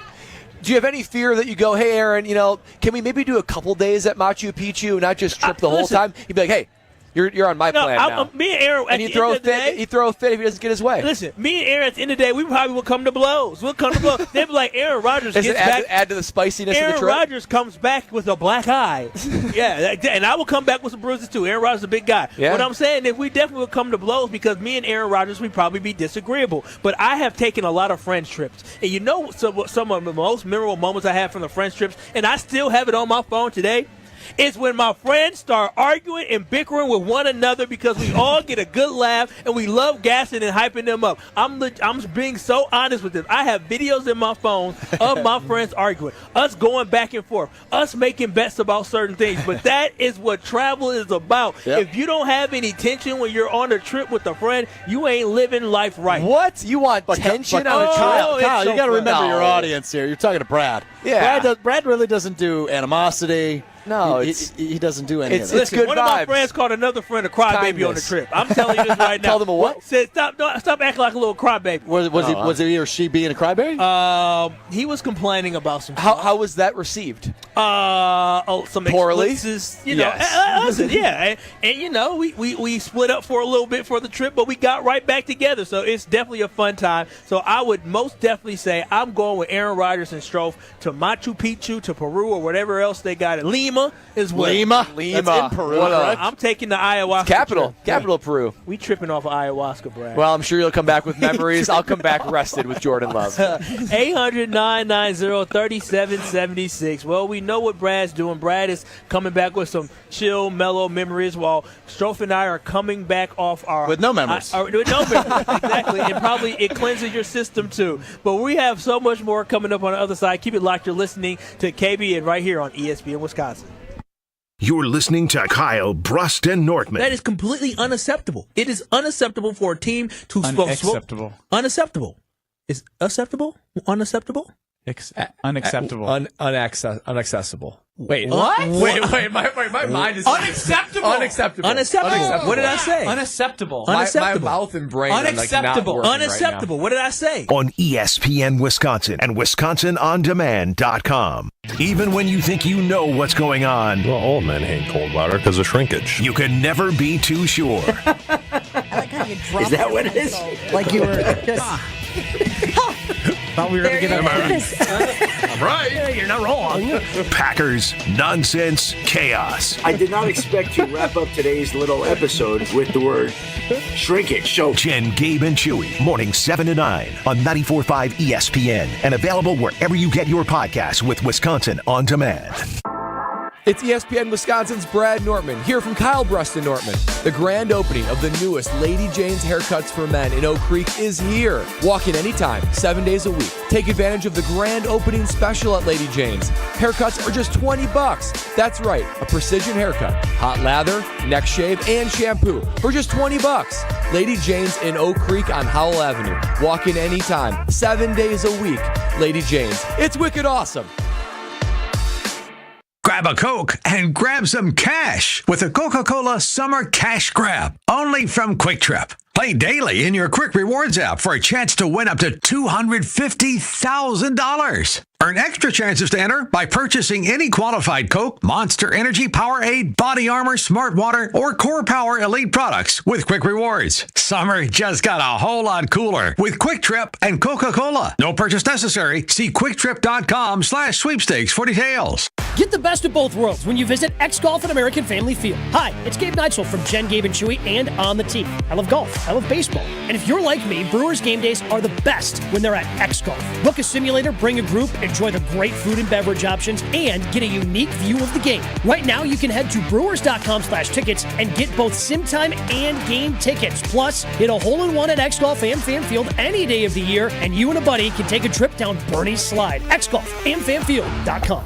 Do you have any fear that you go, hey, Aaron, can we maybe do a couple days at Machu Picchu and not just trip the whole time? You'd be like, hey, you're on my plan now. Me and Aaron, and he'd throw a fit if he doesn't get his way. Listen, me and Aaron at the end of the day, we probably will come to blows. We'll come to blows. They'd be like, Aaron Rodgers gets back. Add to the spiciness Aaron of the trip? Rodgers comes back with a black eye. Yeah, and I will come back with some bruises too. Aaron Rodgers is a big guy. Yeah. What I'm saying is we definitely will come to blows, because me and Aaron Rodgers, we'd probably be disagreeable. But I have taken a lot of French trips. And you know some of the most memorable moments I had from the French trips, and I still have it on my phone today, is when my friends start arguing and bickering with one another, because we all get a good laugh and we love gassing and hyping them up. I'm being so honest with this. I have videos in my phone of my friends arguing, us going back and forth, us making bets about certain things. But that is what travel is about. Yep. If you don't have any tension when you're on a trip with a friend, you ain't living life right. What? You want tension on a trip? Kyle, you got to remember your audience here. You're talking to Brad. Yeah. Brad really doesn't do animosity. No, he doesn't do any of that. It's good one vibes. of my friends called another friend a crybaby on the trip. I'm telling you this right now. Called him a what? Said, stop acting like a little crybaby. Was he or she being a crybaby? He was complaining about some. How was that received? Some Poorly. expenses, Yes. listen, yeah, and we split up for a little bit for the trip, but we got right back together. So it's definitely a fun time. So I would most definitely say I'm going with Aaron Rodgers and Stroh to Machu Picchu, to Peru, or whatever else they got. Lima as well. Lima. That's in Peru. I'm taking the ayahuasca. Capital trip. of Peru. We tripping off of ayahuasca, Brad. Well, I'm sure you'll come back with memories. I'll come back rested with Jordan Love. 800-990-3776. Well, we know what Brad's doing. Brad is coming back with some chill, mellow memories, while Stroh and I are coming back off our... With no memories. With no memories, exactly. And probably it cleanses your system, too. But we have so much more coming up on the other side. Keep it locked. You're listening to KBN right here on ESPN Wisconsin. You're listening to Kyle, Brust, and Nortman. That is completely unacceptable. It is unacceptable for a team to Unacceptable. Unacceptable. Is acceptable? Unacceptable? Unacceptable. Unaccessible. Wait, what? Wait, my mind is... Unacceptable. Unacceptable. What did I say? Unacceptable. My mouth and brain Unacceptable. are like not working Unacceptable. right What did I say? On ESPN Wisconsin and WisconsinOnDemand.com. Even when you think you know what's going on, well, old men hate cold water because of shrinkage. You can never be too sure. I like how you dropped Is that what it is? Like you were just... Thought we were going to get I'm right. You're not wrong. Packers, nonsense, chaos. I did not expect to wrap up today's little episode with the word shrinkage. So, Jen, Gabe, and Chewy, mornings 7 to 9 on 94.5 ESPN and available wherever you get your podcasts with Wisconsin On Demand. It's ESPN Wisconsin's Brad Nortman, here from Kyle Brust and Nortman. The grand opening of the newest Lady Jane's Haircuts for Men in Oak Creek is here. Walk in anytime, 7 days a week. Take advantage of the grand opening special at Lady Jane's. Haircuts are just $20. That's right, a precision haircut. Hot lather, neck shave, and shampoo for just $20. Lady Jane's in Oak Creek on Howell Avenue. Walk in anytime, 7 days a week. Lady Jane's. It's wicked awesome. Grab a Coke and grab some cash with a Coca-Cola Summer Cash Grab, only from Quick Trip. Play daily in your Quick Rewards app for a chance to win up to $250,000. Earn extra chances to enter by purchasing any qualified Coke, Monster Energy, Powerade, Body Armor, Smart Water, or Core Power Elite products with Quick Rewards. Summer just got a whole lot cooler with Quick Trip and Coca-Cola. No purchase necessary. See QuickTrip.com/sweepstakes for details. Get the best of both worlds when you visit X Golf at American Family Field. Hi, it's Gabe Neitzel from Jen, Gabe, and Chewy and On the Tee. I love golf. I love baseball. And if you're like me, Brewers game days are the best when they're at X Golf. Book a simulator, bring a group, enjoy the great food and beverage options, and get a unique view of the game. Right now, you can head to brewers.com/tickets and get both sim time and game tickets. Plus, hit a hole-in-one at X Golf and Fan Field any day of the year, and you and a buddy can take a trip down Bernie's Slide. X Golf and fanfield.com.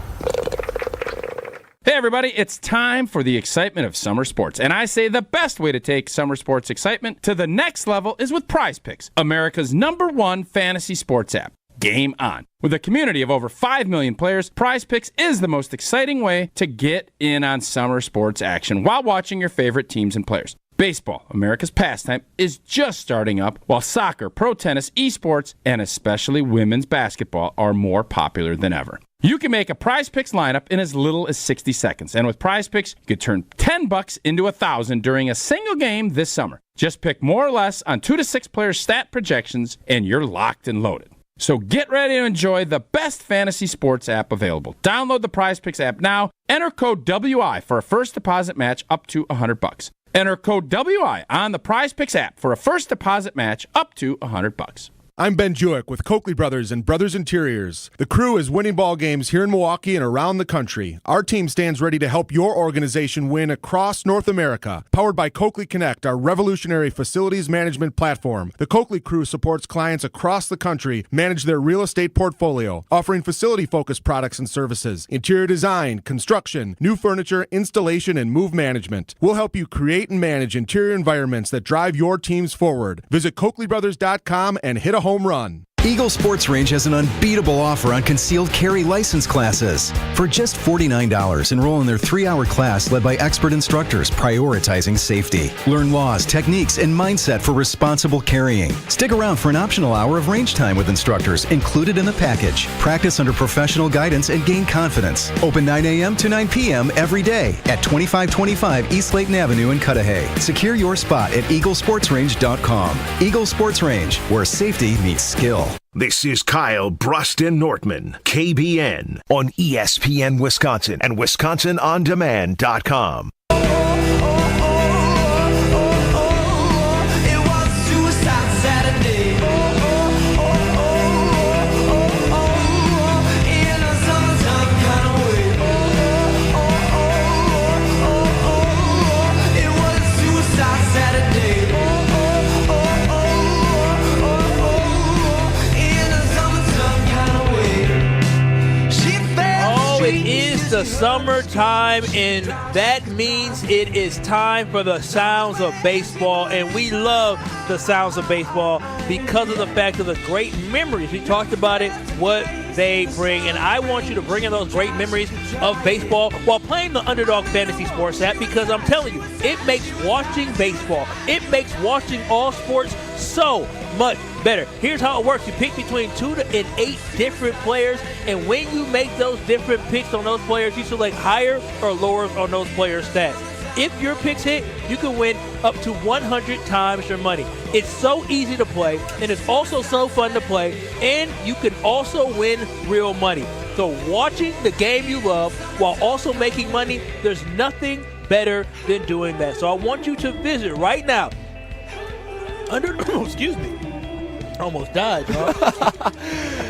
Hey everybody, it's time for the excitement of summer sports. And I say the best way to take summer sports excitement to the next level is with Prize Picks, America's #1 fantasy sports app. Game on. With a community of over 5 million players, Prize Picks is the most exciting way to get in on summer sports action while watching your favorite teams and players. Baseball, America's pastime, is just starting up, while soccer, pro tennis, esports, and especially women's basketball are more popular than ever. You can make a Prize Picks lineup in as little as 60 seconds. And with Prize Picks, you can turn $10 into $1,000 during a single game this summer. Just pick more or less on 2 to 6 player stat projections, and you're locked and loaded. So get ready to enjoy the best fantasy sports app available. Download the Prize Picks app now. Enter code WI for a first deposit match up to $100. Enter code WI on the Prize Picks app for a first deposit match up to $100. I'm Ben Jewick with Coakley Brothers and Brothers Interiors. The crew is winning ball games here in Milwaukee and around the country. Our team stands ready to help your organization win across North America. Powered by Coakley Connect, our revolutionary facilities management platform. The Coakley crew supports clients across the country manage their real estate portfolio, offering facility-focused products and services, interior design, construction, new furniture, installation, and move management. We'll help you create and manage interior environments that drive your teams forward. Visit CoakleyBrothers.com and hit a home run. Eagle Sports Range has an unbeatable offer on concealed carry license classes. For just $49, enroll in their 3-hour class led by expert instructors prioritizing safety. Learn laws, techniques, and mindset for responsible carrying. Stick around for an optional hour of range time with instructors included in the package. Practice under professional guidance and gain confidence. Open 9 a.m. to 9 p.m. every day at 2525 East Layton Avenue in Cudahy. Secure your spot at eaglesportsrange.com. Eagle Sports Range, where safety meets skill. This is Kyle, Brust, and Nortman, KBN, on ESPN Wisconsin and WisconsinOnDemand.com. The summertime, and that means it is time for the sounds of baseball, and we love the sounds of baseball because of the fact of the great memories. We talked about it, what they bring, and I want you to bring in those great memories of baseball while playing the Underdog Fantasy Sports app, because I'm telling you, it makes watching baseball, it makes watching all sports so much better. Here's how it works. You pick between 2 and 8 different players, and when you make those different picks on those players, you select higher or lower on those players' stats. If your picks hit, you can win up to 100 times your money. It's so easy to play, and it's also so fun to play, and you can also win real money. So watching the game you love while also making money, there's nothing better than doing that. So I want you to visit right now. Excuse me. Almost died, y'all.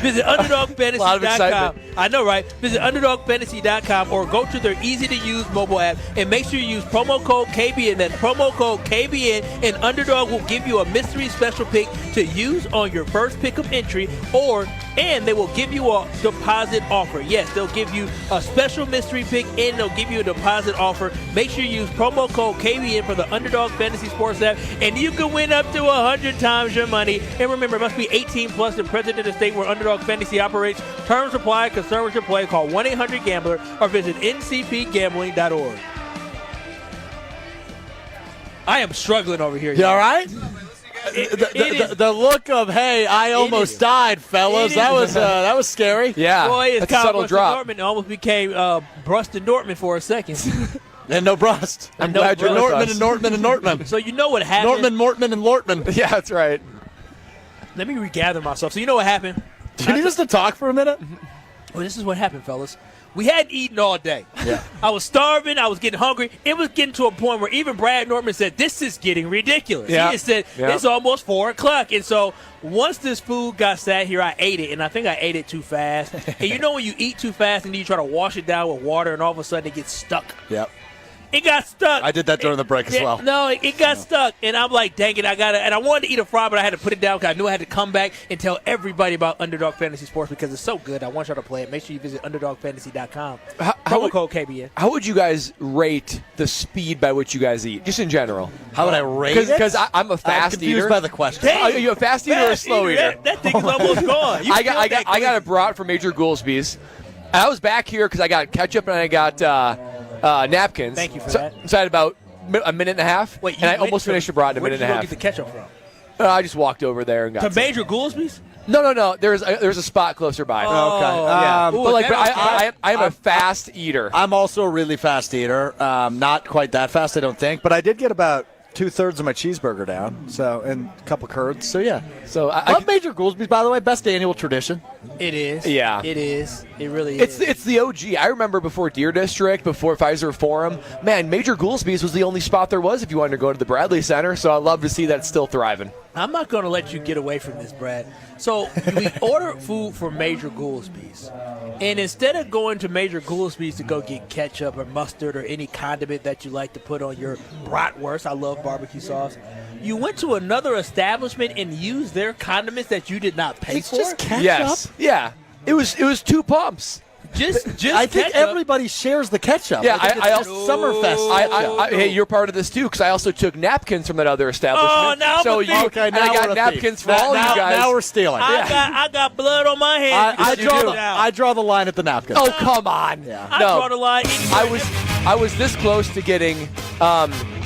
Visit UnderdogFantasy.com. I know, right? Visit UnderdogFantasy.com or go to their easy-to-use mobile app and make sure you use promo code KBN. That's promo code KBN, and Underdog will give you a mystery special pick to use on your first pick-up entry, and they will give you a deposit offer. Yes, they'll give you a special mystery pick, and they'll give you a deposit offer. Make sure you use promo code KBN for the Underdog Fantasy Sports app, and you can win up to 100 times your money. And remember, it must be 18 plus and present in the state where Underdog Fantasy operates. Terms apply. Concern with your play. Call 1-800-GAMBLER or visit ncpgambling.org. I am struggling over here. You all right? The look of, hey, I almost died, fellas. That was scary. Yeah, boy, it's that's a subtle drop. Nortman. It almost became Brust and Nortman for a second. And no Brust. I'm glad you're Nortman and Nortman and Nortman. So you know what happened. Nortman, Mortman, and Lortman. Yeah, that's right. Let me regather myself. So you know what happened? Do you need us to talk for a minute? Well, this is what happened, fellas. We hadn't eaten all day. Yeah. I was starving. I was getting hungry. It was getting to a point where even Brad Nortman said, this is getting ridiculous. Yeah. He just said, it's almost 4 o'clock. And so once this food got sat here, I ate it. And I think I ate it too fast. And you know when you eat too fast and you try to wash it down with water and all of a sudden it gets stuck? Yep. It got stuck. I did that during the break as well. No, it got stuck. And I'm like, dang it, and I wanted to eat a fry, but I had to put it down because I knew I had to come back and tell everybody about Underdog Fantasy Sports because it's so good. I want y'all to play it. Make sure you visit UnderdogFantasy.com. Promo code KBN. How would you guys rate the speed by which you guys eat, just in general? How would I rate it? Because I'm a fast confused eater. by the question. Are you a fast eater or a slow eater? That thing is almost gone. I got it brought from Major Goolsby's. And I was back here because I got ketchup and I got napkins. Thank you for that. So I had about a minute and a half. Wait, and I almost finished a brought in a minute and a half. Where did you go get the ketchup from? I just walked over there and got to Major Goolsby's? No. There's a spot closer by. Okay. Yeah. But I am a fast eater. I'm also a really fast eater. Not quite that fast, I don't think. But I did get about 2/3 of my cheeseburger down, and a couple curds. So yeah. So I love Major Goolsby's, by the way. Best annual tradition. It is. Yeah. It is. It really is. It's the OG. I remember before Deer District, before Pfizer Forum, man, Major Goolsby's was the only spot there was if you wanted to go to the Bradley Center. So I love to see that still thriving. I'm not going to let you get away from this, Brad. So we order food for Major Goolsby's, and instead of going to Major Goolsby's to go get ketchup or mustard or any condiment that you like to put on your bratwurst, I love barbecue sauce, you went to another establishment and used their condiments that you did not pay for? Just ketchup? Yes. Yeah. It was 2 pumps. I think everybody shares the ketchup. Yeah, I also Summerfest. Hey, you're part of this too, because I also took napkins from that other establishment. Oh, now so now I got napkins for all you guys. Now we're stealing. I got blood on my hands. I draw the line at the napkins. Oh, come on. Yeah. I draw the line. I was this close to getting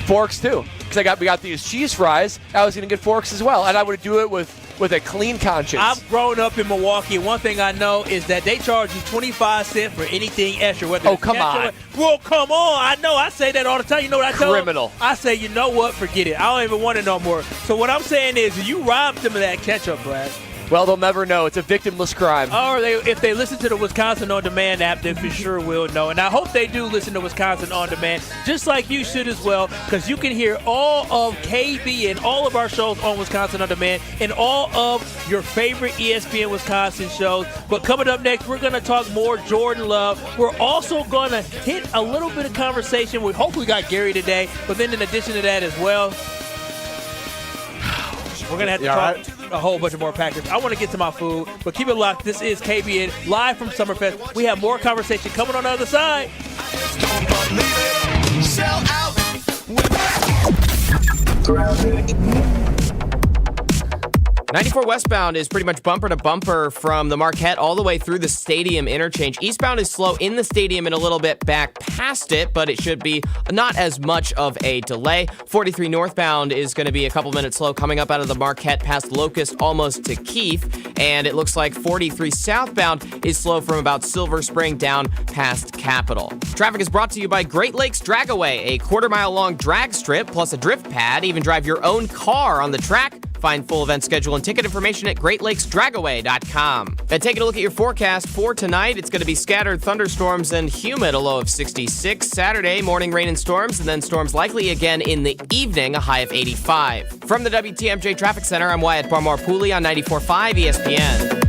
forks too, because we got these cheese fries. I was going to get forks as well, and I would do it with a clean conscience. I've grown up in Milwaukee. One thing I know is that they charge you 25 cents for anything extra. Come on. Well, come on. I know. I say that all the time. You know what I tell them? Criminal. I say, you know what? Forget it. I don't even want it no more. So what I'm saying is you robbed them of that ketchup, Brad. Well, they'll never know. It's a victimless crime. Or if they listen to the Wisconsin On Demand app, they for sure will know. And I hope they do listen to Wisconsin On Demand, just like you should as well, because you can hear all of KB and all of our shows on Wisconsin On Demand and all of your favorite ESPN Wisconsin shows. But coming up next, we're going to talk more Jordan Love. We're also going to hit a little bit of conversation. We hope we got Gary today, but then in addition to that as well, we're going to have to talk a whole bunch of more Packers. I want to get to my food, but keep it locked. This is KBN live from Summerfest. We have more conversation coming on the other side. Sell out. 94 westbound is pretty much bumper to bumper from the Marquette all the way through the stadium interchange. Eastbound is slow in the stadium and a little bit back past it, but it should be not as much of a delay. 43 northbound is going to be a couple minutes slow coming up out of the Marquette past Locust almost to Keith. And it looks like 43 southbound is slow from about Silver Spring down past Capitol. Traffic is brought to you by Great Lakes Dragaway, a quarter-mile-long drag strip plus a drift pad. Even drive your own car on the track. Find full event schedule and ticket information at GreatLakesDragaway.com. And taking a look at your forecast for tonight, it's going to be scattered thunderstorms and humid, a low of 66. Saturday, morning rain and storms, and then storms likely again in the evening, a high of 85. From the WTMJ Traffic Center, I'm Wyatt Barmore-Pooley on 94.5 ESPN.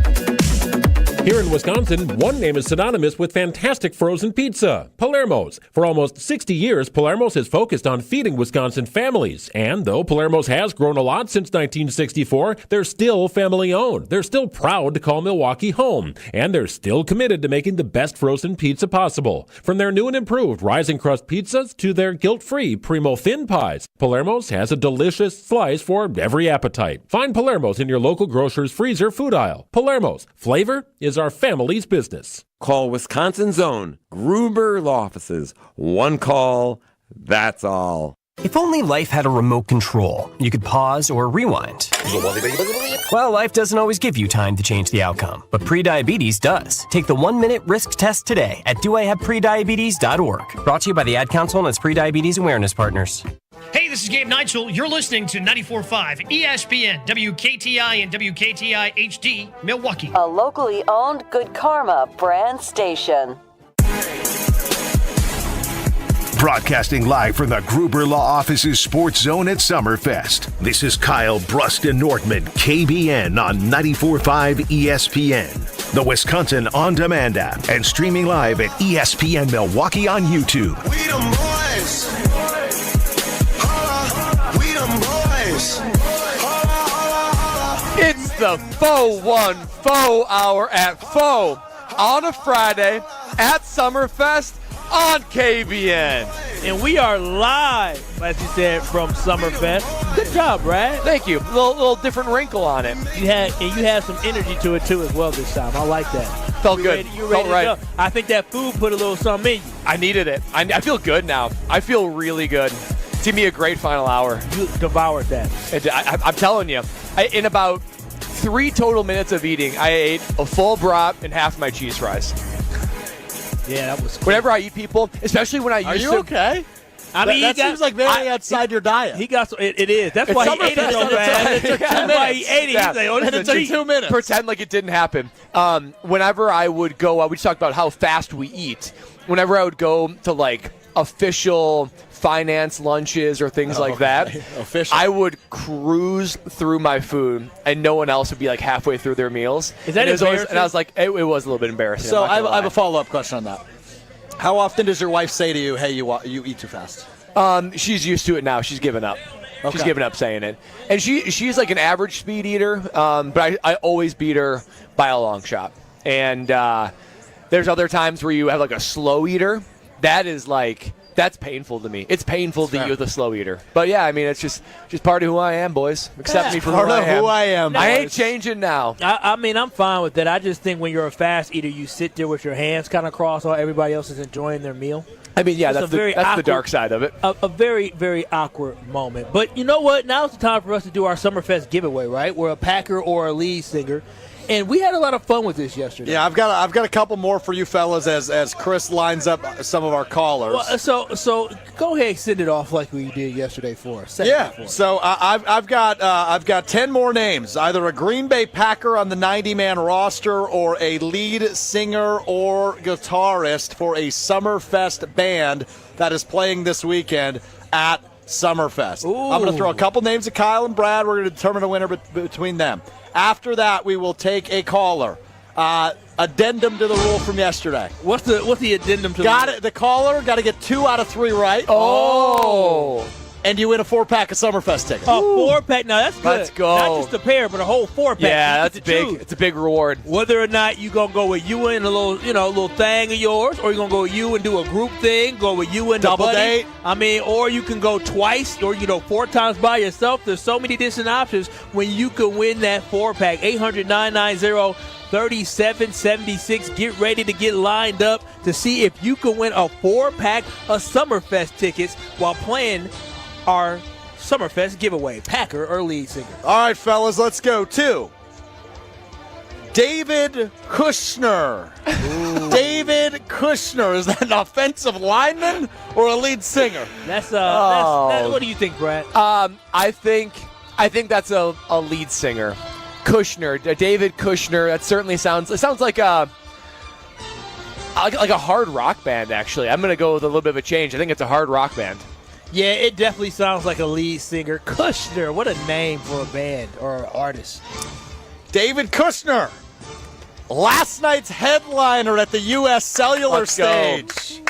Here in Wisconsin, one name is synonymous with fantastic frozen pizza, Palermo's. For almost 60 years, Palermo's has focused on feeding Wisconsin families. And though Palermo's has grown a lot since 1964, they're still family-owned. They're still proud to call Milwaukee home. And they're still committed to making the best frozen pizza possible. From their new and improved rising crust pizzas to their guilt-free Primo thin pies, Palermo's has a delicious slice for every appetite. Find Palermo's in your local grocer's freezer food aisle. Palermo's, flavor is our family's business. Call Wisconsin's own Gruber Law Offices. One call, that's all. If only life had a remote control, you could pause or rewind. Well, life doesn't always give you time to change the outcome, but prediabetes does. Take the 1-minute risk test today at doihaveprediabetes.org. Brought to you by the Ad Council and its Prediabetes Awareness Partners. Hey, this is Gabe Neitzel. You're listening to 94.5 ESPN, WKTI and WKTI HD, Milwaukee. A locally owned Good Karma brand station. Broadcasting live from the Gruber Law Office's Sports Zone at Summerfest. This is Kyle, Brust, and Nortman, KBN on 94.5 ESPN, the Wisconsin On Demand app, and streaming live at ESPN Milwaukee on YouTube. We them boys. We them boys. It's the Faux One Faux Hour at Faux on a Friday at Summerfest on KBN. And we are live, as you said, from Summerfest. Good job, Brad. Thank you. A little different wrinkle on it. You had some energy to it too as well this time. I like that. Felt good. You're ready Felt right. to go. I think that food put a little something in you. I needed it. I feel good now. I feel really good. It's gonna be a great final hour. You devoured that. I'm telling you, in about 3 total minutes of eating, I ate a full brat and half my cheese fries. Yeah, that was cool. Whenever I eat people, especially when I used to. Are you okay? I mean, that seems like very outside your diet. He got it is. That's why he ate it so fast. That's why he ate it. Yeah. He's like, oh, this is 2 minutes. Pretend like it didn't happen. Whenever I would go, we just talked about how fast we eat. Whenever I would go to like official finance lunches or things like that, I would cruise through my food, and no one else would be like halfway through their meals. Is that embarrassing? And I was like, it was a little bit embarrassing. So I have a follow-up question on that. How often does your wife say to you, hey, you eat too fast? She's used to it now. She's given up. Okay. She's given up saying it. And she's like an average speed eater, but I always beat her by a long shot. And There's other times where you have like a slow eater. That is like, that's painful to me. It's painful to eat with a slow eater. But yeah, I mean, it's just part of who I am, boys. Accept me for part who I of am. who I am. I ain't boys. changing now. I mean, I'm fine with that. I just think when you're a fast eater, you sit there with your hands kind of crossed while everybody else is enjoying their meal. I mean, yeah, It's that's the dark side of it. A very, very awkward moment. But you know what? Now's the time for us to do our Summerfest giveaway, right? We're a Packer or a lead singer. And we had a lot of fun with this yesterday. Yeah, I've got a couple more for you fellas as Chris lines up some of our callers. Well, so go ahead and send it off like we did yesterday for us. So I've got 10 more names, either a Green Bay Packer on the 90-man roster or a lead singer or guitarist for a Summerfest band that is playing this weekend at Summerfest. Ooh. I'm going to throw a couple names at Kyle and Brad. We're going to determine a winner between them. After that, we will take a caller. Addendum to the rule from yesterday. What's the addendum to the rule? The caller got to get 2 out of 3 right. Oh. And you win a 4-pack of Summerfest tickets. A 4-pack. Now that's good. Let's go. Not just a pair, but a whole 4-pack. Yeah, that's big. It's a big reward. Whether or not you gonna go with you and a little thing of yours, or you gonna go with you and do a group thing, go with you and double the buddy. date. I mean, or you can go twice, or 4 times by yourself. There's so many different options when you can win that 4-pack. 800-990-3776. Get ready to get lined up to see if you can win a 4-pack of Summerfest tickets while playing our Summerfest giveaway, Packer or lead singer. All right, fellas, let's go to David Kushner. David Kushner, is that an offensive lineman or a lead singer? That's what do you think, Brad? I think that's a lead singer. Kushner, David Kushner. That certainly sounds like a hard rock band. Actually, I'm going to go with a little bit of a change. I think it's a hard rock band. Yeah, it definitely sounds like a lead singer. Kushner, what a name for a band or an artist. David Kushner, last night's headliner at the U.S. Cellular stage.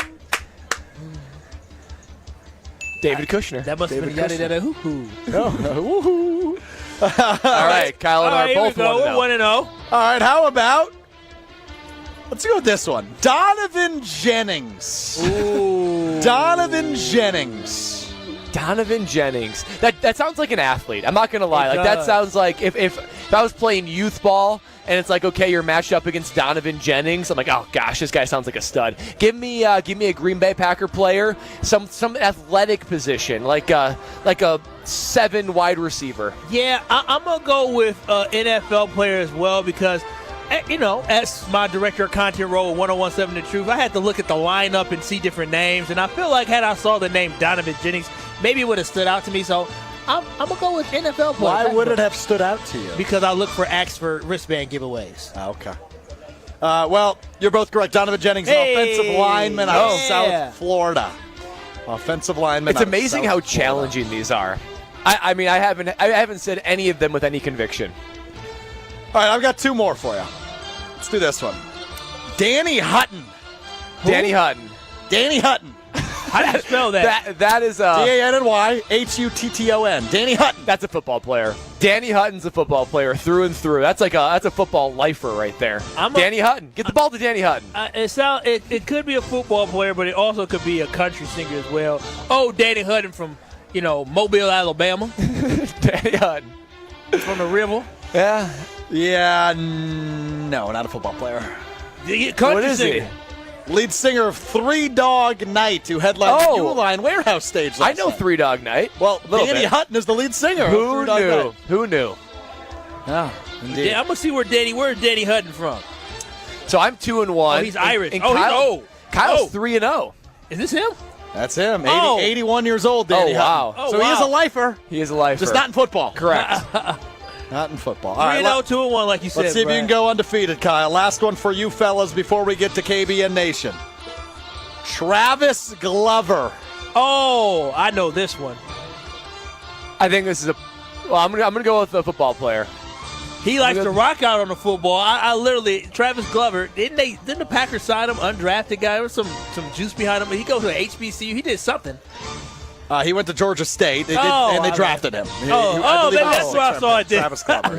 David Kushner. That must have been yada yada hoo hoo. Woohoo. All right, Kyle and I both 1-0. We're 1-0. All right, how about, let's go with this one. Donovan Jennings. Ooh. Donovan Jennings. That sounds like an athlete. I'm not going to lie. That sounds like if I was playing youth ball and it's like, okay, you're matched up against Donovan Jennings, I'm like, oh gosh, this guy sounds like a stud. Give me a Green Bay Packer player, some athletic position, like a 7 wide receiver. Yeah, I'm going to go with NFL player as well because, as my director of content role at 101.7 The Truth, I had to look at the lineup and see different names, and I feel like had I saw the name Donovan Jennings, maybe it would have stood out to me. So I'm going to go with NFL players. Why would it have stood out to you? Because I look for acts for wristband giveaways. Okay. Well, you're both correct. Donovan Jennings, an offensive lineman out of South Florida. Offensive lineman. It's amazing how challenging these are. I mean, I haven't said any of them with any conviction. All right, I've got 2 more for you. Let's do this one. Danny Hutton. Danny Hutton. How do you spell that? That is DANNYHUTTON. Danny Hutton. That's a football player. Danny Hutton's a football player through and through. That's a football lifer right there. Danny Hutton. Get the ball to Danny Hutton. It could be a football player, but it also could be a country singer as well. Oh, Danny Hutton from Mobile, Alabama. Danny Hutton from the river. Yeah, no, not a football player. Country singer. He? Lead singer of 3 Dog Night, who headlined the Uline Warehouse stage last night. 3 Dog Night. Well, Danny Hutton is the lead singer. Who knew? Who knew? Yeah, indeed. Yeah, I'm gonna see where's Danny Hutton from. So I'm 2-1. Oh, he's Irish. And Kyle's 3-0. Is this him? That's him. 81 years old, Danny Hutton. Oh, so he is a lifer. He is a lifer. Just not in football. Correct. Not in football. 3-0, 2-1, like you said. Let's see if you can go undefeated, Kyle. Last one for you fellas before we get to KBN Nation. Travis Glover. Oh, I know this one. I think this is I'm gonna go with a football player. He likes to rock out on the football. I literally, Travis Glover, didn't the Packers sign him, undrafted guy? There was some juice behind him. He goes to HBCU. He did something. He went to Georgia State, and they drafted him. That's where I saw it. Travis Glover.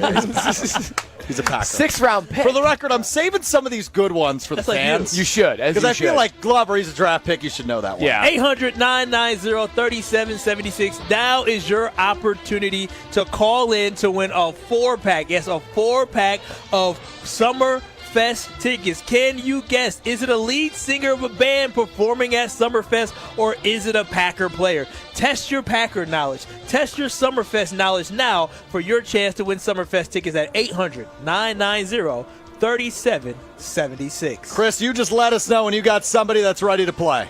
He's a Packer. 6th-round pick. For the record, I'm saving some of these good ones for the fans. You should. Because I feel like Glover, he's a draft pick. You should know that one. Yeah. 800-990-3776. Now is your opportunity to call in to win a 4-pack. Yes, a 4-pack of Summerfest tickets. Can you guess? Is it a lead singer of a band performing at Summerfest, or is it a Packer player? Test your Packer knowledge. Test your Summerfest knowledge now for your chance to win Summerfest tickets at 800-990-3776. Chris, you just let us know when you got somebody that's ready to play.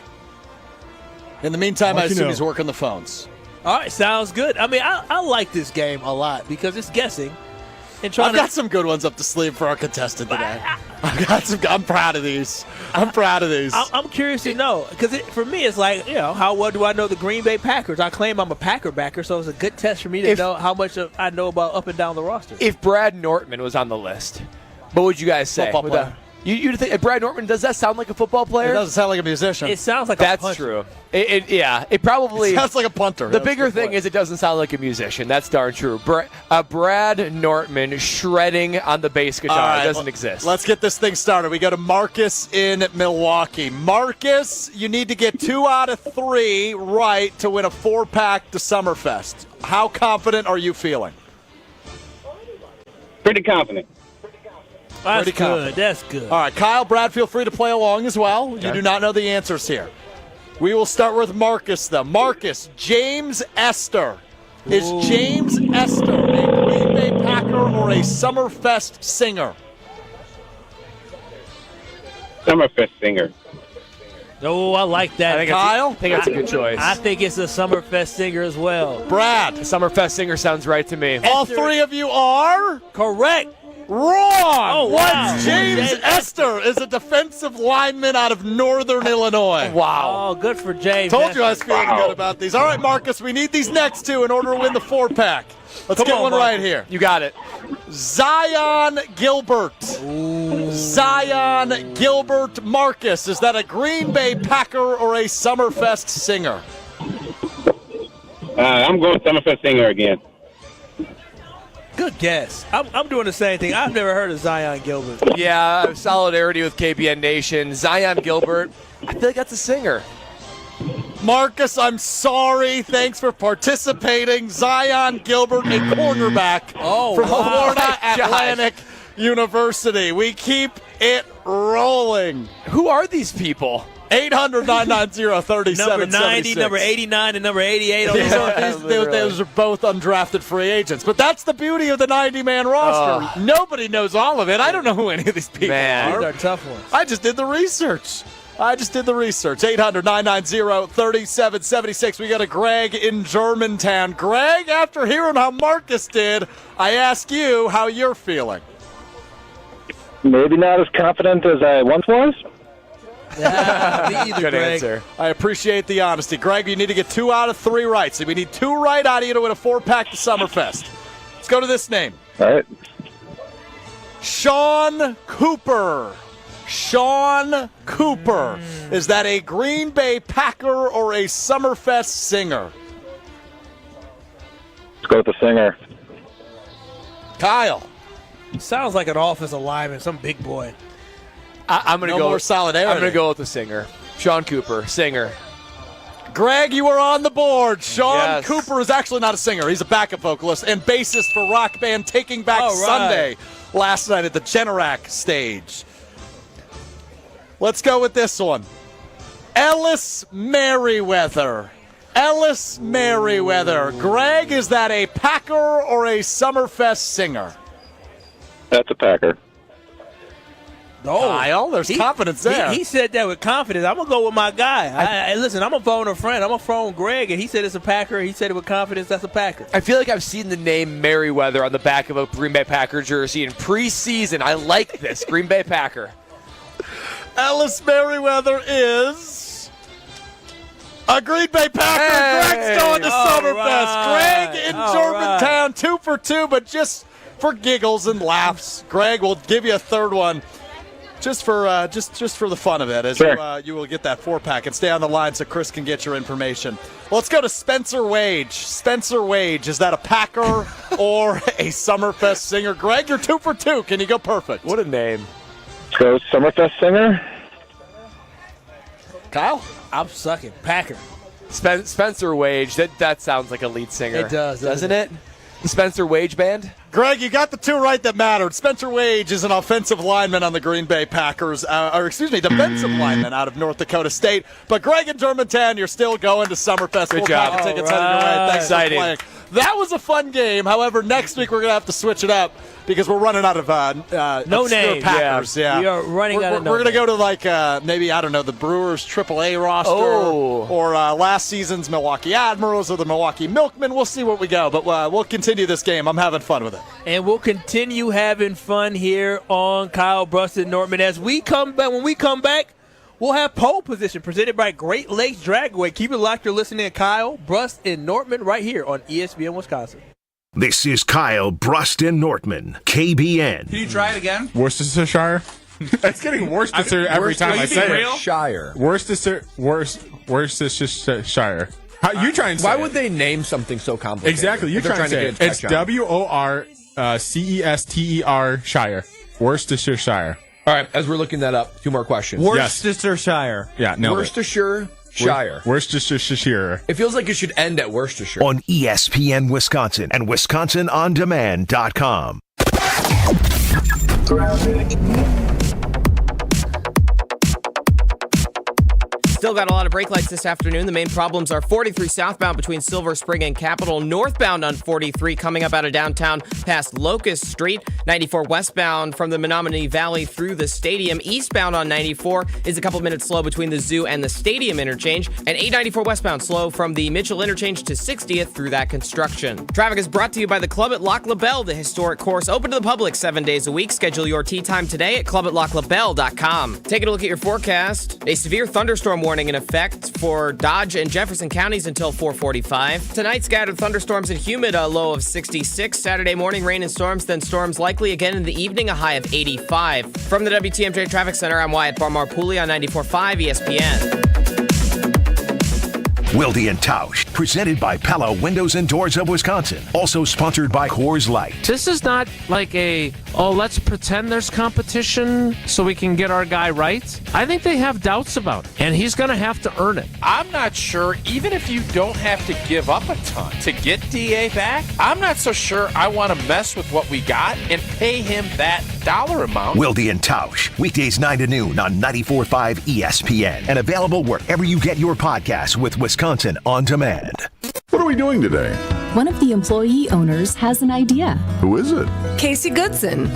In the meantime, I assume he's working the phones. All right, sounds good. I mean, I like this game a lot because it's guessing. And I've got some good ones up the sleeve for our contestant today. I'm proud of these. I'm curious to know because for me, it's like, how well do I know the Green Bay Packers? I claim I'm a Packer backer, so it's a good test for me to know how much I know about up and down the roster. If Brad Nortman was on the list, what would you guys say? Football player. You think Brad Nortman, does that sound like a football player? It doesn't sound like a musician. It sounds like That's true. It probably sounds like a punter. The bigger thing is it doesn't sound like a musician. That's darn true. Brad Nortman shredding on the bass guitar doesn't exist. Let's get this thing started. We go to Marcus in Milwaukee. Marcus, you need to get 2 out of 3 right to win a 4-pack to Summerfest. How confident are you feeling? Pretty confident. That's good. That's good. All right, Kyle, Brad, feel free to play along as well. Okay. You do not know the answers here. We will start with Marcus, though. Marcus, James Esther. Is James Esther a Green Bay Packer or a Summerfest singer? Summerfest singer. Oh, I like that. Kyle? I think that's a good choice. I think it's a Summerfest singer as well. Brad? A Summerfest singer sounds right to me. All 3 of you are? Correct. Wrong! Oh, wow. James Esther is a defensive lineman out of Northern Illinois. Wow. Oh, good for James. Told you I was feeling good about these. All right, Marcus, we need these next 2 in order to win the 4-pack. Let's get one right here. You got it. Zion Gilbert. Zion Gilbert Marcus. Is that a Green Bay Packer or a Summerfest singer? I'm going Summerfest singer again. Good guess. I'm doing the same thing. I've never heard of Zion Gilbert. Yeah, solidarity with KBN Nation. Zion Gilbert, I feel like that's a singer. Marcus, I'm sorry. Thanks for participating. Zion Gilbert, a cornerback from Florida Atlantic University. We keep it rolling. Who are these people? 800-990-3776. Number 90, number 89, and number 88. Those are both undrafted free agents. But that's the beauty of the 90-man roster. Nobody knows all of it. I don't know who any of these people are. These are tough ones. I just did the research. 800-990-3776. We got a Greg in Germantown. Greg, after hearing how Marcus did, I ask you how you're feeling. Maybe not as confident as I once was. Me either, Good Greg. answer. I appreciate the honesty. Greg, you need to get 2 out of 3 right. So we need 2 right out of you to win a 4-pack to Summerfest. Let's go to this name. All right. Sean Cooper. Sean Cooper. Is that a Green Bay Packer or a Summerfest singer? Let's go with the singer. Kyle. Sounds like an offensive lineman, some big boy. I'm going to go more solidarity. I'm going to go with the singer. Sean Cooper, singer. Greg, you are on the board. Sean Yes. Cooper is actually not a singer. He's a backup vocalist and bassist for rock band Taking Back Sunday last night at the Generac stage. Let's go with this one. Ellis Merriweather. Ellis Merriweather. Greg, is that a Packer or a Summerfest singer? That's a Packer. Oh, Kyle, there's confidence there. He said that with confidence. I'm going to go with my guy. Listen, I'm going to phone a friend. I'm going to phone Greg, and he said it's a Packer. He said it with confidence. That's a Packer. I feel like I've seen the name Merriweather on the back of a Green Bay Packer jersey in preseason. I like this. Green Bay Packer. Ellis Merriweather is a Green Bay Packer. Greg's going to Summerfest. Greg in Germantown, 2 for 2, but just for giggles and laughs. Greg will give you a third one. Just for the fun of it, as you will get that 4-pack. And stay on the line so Chris can get your information. Let's go to Spencer Wage. Spencer Wage, is that a Packer or a Summerfest singer. Greg, you're 2 for 2. Can you go perfect? What a name. Let's go Summerfest singer. Kyle? I'm sucking. Packer. Spencer Wage. That sounds like a lead singer. It does, doesn't it? The Spencer Wage Band? Greg, you got the two right that mattered. Spencer Wage is an offensive lineman on the Green Bay Packers, defensive lineman out of North Dakota State. But Greg and Germantown, you're still going to Summerfest. Good job. Tickets headed your way. Thanks Exciting. for playing. That was a fun game. However, next week we're going to have to switch it up because we're running out of no obscure names. Packers. Yeah. We are running out of no We're going to names. go to maybe, I don't know, the Brewers AAA roster or last season's Milwaukee Admirals or the Milwaukee Milkmen. We'll see where we go, but we'll continue this game. I'm having fun with it. And we'll continue having fun here on Kyle, Brust, and Nortman. As we come back, when we come back, we'll have pole position presented by Great Lakes Dragway. Keep it locked. You're listening to Kyle, Brust, and Nortman right here on ESPN Wisconsin. This is Kyle, Brust, and Nortman, KBN. Can you try it again? Worcestershire. It's getting Worcestershire every time I say it. Shire. Worcestershire. How you try and say Why it? would they name something so complicated? Exactly. You They're try and say it. It's WORCESTER Shire. Worcestershire. All right, as we're looking that up, 2 more questions. Worcestershire. Yeah, no. Worcestershire. Worcestershire. It feels like it should end at Worcestershire. On ESPN Wisconsin and WisconsinOnDemand.com. Still got a lot of brake lights this afternoon. The main problems are 43 southbound between Silver Spring and Capitol, northbound on 43 coming up out of downtown past Locust Street, 94 westbound from the Menominee Valley through the stadium. Eastbound on 94 is a couple minutes slow between the zoo and the stadium interchange, and 894 westbound slow from the Mitchell interchange to 60th through that construction. Traffic is brought to you by the Club at Lac La Belle, the historic course open to the public 7 days a week. Schedule your tee time today at clubatlaclabelle.com. Taking a look at your forecast. A severe thunderstorm warning in effect for Dodge and Jefferson counties until 4:45. Tonight, scattered thunderstorms and humid, a low of 66. Saturday morning, rain and storms, then storms likely again in the evening, a high of 85. From the WTMJ Traffic Center, I'm Wyatt Barmar-Pooley on 94.5 ESPN. Wilde and Tausch, presented by Pella Windows and Doors of Wisconsin. Also sponsored by Coors Light. This is not like let's pretend there's competition so we can get our guy right. I think they have doubts about it, and he's going to have to earn it. I'm not sure, even if you don't have to give up a ton to get DA back, I'm not so sure I want to mess with what we got and pay him that dollar amount. Wilde and Tausch, weekdays 9 to noon on 94.5 ESPN, and available wherever you get your podcasts with Wisconsin On Demand. What are we doing today? One of the employee owners has an idea. Who is it? Casey Goodson.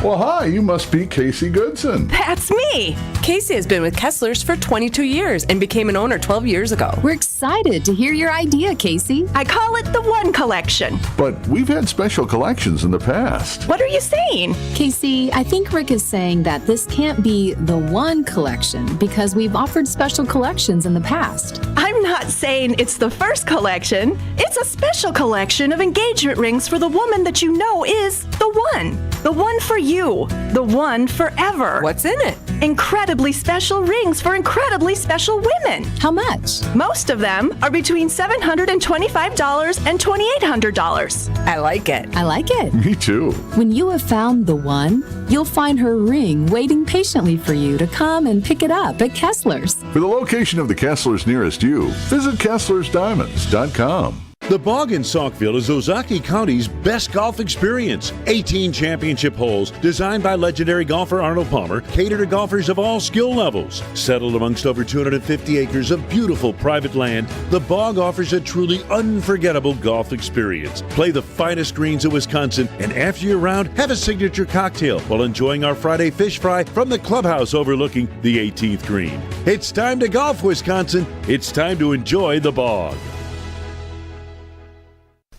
Well, hi, you must be Casey Goodson. That's me. Casey has been with Kessler's for 22 years and became an owner 12 years ago. We're excited to hear your idea, Casey. I call it the One Collection. But we've had special collections in the past. What are you saying? Casey, I think Rick is saying that this can't be the one collection because we've offered special collections in the past. I'm not saying it's the first collection. It's a special collection of engagement rings for the woman that you know is the one. The one for you. The one forever. What's in it? Incredibly special rings for incredibly special women. How much? Most of them are between $725 and $2,800. I like it. I like it. Me too. When you have found the one, you'll find her ring waiting patiently for you to come and pick it up at Kessler's. For the location of the Kesslers nearest you, visit KesslersDiamonds.com. The Bog in Saukville is Ozaki County's best golf experience. 18 championship holes designed by legendary golfer Arnold Palmer cater to golfers of all skill levels. Settled amongst over 250 acres of beautiful private land, the Bog offers a truly unforgettable golf experience. Play the finest greens of Wisconsin, and after your round, have a signature cocktail while enjoying our Friday fish fry from the clubhouse overlooking the 18th green. It's time to golf, Wisconsin. It's time to enjoy the Bog.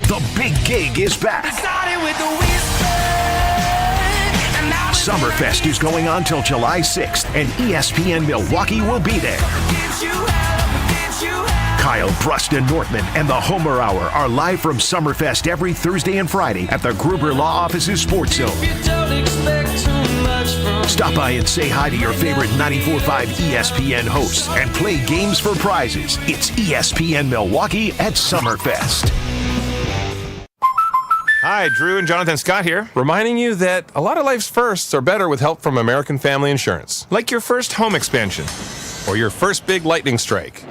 The big gig is back. Summerfest is going on till July 6th, and ESPN Milwaukee will be there. Kyle, Brust, and Nortman and the Homer Hour are live from Summerfest every Thursday and Friday at the Gruber Law Office's Sports Zone. Stop by and say hi to your favorite 94.5 ESPN hosts and play games for prizes. It's ESPN Milwaukee at Summerfest. Hi, Drew and Jonathan Scott here, reminding you that a lot of life's firsts are better with help from American Family Insurance. Like your first home expansion or your first big lightning strike.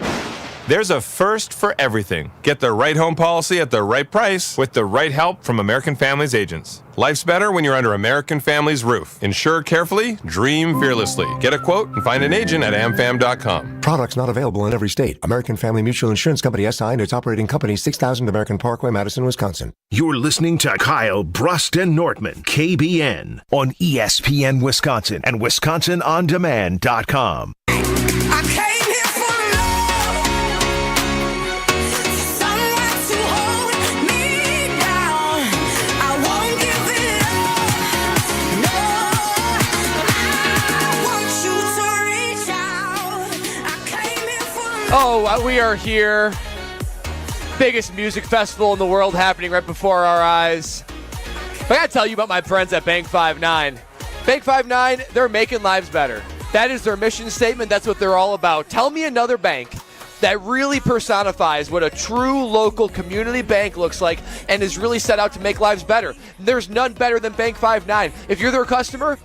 There's a first for everything. Get the right home policy at the right price with the right help from American Family's agents. Life's better when you're under American Family's roof. Insure carefully, dream fearlessly. Get a quote and find an agent at amfam.com. Products not available in every state. American Family Mutual Insurance Company SI and its operating company 6000 American Parkway, Madison, Wisconsin. You're listening to Kyle, Brust, and Nortman, KBN, on ESPN Wisconsin and WisconsinOnDemand.com. Oh, we are here. Biggest music festival in the world happening right before our eyes. I gotta tell you about my friends at Bank 5-9. Bank 5-9, they're making lives better. That is their mission statement. That's what they're all about. Tell me another bank that really personifies what a true local community bank looks like and is really set out to make lives better. There's none better than Bank 5-9. If you're their customer,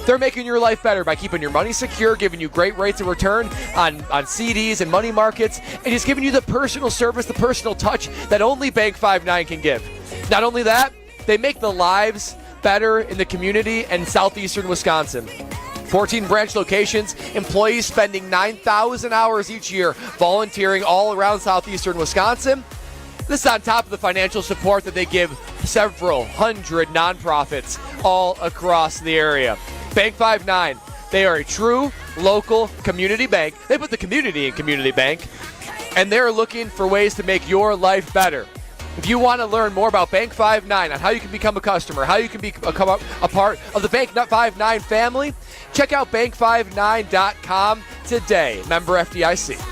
they're making your life better by keeping your money secure, giving you great rates of return on CDs and money markets, and just giving you the personal service, the personal touch that only Bank 5-9 can give. Not only that, they make the lives better in the community and southeastern Wisconsin. 14 branch locations, employees spending 9,000 hours each year volunteering all around southeastern Wisconsin. This is on top of the financial support that they give several hundred nonprofits all across the area. Bank 5-9, they are a true local community bank. They put the community in community bank, and they're looking for ways to make your life better. If you want to learn more about Bank 5-9 on how you can become a customer, how you can become a part of the Bank 5-9 family, check out bank59.com today. Member FDIC.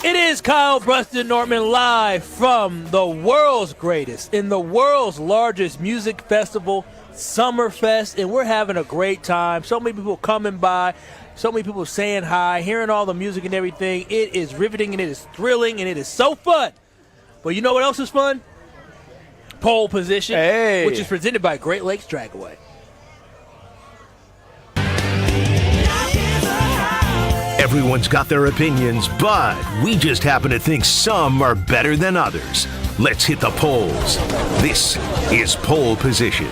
It is Kyle, Brust, and Nortman live from the world's greatest and the world's largest music festival, Summerfest, and we're having a great time. So many people coming by, so many people saying hi, hearing all the music and everything. It is riveting and it is thrilling and it is so fun. But you know what else is fun? Pole position, which is presented by Great Lakes Dragaway. Everyone's got their opinions, but we just happen to think some are better than others. Let's hit the polls. This is Pole Position.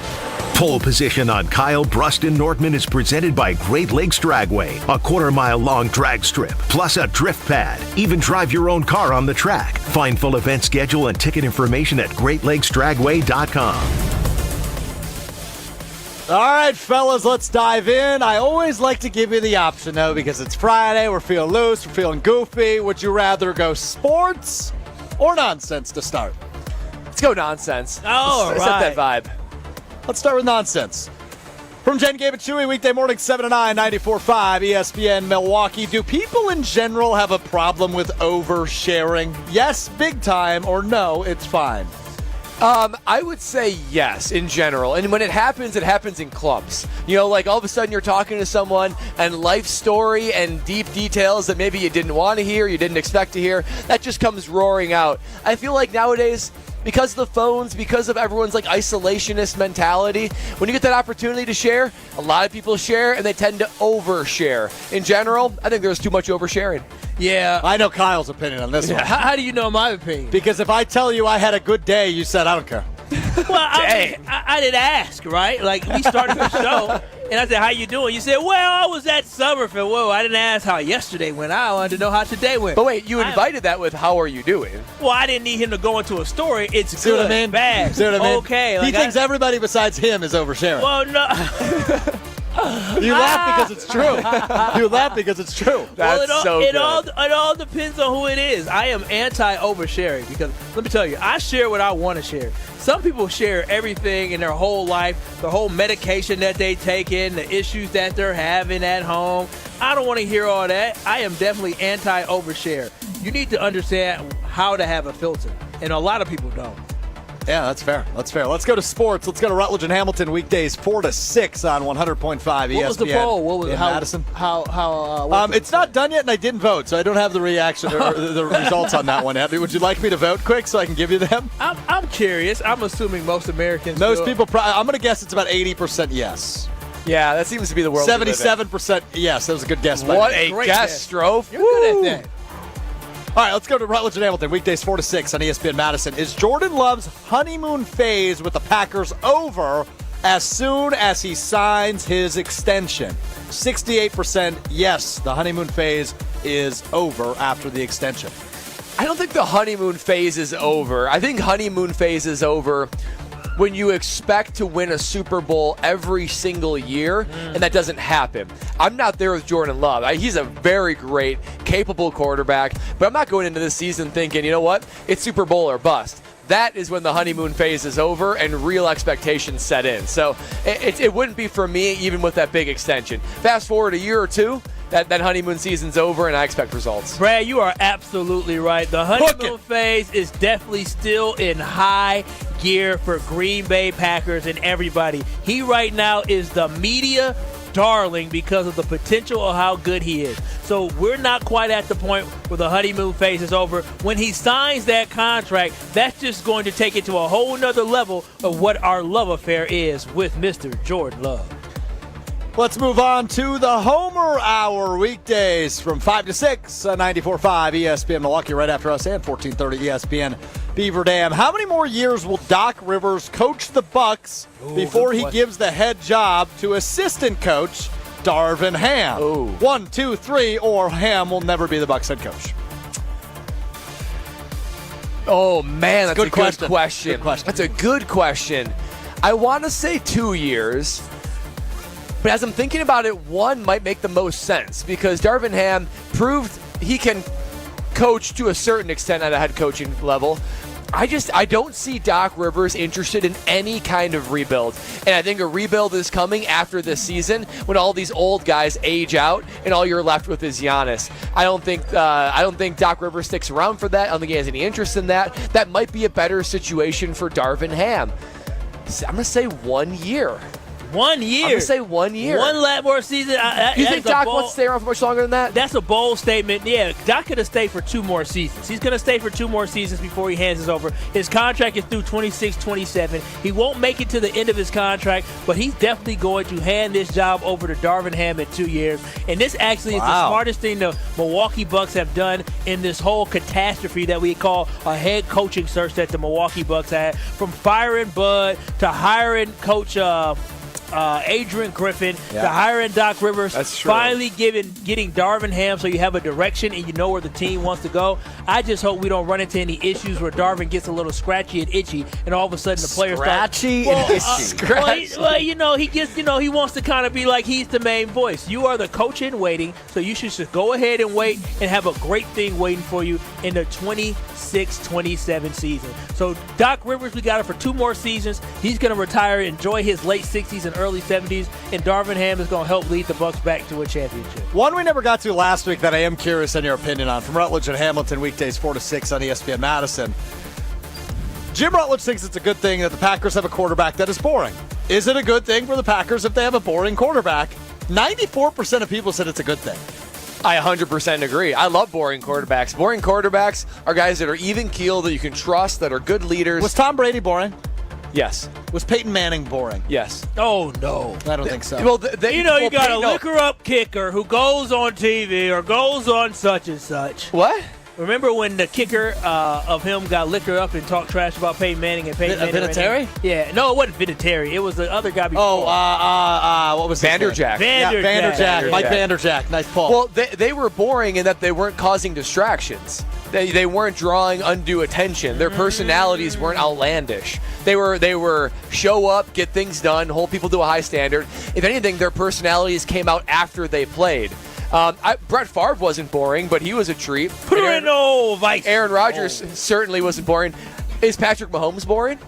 Pole Position on Kyle, Brust, and Nortman is presented by Great Lakes Dragway, a quarter-mile-long drag strip, plus a drift pad. Even drive your own car on the track. Find full event schedule and ticket information at GreatLakesDragway.com. All right, fellas, let's dive in. I always like to give you the option, though, because it's Friday, we're feeling loose, we're feeling goofy. Would you rather go sports or nonsense to start? Let's go nonsense. Oh, Let's right. set that vibe. Let's start with nonsense. From Jen, Gabe, and Chewy, weekday morning, 7 to 9, 94.5 ESPN Milwaukee. Do people in general have a problem with oversharing? Yes, big time, or no, it's fine? I would say yes, in general. And when it happens in clubs. You know, like all of a sudden you're talking to someone and life story and deep details that maybe you didn't want to hear, you didn't expect to hear, that just comes roaring out. I feel like nowadays, because of the phones, because of everyone's like isolationist mentality, when you get that opportunity to share, a lot of people share and they tend to overshare. In general, I think there's too much oversharing. Yeah. I know Kyle's opinion on this one. How do you know my opinion? Because if I tell you I had a good day, you said, I don't care. Well, I didn't ask, right? Like, we started the show, and I said, how you doing? You said, well, I was at Summerfest. Whoa, I didn't ask how yesterday went. I wanted to know how today went. But wait, you invited that with how are you doing? Well, I didn't need him to go into a story. It's See good, what I mean? bad, See what I mean? okay. He thinks everybody besides him is oversharing. Well, no. You laugh because it's true. You laugh because it's true. That's it all depends on who it is. I am anti-oversharing because, let me tell you, I share what I want to share. Some people share everything in their whole life, the whole medication that they take in, the issues that they're having at home. I don't want to hear all that. I am definitely anti-overshare. You need to understand how to have a filter, and a lot of people don't. Yeah, that's fair. That's fair. Let's go to sports. Let's go to Rutledge and Hamilton weekdays 4 to 6 on 100.5 ESPN. What was the poll? What was in Madison? How it's not done yet, and I didn't vote, so I don't have the reaction or the results on that one yet. Would you like me to vote quick so I can give you them? I'm curious. I'm assuming most Americans. Most people. I'm going to guess it's about 80% yes. Yeah, that seems to be the world. 77% yes. That was a good guess. What a guess, Strofe. You're good at that. All right, let's go to Rutledge and Hamilton, weekdays 4 to 6 on ESPN Madison. Is Jordan Love's honeymoon phase with the Packers over as soon as he signs his extension? 68% yes, the honeymoon phase is over after the extension. I don't think the honeymoon phase is over. I think honeymoon phase is over when you expect to win a Super Bowl every single year, and that doesn't happen. I'm not there with Jordan Love. He's a very great, capable quarterback, but I'm not going into this season thinking, you know what, it's Super Bowl or bust. That is when the honeymoon phase is over and real expectations set in. So it wouldn't be for me even with that big extension. Fast forward a year or two, that honeymoon season's over, and I expect results. Brad, you are absolutely right. The honeymoon phase is definitely still in high gear for Green Bay Packers and everybody. He right now is the media darling because of the potential of how good he is. So we're not quite at the point where the honeymoon phase is over. When he signs that contract, that's just going to take it to a whole nother level of what our love affair is with Mr. Jordan Love. Let's move on to the Homer Hour weekdays from 5 to 6 on 94.5 ESPN Milwaukee right after us and 1430 ESPN Beaver Dam. How many more years will Doc Rivers coach the Bucks before he gives the head job to assistant coach Darvin Ham? 1, 2, 3, or Ham will never be the Bucks head coach? Oh, man, that's a good question. Good question. That's a good question. I want to say 2 years. But as I'm thinking about it, 1 might make the most sense because Darvin Ham proved he can coach to a certain extent at a head coaching level. I don't see Doc Rivers interested in any kind of rebuild. And I think a rebuild is coming after this season when all these old guys age out and all you're left with is Giannis. I don't think Doc Rivers sticks around for that. I don't think he has any interest in that. That might be a better situation for Darvin Ham. I'm going to say 1 year. 1 year. I'm going to say 1 year. One lap more season. You think Doc wants to stay around for much longer than that? That's a bold statement. Yeah, Doc could have stayed for 2 more seasons. He's going to stay for 2 more seasons before he hands us over. His contract is through 26-27. He won't make it to the end of his contract, but he's definitely going to hand this job over to Darvin Ham in 2 years. And this actually is the smartest thing the Milwaukee Bucks have done in this whole catastrophe that we call a head coaching search that the Milwaukee Bucks had. From firing Bud to hiring Coach Adrian Griffin to hiring Doc Rivers. That's true. Finally getting Darvin Ham so you have a direction and you know where the team wants to go. I just hope we don't run into any issues where Darvin gets a little scratchy and itchy and all of a sudden the players scratchy and itchy. He wants to kind of be like he's the main voice. You are the coach in waiting, so you should just go ahead and wait and have a great thing waiting for you in the 26-27 season. So Doc Rivers, we got it for 2 more seasons. He's going to retire, enjoy his late 60s and early 70s, and Darvin Ham is going to help lead the Bucks back to a championship. One we never got to last week that I am curious on your opinion on, from Rutledge and Hamilton, weekdays 4 to 6 on ESPN Madison. Jim Rutledge thinks it's a good thing that the Packers have a quarterback that is boring. Is it a good thing for the Packers if they have a boring quarterback? 94% of people said it's a good thing. I 100% agree. I love boring quarterbacks. Boring quarterbacks are guys that are even-keeled, that you can trust, that are good leaders. Was Tom Brady boring? Yes. Was Peyton Manning boring? Yes. Oh, no. I don't think so. Well, you got a liquor-up kicker who goes on TV or goes on such and such. What? Remember when the kicker of him got liquor up and talked trash about Peyton Manning and Peyton Manning? Vinatieri? Yeah. No, it wasn't Vinatieri. It was the other guy before. Oh, what was his name? Vanderjack. Vanderjack. Mike Vanderjack. Nice pull. Well, they were boring in that they weren't causing distractions. They weren't drawing undue attention. Their personalities weren't outlandish. They were show up, get things done, hold people to a high standard. If anything, their personalities came out after they played. Brett Favre wasn't boring, but he was a treat. Aaron Rodgers certainly wasn't boring. Is Patrick Mahomes boring?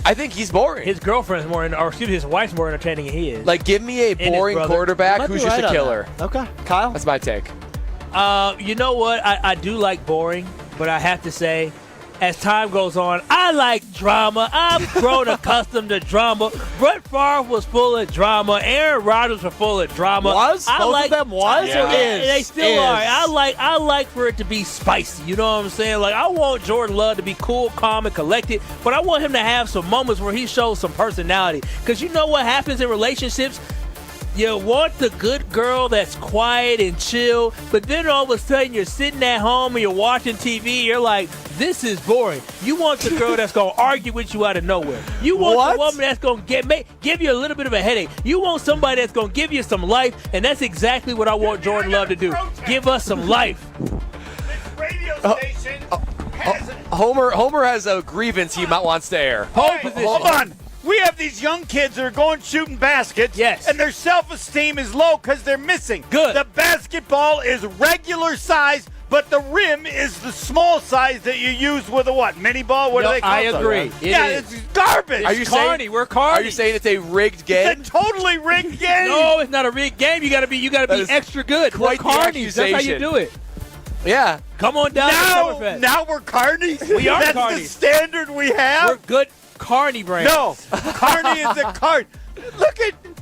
I think he's boring. His girlfriend's more, his wife's more entertaining than he is. Like, give me a boring quarterback who's just a killer. Okay, Kyle? That's my take. You know what? I do like boring, but I have to say as time goes on, I like drama. I've grown accustomed to drama. Brett Favre was full of drama. Aaron Rodgers was full of drama. Both of them was or is? They still are. I like for it to be spicy. You know what I'm saying? Like, I want Jordan Love to be cool, calm, and collected, but I want him to have some moments where he shows some personality. Because you know what happens in relationships? You want the good girl that's quiet and chill, but then all of a sudden you're sitting at home and you're watching TV. You're like, this is boring. You want the girl that's going to argue with you out of nowhere. You want the woman that's going to give you a little bit of a headache. You want somebody that's going to give you some life, and that's exactly what I want Jordan Love to do. Give us some life. Homer has a grievance he wants to air. Hold on. We have these young kids that are going shooting baskets, and their self-esteem is low because they're missing. Good. The basketball is regular size, but the rim is the small size that you use with a what? Mini ball? What do they call it? I agree. It's garbage. We're carny. Are you saying it's a rigged game? It's a totally rigged game. No, it's not a rigged game. You gotta be extra good. We're carnies. That's how you do it. Yeah. Come on down to Summerfest. Now we're carnies? We are That's carnies. the standard we have? We're good carny brands. No. Carney is a card.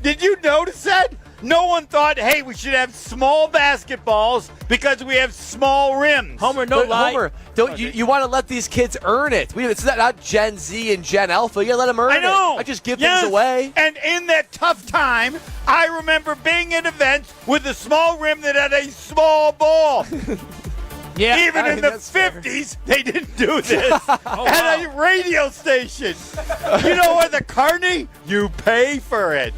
Did you notice that? No one thought, hey, we should have small basketballs because we have small rims. Homer, no lie. Homer, you want to let these kids earn it. It's not Gen Z and Gen Alpha. You got to let them earn it. I know. I just give things away. And in that tough time, I remember being at events with a small rim that had a small ball. Yeah, even in the 50s, they didn't do this at a radio station. You know what, the carny? You pay for it.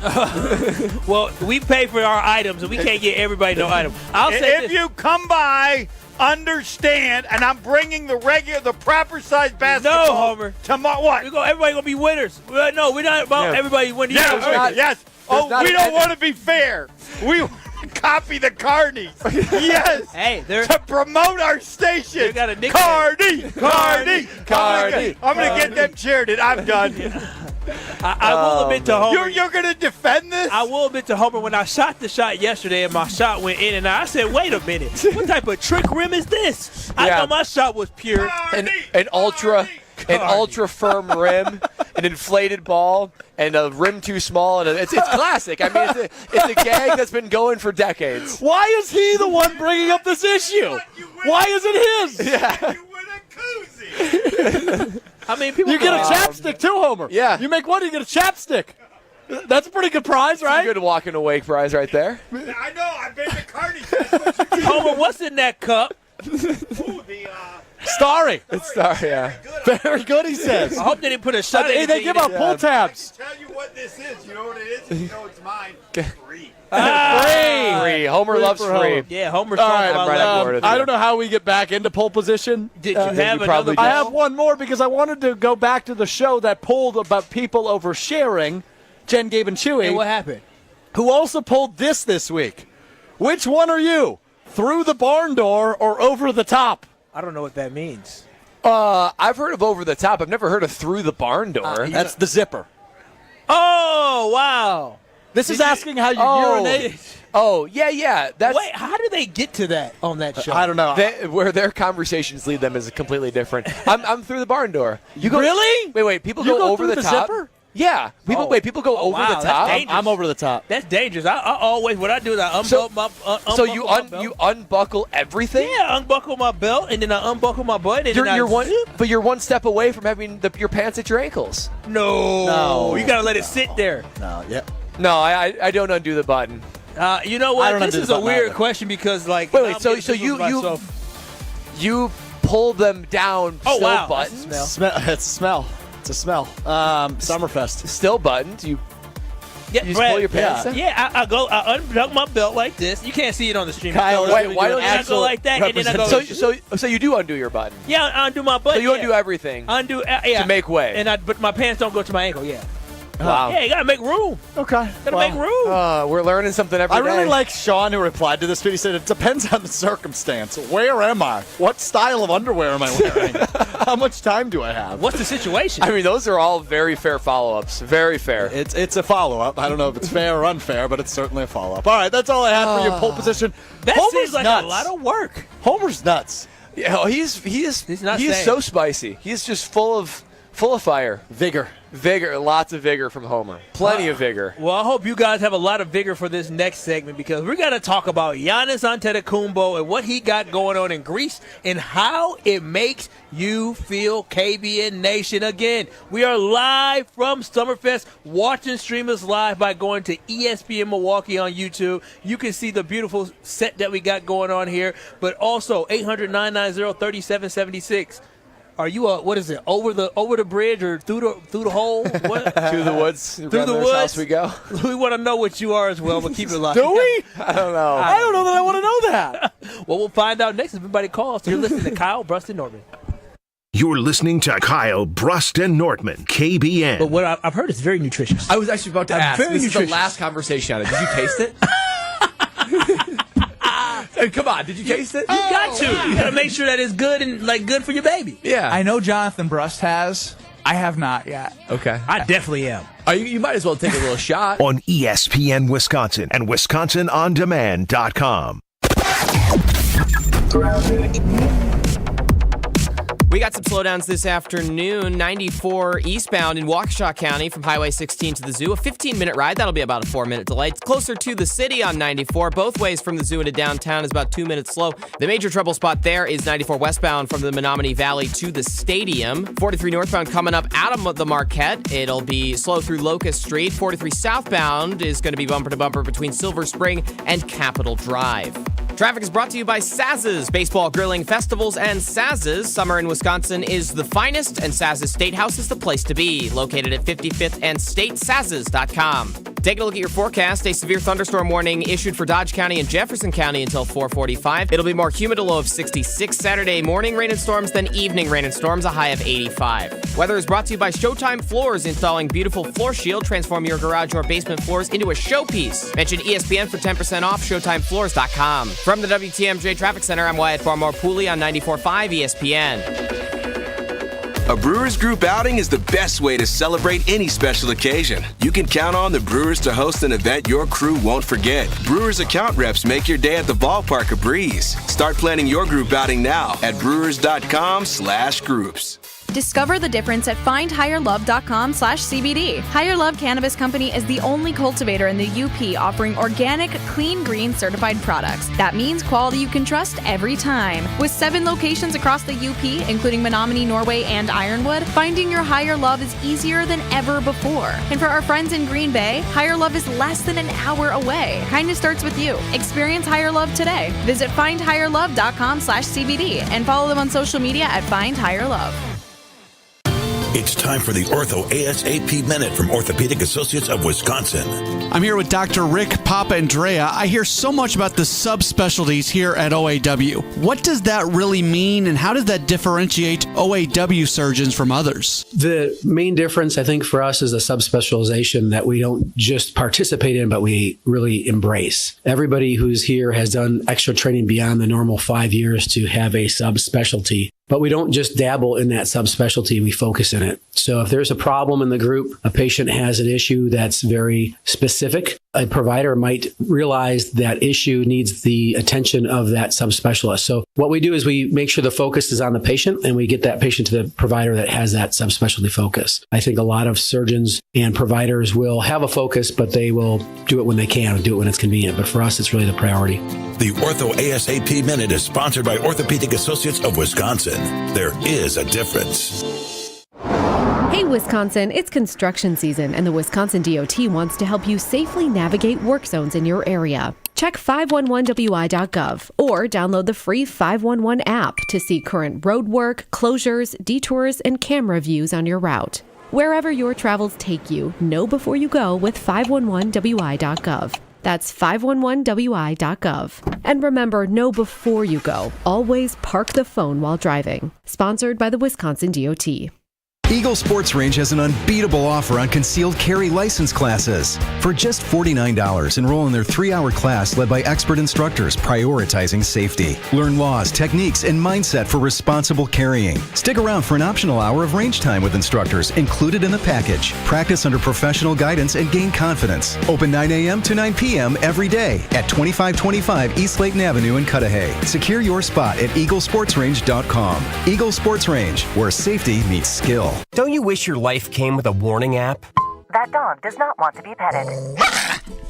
Well, we pay for our items, and we can't get everybody no item. I'll say if you come by, understand, and I'm bringing the proper size basketball. No, Homer. Tomorrow, what? Everybody gonna be winners. No, we're not about everybody winning. Yes. We don't want to be fair. We copy the Carnies. Yes. Hey, to promote our station. They got a nickname. Carney. I'm going to get them cheered. I'm done. I will admit to Homer. You're going to defend this? I will admit to Homer, when I shot the shot yesterday and my shot went in and out, I said, wait a minute. What type of trick rim is this? I thought my shot was pure. An ultra firm rim, an inflated ball, and a rim too small. And it's classic. I mean, it's a gag that's been going for decades. Why is he the one bringing up this issue? Why is it his? Yeah. You win a koozie. I mean, people. You get a chapstick too, Homer. Yeah. You make one, you get a chapstick. That's a pretty good prize, right? Good walking away prize right there. I know. I've been to Carney. Homer, what's in that cup? Starry. It's Starry, yeah. Very good, he says. I hope they didn't put a shot. Hey, they give out pull tabs. I can tell you what this is. You know what it is? You know it's mine. Free. Free. Homer loves free. Yeah, Homer's all right, I don't know how we get back into pole position. Did you have another? I have one more because I wanted to go back to the show that polled about people oversharing, Jen, Gabe, and Chewy. And what happened? Who also polled this week. Which one are you? Through the barn door or over the top? I don't know what that means. I've heard of over the top. I've never heard of through the barn door. That's the zipper. Oh, wow. This is asking how you urinate. Oh, yeah. Wait, how do they get to that on that show? I don't know. Where their conversations lead them is completely different. I'm through the barn door. You go, really? Wait. People go over through the top? Zipper? Yeah. People go over the top. I'm over the top. That's dangerous. I always, what I do is I unbuckle my So you unbuckle everything? Yeah, unbuckle my belt, and then I unbuckle my butt, and you're one step away from having your pants at your ankles. No. You got to let it sit there. No, I don't undo the button. You know what? This is a weird question because, like, wait. So you pull them down. Oh, still wow. Buttoned? It's a smell. It's a smell. Summerfest. Still buttoned. You pull your pants down? Yeah, I untuck my belt like this. You can't see it on the stream. Kyle, why don't I go like that, and then I go. So you do undo your button? Yeah, I undo my button. So you undo everything. To make way. But my pants don't go to my ankle. Yeah. Wow. Yeah, you gotta make room. Okay. Gotta make room. We're learning something every day. I really like Sean who replied to this tweet. He said, it depends on the circumstance. Where am I? What style of underwear am I wearing? How much time do I have? What's the situation? I mean, those are all very fair follow-ups. Very fair. It's a follow-up. I don't know if it's fair or unfair, but it's certainly a follow-up. All right, that's all I had for your pole position. That Homer's seems like nuts. a lot of work. Homer's nuts. Yeah, he's so spicy. He's just full of fire. Vigor, lots of vigor from Homer. Plenty of vigor. Well, I hope you guys have a lot of vigor for this next segment because we're going to talk about Giannis Antetokounmpo and what he got going on in Greece and how it makes you feel, KBN Nation. Again, we are live from Summerfest. Watch and stream us live by going to ESPN Milwaukee on YouTube. You can see the beautiful set that we got going on here, but also 800-990-3776. Are you what is it? Over the bridge or through the hole? What? To the woods. Through the woods. House we go. We want to know what you are as well, but keep it live. Do we? I don't know. I don't know that I want to know that. Well, we'll find out next if everybody calls. You're listening to Kyle, Brust, and Nortman. You're listening to Kyle, Brust, and Nortman, KBN. But what I've heard is very nutritious. I was actually about to ask. Very This is the nutritious. last conversation on it. Did you taste it? Come on, did you taste it? You got to. You got to make sure that it's good and good for your baby. Yeah. I know Jonathan Brust has. I have not yet. Okay. I definitely am. You might as well take a little shot. On ESPN Wisconsin and WisconsinOnDemand.com. We got some slowdowns this afternoon. 94 eastbound in Waukesha County from Highway 16 to the zoo. A 15-minute ride. That'll be about a 4-minute delay. Closer to the city on 94. Both ways from the zoo into downtown is about 2 minutes slow. The major trouble spot there is 94 westbound from the Menominee Valley to the stadium. 43 northbound coming up out of the Marquette. It'll be slow through Locust Street. 43 southbound is going to be bumper to bumper between Silver Spring and Capitol Drive. Traffic is brought to you by Saz's Baseball Grilling Festivals and Saz's. Summer in Wisconsin is the finest, and Saz's State House is the place to be. Located at 55th and State, Saz's.com. Taking a look at your forecast, a severe thunderstorm warning issued for Dodge County and Jefferson County until 4:45. It'll be more humid, a low of 66. Saturday morning rain and storms, then evening rain and storms, a high of 85. Weather is brought to you by Showtime Floors, installing beautiful floor shield. Transform your garage or basement floors into a showpiece. Mention ESPN for 10% off, ShowtimeFloors.com. From the WTMJ Traffic Center, I'm Wyatt Farmore-Pooley on 94.5 ESPN. A Brewers Group outing is the best way to celebrate any special occasion. You can count on the Brewers to host an event your crew won't forget. Brewers account reps make your day at the ballpark a breeze. Start planning your group outing now at brewers.com/groups. Discover the difference at findhigherlove.com/CBD. Higher Love Cannabis Company is the only cultivator in the UP offering organic, clean green certified products. That means quality you can trust every time. With 7 locations across the UP, including Menominee, Norway, and Ironwood, finding your higher love is easier than ever before. And for our friends in Green Bay, Higher Love is less than an hour away. Kindness starts with you. Experience Higher Love today. Visit findhigherlove.com/CBD and follow them on social media at Find Higher Love. It's time for the Ortho ASAP Minute from Orthopedic Associates of Wisconsin. I'm here with Dr. Rick Papandrea. I hear so much about the subspecialties here at OAW. What does that really mean, and how does that differentiate OAW surgeons from others? The main difference, I think, for us is a subspecialization that we don't just participate in, but we really embrace. Everybody who's here has done extra training beyond the normal 5 years to have a subspecialty. But we don't just dabble in that subspecialty, we focus in it. So if there's a problem in the group, a patient has an issue that's very specific, a provider might realize that issue needs the attention of that subspecialist. So what we do is we make sure the focus is on the patient, and we get that patient to the provider that has that subspecialty focus. I think a lot of surgeons and providers will have a focus, but they will do it when they can and do it when it's convenient. But for us, it's really the priority. The Ortho ASAP Minute is sponsored by Orthopedic Associates of Wisconsin. There is a difference. Hey Wisconsin, it's construction season and the Wisconsin DOT wants to help you safely navigate work zones in your area. Check 511wi.gov or download the free 511 app to see current road work, closures, detours, and camera views on your route. Wherever your travels take you, know before you go with 511wi.gov. That's 511wi.gov. And remember, know before you go. Always park the phone while driving. Sponsored by the Wisconsin DOT. Eagle Sports Range has an unbeatable offer on concealed carry license classes. For just $49, enroll in their 3-hour class led by expert instructors prioritizing safety. Learn laws, techniques, and mindset for responsible carrying. Stick around for an optional hour of range time with instructors included in the package. Practice under professional guidance and gain confidence. Open 9 a.m. to 9 p.m. every day at 2525 East Layton Avenue in Cudahy. Secure your spot at eaglesportsrange.com. Eagle Sports Range, where safety meets skill. Don't you wish your life came with a warning app? That dog does not want to be petted.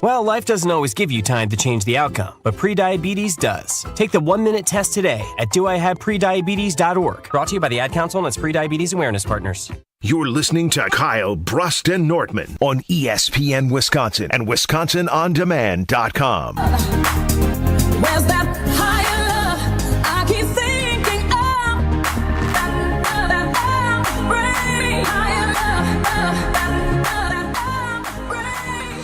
Well, life doesn't always give you time to change the outcome, but prediabetes does. Take the 1-minute test today at doihaveprediabetes.org. Brought to you by the Ad Council and its prediabetes awareness partners. You're listening to Kyle, Brust, and Nortman on ESPN Wisconsin and WisconsinOnDemand.com. Where's that higher love I keep thinking of?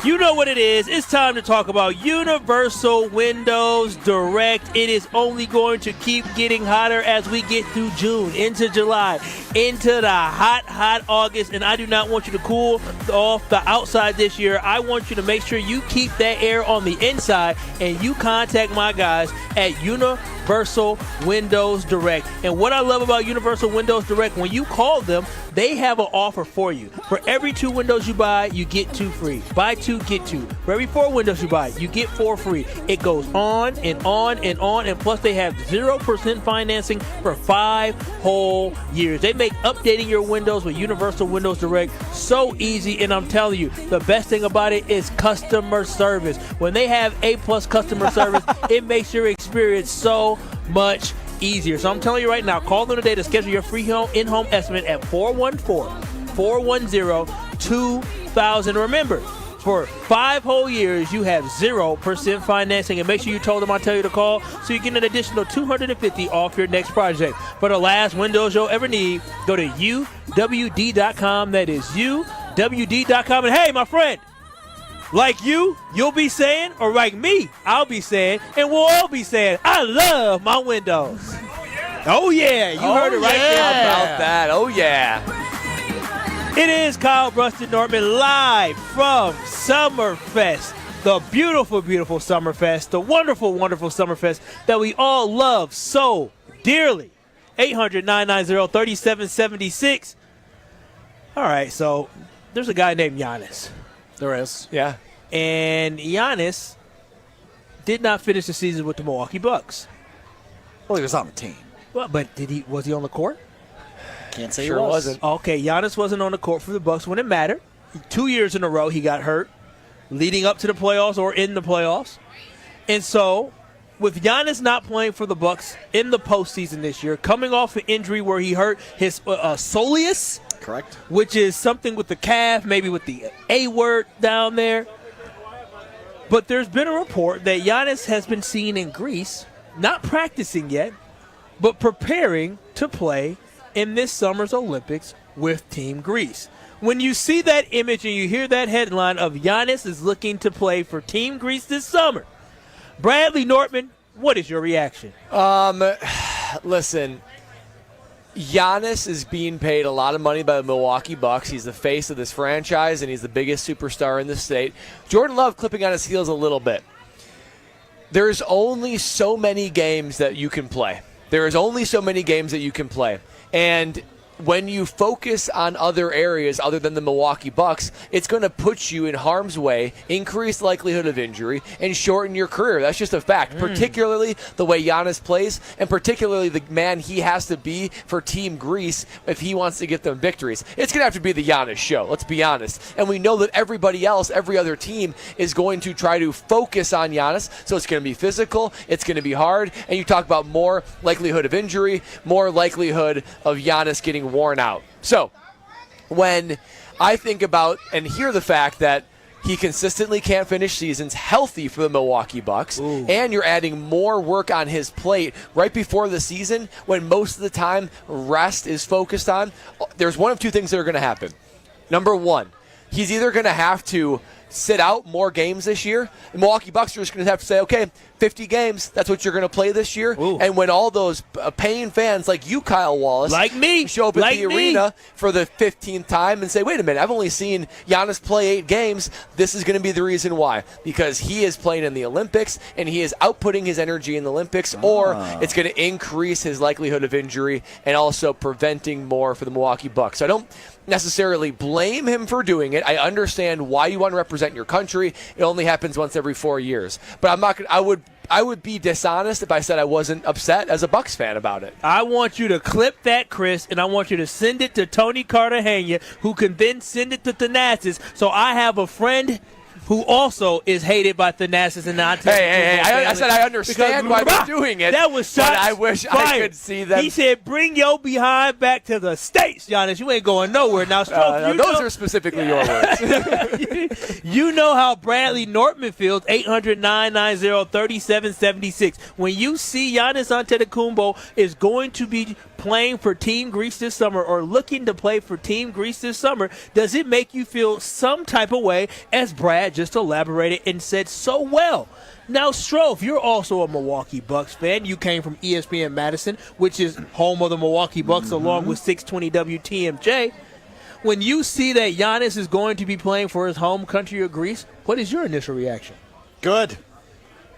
You know what it is. It's time to talk about Universal Windows Direct. It is only going to keep getting hotter as we get through June, into July, into the hot, hot August. And I do not want you to cool off the outside this year. I want you to make sure you keep that air on the inside, and you contact my guys at Universal Windows Direct. And what I love about Universal Windows Direct, when you call them, they have an offer for you. For every 2 windows you buy, you get 2 free. Buy 2, get 2. For every 4 windows you buy, you get 4 free. It goes on and on and on. And plus, they have 0% financing for 5 whole years. They make updating your windows with Universal Windows Direct so easy. And I'm telling you, the best thing about it is customer service. When they have A+ customer service, it makes your experience so much easier. So I'm telling you right now, call them today to schedule your free in-home estimate at 414-410-2000. Remember, for 5 whole years, you have 0% financing. And make sure you told them I tell you to call so you get an additional $250 off your next project. For the last windows you'll ever need, go to UWD.com. That is UWD.com. And hey, my friend, like you'll be saying, or like me, I'll be saying, and we'll all be saying, I love my windows. Oh, yeah. You heard it right there. How about that? Oh, yeah. It is Kyle, Brust, and Nortman live from Summerfest. The beautiful, beautiful Summerfest. The wonderful, wonderful Summerfest that we all love so dearly. 800-990-3776. All right, so there's a guy named Giannis. There is. Yeah. And Giannis did not finish the season with the Milwaukee Bucks. Well, he was on the team. Well, but was he on the court? Can't say sure he wasn't. Okay, Giannis wasn't on the court for the Bucks when it mattered. 2 years in a row he got hurt, leading up to the playoffs or in the playoffs. And so, with Giannis not playing for the Bucks in the postseason this year, coming off an injury where he hurt his soleus, correct, which is something with the calf, maybe with the A word down there. But there's been a report that Giannis has been seen in Greece, not practicing yet, but preparing to play in this summer's Olympics with Team Greece. When you see that image and you hear that headline of Giannis is looking to play for Team Greece this summer, Bradley Nortman, what is your reaction? Listen, Giannis is being paid a lot of money by the Milwaukee Bucks. He's the face of this franchise, and he's the biggest superstar in the state. Jordan Love clipping on his heels a little bit. There's only so many games that you can play. And when you focus on other areas other than the Milwaukee Bucks, it's going to put you in harm's way, increase likelihood of injury, and shorten your career. That's just a fact, particularly the way Giannis plays, and particularly the man he has to be for Team Greece if he wants to get them victories. It's going to have to be the Giannis show, let's be honest. And we know that everybody else, every other team, is going to try to focus on Giannis, so it's going to be physical, it's going to be hard, and you talk about more likelihood of injury, more likelihood of Giannis getting worn out. So when I think about and hear the fact that he consistently can't finish seasons healthy for the Milwaukee Bucks, and you're adding more work on his plate right before the season when most of the time rest is focused on, there's one of two things that are going to happen. Number one, he's either going to have to sit out more games this year, the Milwaukee Bucks are just going to have to say, okay, 50 games, that's what you're going to play this year. Ooh. And when all those paying fans like you, Kyle Wallace, like me, show up at the arena for the 15th time and say, wait a minute, I've only seen Giannis play 8 games. This is going to be the reason why. Because he is playing in the Olympics and he is outputting his energy in the Olympics, or it's going to increase his likelihood of injury and also preventing more for the Milwaukee Bucks. So I don't necessarily blame him for doing it. I understand why you want to represent your country. It only happens once every 4 years. But I'm not. I would be dishonest if I said I wasn't upset as a Bucks fan about it. I want you to clip that, Chris, and I want you to send it to Tony Cartagena, who can then send it to Thanasis. So I have a friend who also is hated by Thanasis and not. Hey, I said I understand why they're doing it. That was but shots I wish fired. I could see them. He said, "Bring your behind back to the States, Giannis. You ain't going nowhere." Now, those are specifically your words. You know how Bradley Nortman feels. 800-990-3776. When you see Giannis Antetokounmpo is going to be playing for Team Greece this summer or looking to play for Team Greece this summer, does it make you feel some type of way, as Brad just elaborated and said so well? Now, Strofe, you're also a Milwaukee Bucks fan. You came from ESPN Madison, which is home of the Milwaukee Bucks, along with 620 WTMJ. When you see that Giannis is going to be playing for his home country of Greece, what is your initial reaction? Good.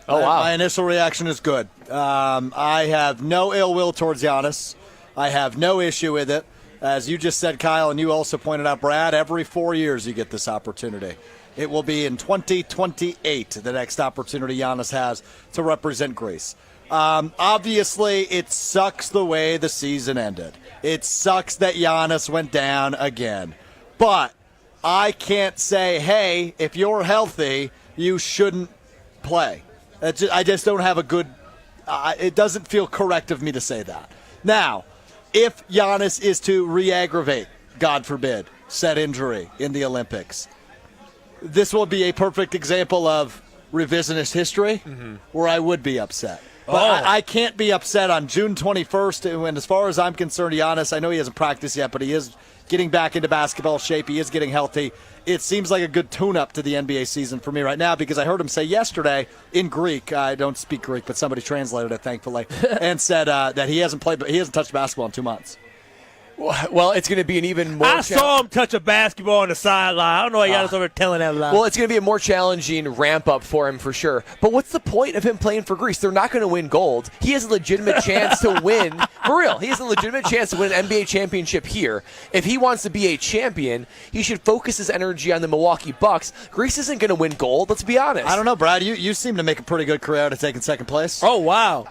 Oh, wow. My initial reaction is good. I have no ill will towards Giannis. I have no issue with it. As you just said, Kyle, and you also pointed out, Brad, every 4 years you get this opportunity. It will be in 2028, the next opportunity Giannis has to represent Greece. Obviously, it sucks the way the season ended. It sucks that Giannis went down again. But I can't say, hey, if you're healthy, you shouldn't play. I just don't have a good it doesn't feel correct of me to say that. Now, if Giannis is to re-aggravate, God forbid, said injury in the Olympics, this will be a perfect example of revisionist history where I would be upset. But I can't be upset on June 21st. And as far as I'm concerned, Giannis, I know he hasn't practiced yet, but he is getting back into basketball shape. He is getting healthy. It seems like a good tune-up to the NBA season for me right now, because I heard him say yesterday in Greek, I don't speak Greek, but somebody translated it, thankfully, and said that he hasn't touched basketball in 2 months. Well, it's going to be an even more. I saw him touch a basketball on the sideline. I don't know why Giannis over telling that lie. Well, it's going to be a more challenging ramp up for him for sure. But what's the point of him playing for Greece? They're not going to win gold. He has a legitimate chance to win. For real, he has a legitimate chance to win an NBA championship here. If he wants to be a champion, he should focus his energy on the Milwaukee Bucks. Greece isn't going to win gold. Let's be honest. I don't know, Brad. You seem to make a pretty good career out of taking second place. Oh, wow.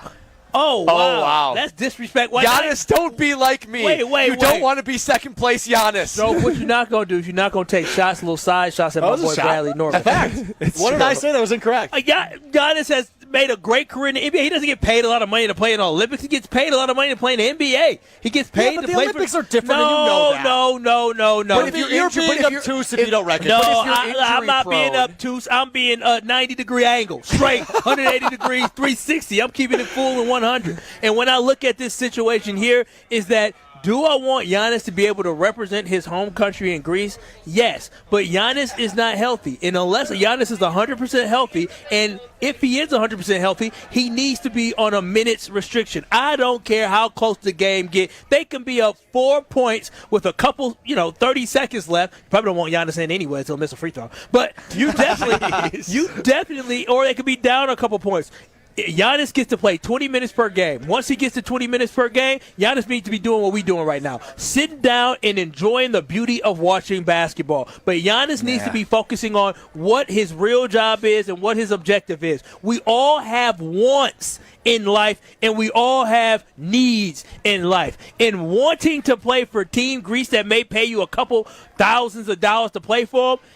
Oh, wow. That's disrespect. Giannis, don't be like me. You don't want to be second place Giannis. So what you're not going to do is you're not going to take shots, little side shots at my boy Bradley Norman. What did I say that was incorrect? Giannis has made a great career in the NBA. He doesn't get paid a lot of money to play in the Olympics. He gets paid a lot of money to play in the NBA. He gets paid to play the Olympics are different, and you know that. No. But if you're being obtuse if you don't recognize. No, I'm not being obtuse. I'm being 90-degree angle, straight, 180 degrees, 360. I'm keeping it full and 100. And when I look at this situation here, is that, do I want Giannis to be able to represent his home country in Greece? Yes, but Giannis is not healthy. And unless Giannis is 100% healthy, and if he is 100% healthy, he needs to be on a minutes restriction. I don't care how close the game get. They can be up 4 points with a couple, 30 seconds left. You probably don't want Giannis in anyway, so he'll miss a free throw. But you definitely, or they could be down a couple points. Giannis gets to play 20 minutes per game. Once he gets to 20 minutes per game, Giannis needs to be doing what we're doing right now, sitting down and enjoying the beauty of watching basketball. But Giannis needs to be focusing on what his real job is and what his objective is. We all have wants in life, and we all have needs in life. And wanting to play for Team Greece that may pay you a couple thousands of dollars to play for them,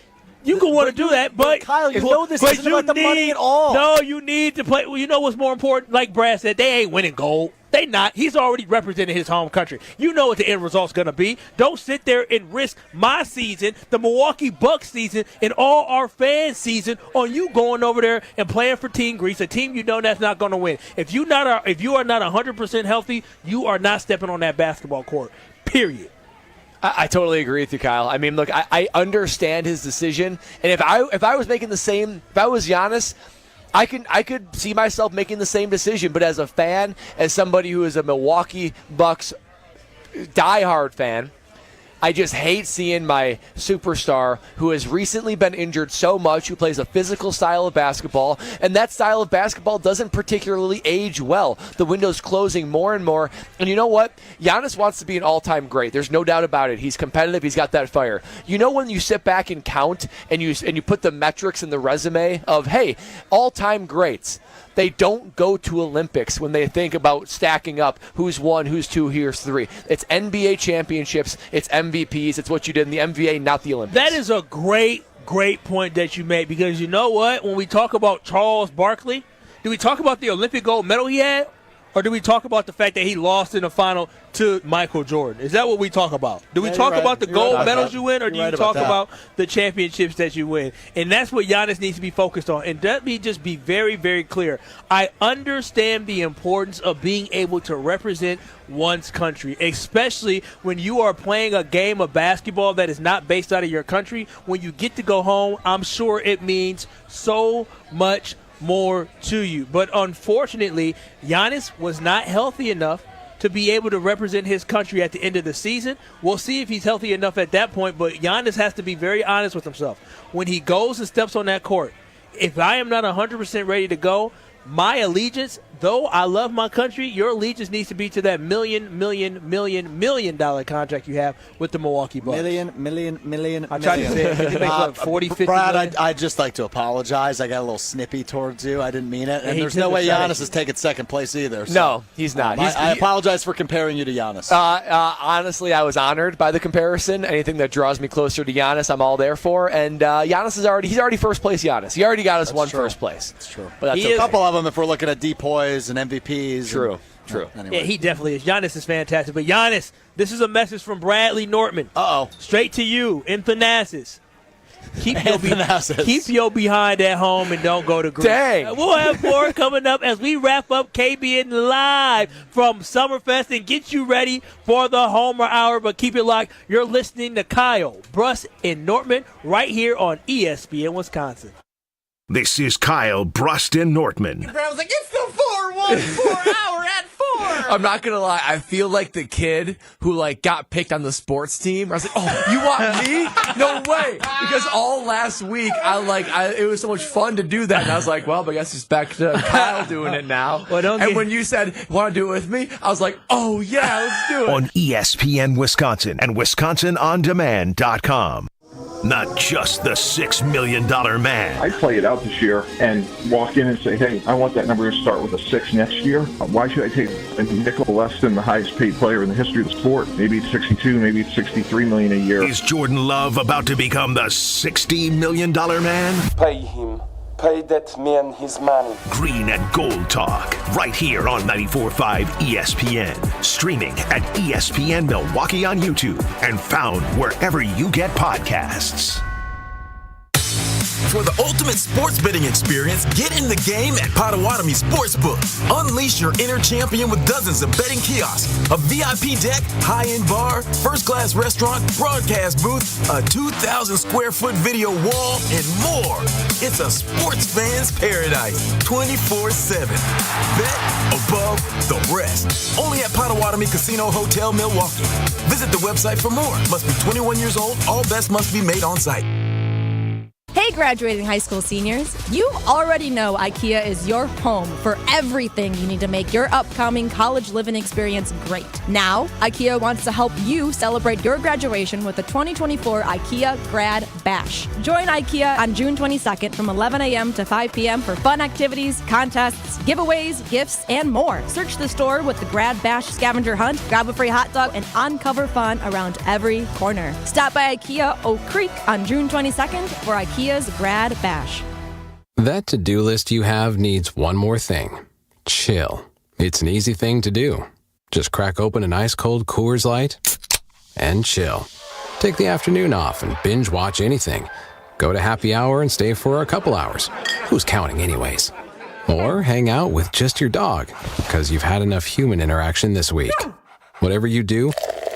you can want to do that, but Kyle, you know this isn't about the money at all. No, you need to play. Well, you know what's more important? Like Brad said, they ain't winning gold. They not. He's already represented his home country. You know what the end result's going to be. Don't sit there and risk my season, the Milwaukee Bucks season, and all our fans' season on you going over there and playing for Team Greece, a team you know that's not going to win. If you are not 100% healthy, you are not stepping on that basketball court. Period. I totally agree with you, Kyle. I mean, look, I understand his decision, and if I was making the same, if I was Giannis, I could see myself making the same decision. But as a fan, as somebody who is a Milwaukee Bucks diehard fan, I just hate seeing my superstar who has recently been injured so much, who plays a physical style of basketball, and that style of basketball doesn't particularly age well. The window's closing more and more, and you know what? Giannis wants to be an all-time great. There's no doubt about it. He's competitive. He's got that fire. You know when you sit back and count and you put the metrics in the resume of, hey, all-time greats, they don't go to Olympics when they think about stacking up who's one, who's two, here's three. It's NBA championships, it's MVPs, it's what you did in the NBA, not the Olympics. That is a great point that you made, because you know what? When we talk about Charles Barkley, do we talk about the Olympic gold medal he had? Or do we talk about the fact that he lost in the final to Michael Jordan? Is that what we talk about? Do we talk about the gold medals you win, or do you talk about the championships that you win? And that's what Giannis needs to be focused on. And let me just be very, very clear. I understand the importance of being able to represent one's country, especially when you are playing a game of basketball that is not based out of your country. When you get to go home, I'm sure it means so much more to you. But unfortunately, Giannis was not healthy enough to be able to represent his country at the end of the season. We'll see if he's healthy enough at that point, but Giannis has to be very honest with himself. When he goes and steps on that court, if I am not 100% ready to go, my allegiance, though I love my country, your allegiance needs to be to that $1 million contract you have with the Milwaukee Bucks. Million. I tried to say it. You make like 40, 50 Brad, million. I'd just like to apologize. I got a little snippy towards you. I didn't mean it. And there's no way Giannis is taking second place either. So. No, he's not. I apologize for comparing you to Giannis. Honestly, I was honored by the comparison. Anything that draws me closer to Giannis, I'm all there for. And Giannis he's already first place Giannis. He already got us first place. That's true. But that's a couple of them if we're looking at DPOYs and MVPs. True. Anyway. Yeah, he definitely is. Giannis is fantastic. But Giannis, this is a message from Bradley Nortman. Straight to you in Thanasis. Keep your behind at home and don't go to Greece. Dang. We'll have more coming up as we wrap up KBN Live from Summerfest and get you ready for the Homer Hour. But keep it locked. You're listening to Kyle, Brust, and Nortman right here on ESPN Wisconsin. This is Kyle, Brust, and Nortman. I was like, it's the 4-1-4 hour at 4. I'm not going to lie. I feel like the kid who got picked on the sports team. I was like, oh, you want me? No way. Because all last week, it was so much fun to do that. And I was like, well, I guess it's back to Kyle doing it now. When you said, want to do it with me? I was like, oh, yeah, let's do it. On ESPN Wisconsin and WisconsinOnDemand.com. Not just the $6 million man. I play it out this year and walk in and say, hey, I want that number to start with a 6 next year. Why should I take a nickel less than the highest paid player in the history of the sport? Maybe it's 62, maybe it's $63 million a year. Is Jordan Love about to become the $60 million man? Pay him. Pay that man his money. Green and Gold Talk, right here on 94.5 ESPN. Streaming at ESPN Milwaukee on YouTube and found wherever you get podcasts. For the ultimate sports betting experience, get in the game at Potawatomi Sportsbook. Unleash your inner champion with dozens of betting kiosks, a VIP deck, high-end bar, first-class restaurant, broadcast booth, a 2,000-square-foot video wall, and more. It's a sports fan's paradise, 24/7. Bet above the rest. Only at Potawatomi Casino Hotel, Milwaukee. Visit the website for more. Must be 21 years old. All bets must be made on site. Hey, graduating high school seniors, you already know IKEA is your home for everything you need to make your upcoming college living experience great. Now, IKEA wants to help you celebrate your graduation with the 2024 IKEA Grad Bash. Join IKEA on June 22nd from 11 a.m. to 5 p.m. for fun activities, contests, giveaways, gifts, and more. Search the store with the Grad Bash scavenger hunt, grab a free hot dog, and uncover fun around every corner. Stop by IKEA Oak Creek on June 22nd for IKEA's Grad Bash. That to-do list you have needs one more thing. Chill. It's an easy thing to do. Just crack open an ice-cold Coors Light and chill. Take the afternoon off and binge watch anything. Go to happy hour and stay for a couple hours. Who's counting anyways? Or hang out with just your dog, because you've had enough human interaction this week. Whatever you do,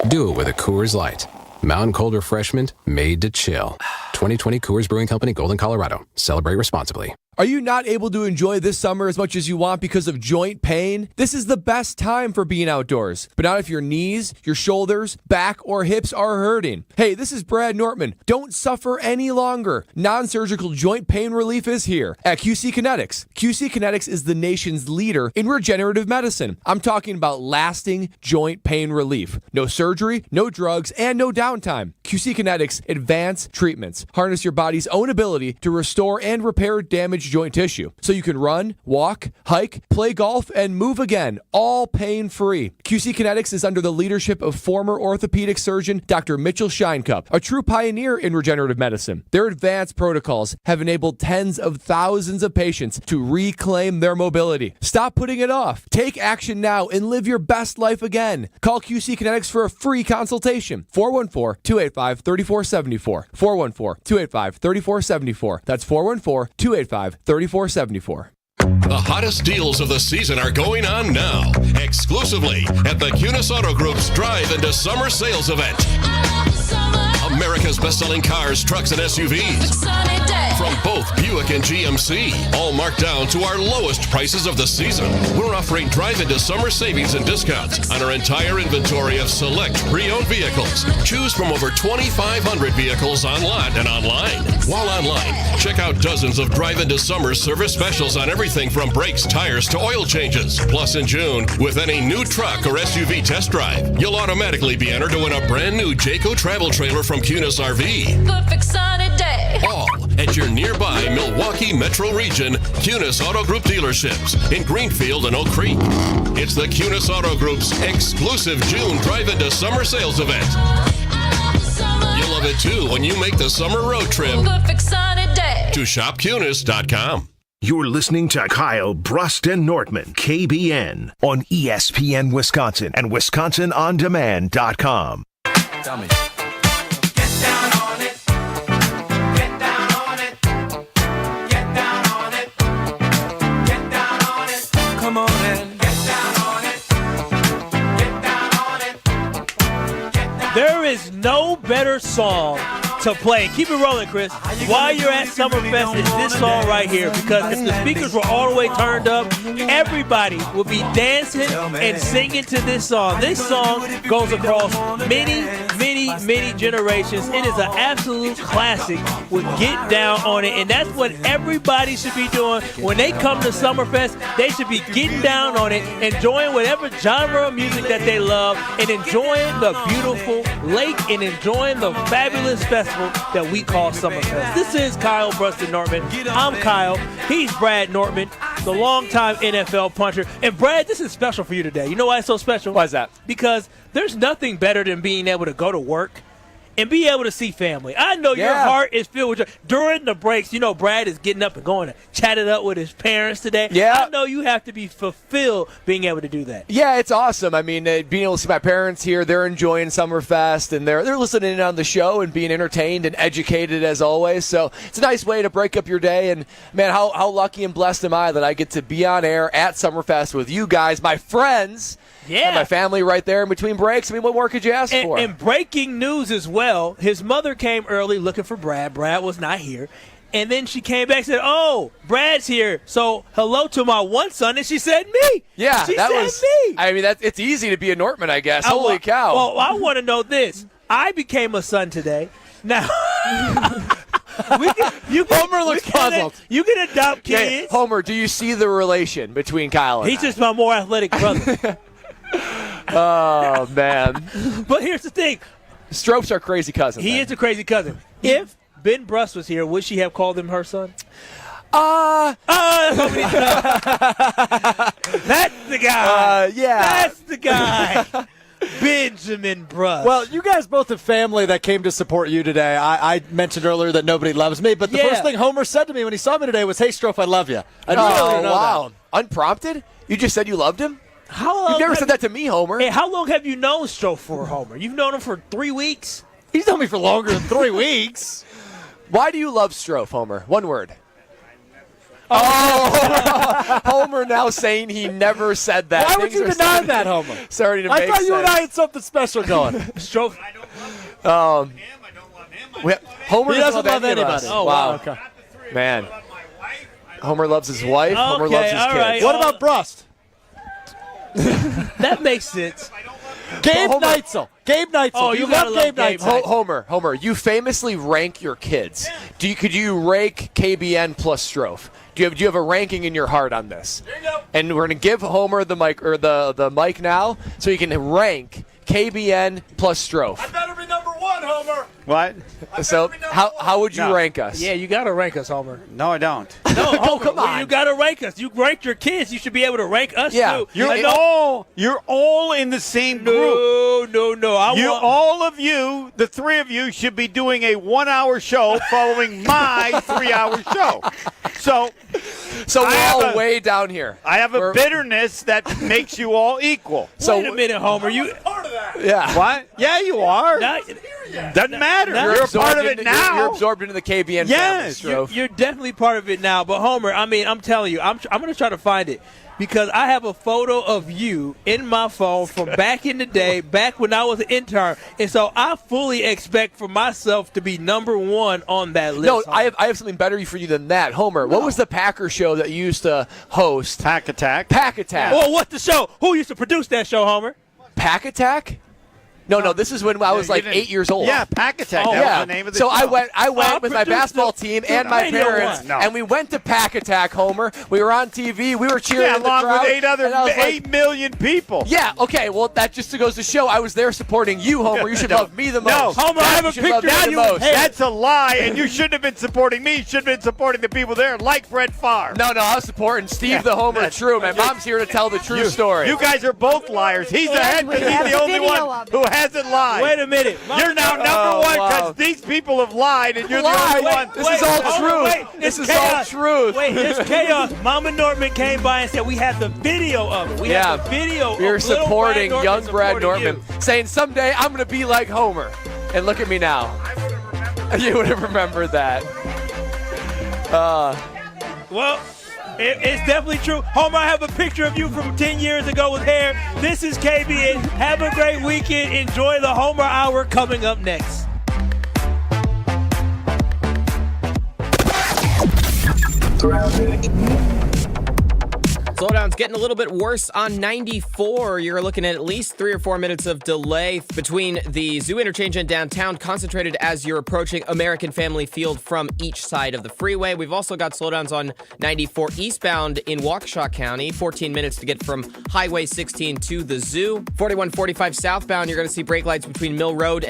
do it with a Coors Light. Mountain Cold Refreshment made to chill. 2020 Coors Brewing Company, Golden, Colorado. Celebrate responsibly. Are you not able to enjoy this summer as much as you want because of joint pain? This is the best time for being outdoors, but not if your knees, your shoulders, back, or hips are hurting. Hey, this is Brad Nortman. Don't suffer any longer. Non-surgical joint pain relief is here at QC Kinetics. QC Kinetics is the nation's leader in regenerative medicine. I'm talking about lasting joint pain relief. No surgery, no drugs, and no downtime. QC Kinetics advanced treatments harness your body's own ability to restore and repair damaged joint tissue, so you can run, walk, hike, play golf, and move again, all pain-free. QC Kinetics is under the leadership of former orthopedic surgeon Dr. Mitchell Scheinkup, a true pioneer in regenerative medicine. Their advanced protocols have enabled tens of thousands of patients to reclaim their mobility. Stop putting it off. Take action now and live your best life again. Call QC Kinetics for a free consultation. 414-285-3474. 414-285-3474. That's 414-285-3474. The hottest deals of the season are going on now, exclusively at the Cunis Auto Group's Drive into Summer Sales Event. America's best-selling cars, trucks, and SUVs. From both Buick and GMC, all marked down to our lowest prices of the season. We're offering drive into summer savings and discounts on our entire inventory of select pre-owned vehicles. Choose from over 2,500 vehicles on lot and online. While online, check out dozens of drive into summer service specials on everything from brakes, tires, to oil changes. Plus, in June, with any new truck or SUV test drive, you'll automatically be entered to win a brand new Jayco travel trailer from Cunis RV. Perfect sunny day. All at your nearby Milwaukee Metro Region Cunis Auto Group dealerships in Greenfield and Oak Creek. It's the Cunis Auto Group's exclusive June Drive into Summer Sales Event. You'll love it too when you make the summer road trip Perfect sunny day. to shopcunis.com. You're listening to Kyle, Brust, and Nortman, KBN, on ESPN Wisconsin and WisconsinOnDemand.com. Tell me. Come on and get down on it. Get down on it. There is no better song to play. Keep it rolling, Chris. While you're at Summerfest, it's this song right here, because if the speakers were all the way turned up, everybody would be dancing and singing to this song. This song goes across many generations. It is an absolute classic with Get Down on It, and that's what everybody should be doing when they come to Summerfest. They should be getting down on it, enjoying whatever genre of music that they love, and enjoying the beautiful lake and enjoying the fabulous festival that we call Summerfest. This is Kyle, Brust, and Nortman. I'm Kyle. He's Brad Nortman, the longtime NFL punter. And Brad, this is special for you today. You know why it's so special? Why is that? Because there's nothing better than being able to go to work and be able to see family. I know your heart is filled with joy. During the breaks, you know Brad is getting up and going to chat it up with his parents today. Yeah. I know you have to be fulfilled being able to do that. Yeah, it's awesome. I mean, being able to see my parents here, they're enjoying Summerfest, and they're listening in on the show and being entertained and educated as always. So it's a nice way to break up your day. And, man, how lucky and blessed am I that I get to be on air at Summerfest with you guys, my friends. Yeah. And my family right there in between breaks. I mean, what more could you ask for? And breaking news as well, his mother came early looking for Brad. Brad was not here. And then she came back and said, "Oh, Brad's here. So hello to my one son." And she said me. Yeah, she that said was me. I mean, it's easy to be a Nortman, I guess. Holy cow. Well, I want to know this. I became a son today. Now, Homer looks puzzled. You can adopt kids. Yeah, Homer, do you see the relation between Kyle and He's just my more athletic brother. Oh, man. But here's the thing. Stropes are crazy cousins. He is a crazy cousin. If Ben Brust was here, would she have called him her son? That's the guy. Yeah. That's the guy. Benjamin Brust. Well, you guys both have family that came to support you today. I mentioned earlier that nobody loves me, but the first thing Homer said to me when he saw me today was, "Hey, Strofe, I love you." I didn't really know wow. That. Unprompted? You just said you loved him? You've never said that to me, Homer. Hey, how long have you known Strofe for, Homer? You've known him for 3 weeks? He's known me for longer than 3 weeks. Why do you love Strofe, Homer? One word. Oh, Homer now saying he never said that. Why would you deny that, Homer? Starting to make sense. I thought you and I had something special going. Strofe, Homer He doesn't love any of anybody. us. Oh, wow. Okay. Man. Homer loves his wife. Homer loves his all kids. right. What about Brust? That makes sense. Gabe Neitzel. Gabe Neitzel. Oh, Do you you gotta love Gabe love Gabe Neitzel. Homer, you famously rank your kids. Could you rank KBN plus Strofe? Do you have a ranking in your heart on this? There you go. And we're gonna give Homer the mic or the mic now, so he can rank KBN plus Strofe. I better be number 1, Homer. What? So how would you rank us? Yeah, you got to rank us, Homer. No, I don't. No, Homer, come on. You got to rank us. You ranked your kids. You should be able to rank us, too. You're all in the same group. No. All of you, the three of you, should be doing a 1-hour show following my 3-hour show. So we're all way down here. I have a bitterness that makes you all equal. So wait a minute, Homer. You part of that. Yeah. What? Yeah, you are. Doesn't matter. You're a part of it now. You're absorbed into the KBN family, Strofe. You're definitely part of it now. But Homer, I mean, I'm telling you, I'm going to try to find it. Because I have a photo of you in my phone from back in the day, back when I was an intern. And so I fully expect for myself to be number 1 on that list. No, I have something better for you than that. Homer, what was the Packer show that you used to host? Pack Attack. Pack Attack. Well, what's the show? Who used to produce that show, Homer? Pack Attack? No, this is when I was like 8 years old. Yeah, Pack Attack. Oh, that yeah. was the name of the so show. I went with my basketball team and my parents, and we went to Pack Attack, Homer. We were on TV. We were cheering Yeah, in the along crowd, with and 8 million people. Yeah, okay, well, that just goes to show I was there supporting you, Homer. You should love me the most. No, Homer, I have a picture of you. That's a lie, and you shouldn't have been supporting me. You should have been supporting the people there, like Brett Favre. No, I was supporting Steve the Homer True. My mom's here to tell the true story. You guys are both liars. He's ahead because he's the only one who hasn't lied. Wait a minute. You're now number 1 because these people have lied, and you're the only one. This is all truth. This is all truth. Wait, it's chaos. Mama Nortman came by and said we had the video of it. We had the video. We were supporting young Brad supporting Nortman, saying someday I'm going to be like Homer. And look at me now. You would have remembered that. Well, it's definitely true. Homer, I have a picture of you from 10 years ago with hair. This is KBN. Have a great weekend. Enjoy the Homer Hour coming up next. Slowdown's getting a little bit worse on 94. You're looking at least 3 or 4 minutes of delay between the Zoo interchange and downtown, concentrated as you're approaching American Family Field from each side of the freeway. We've also got slowdowns on 94 eastbound in Waukesha County, 14 minutes to get from Highway 16 to the Zoo. 4145 southbound, you're going to see brake lights between Mill Road and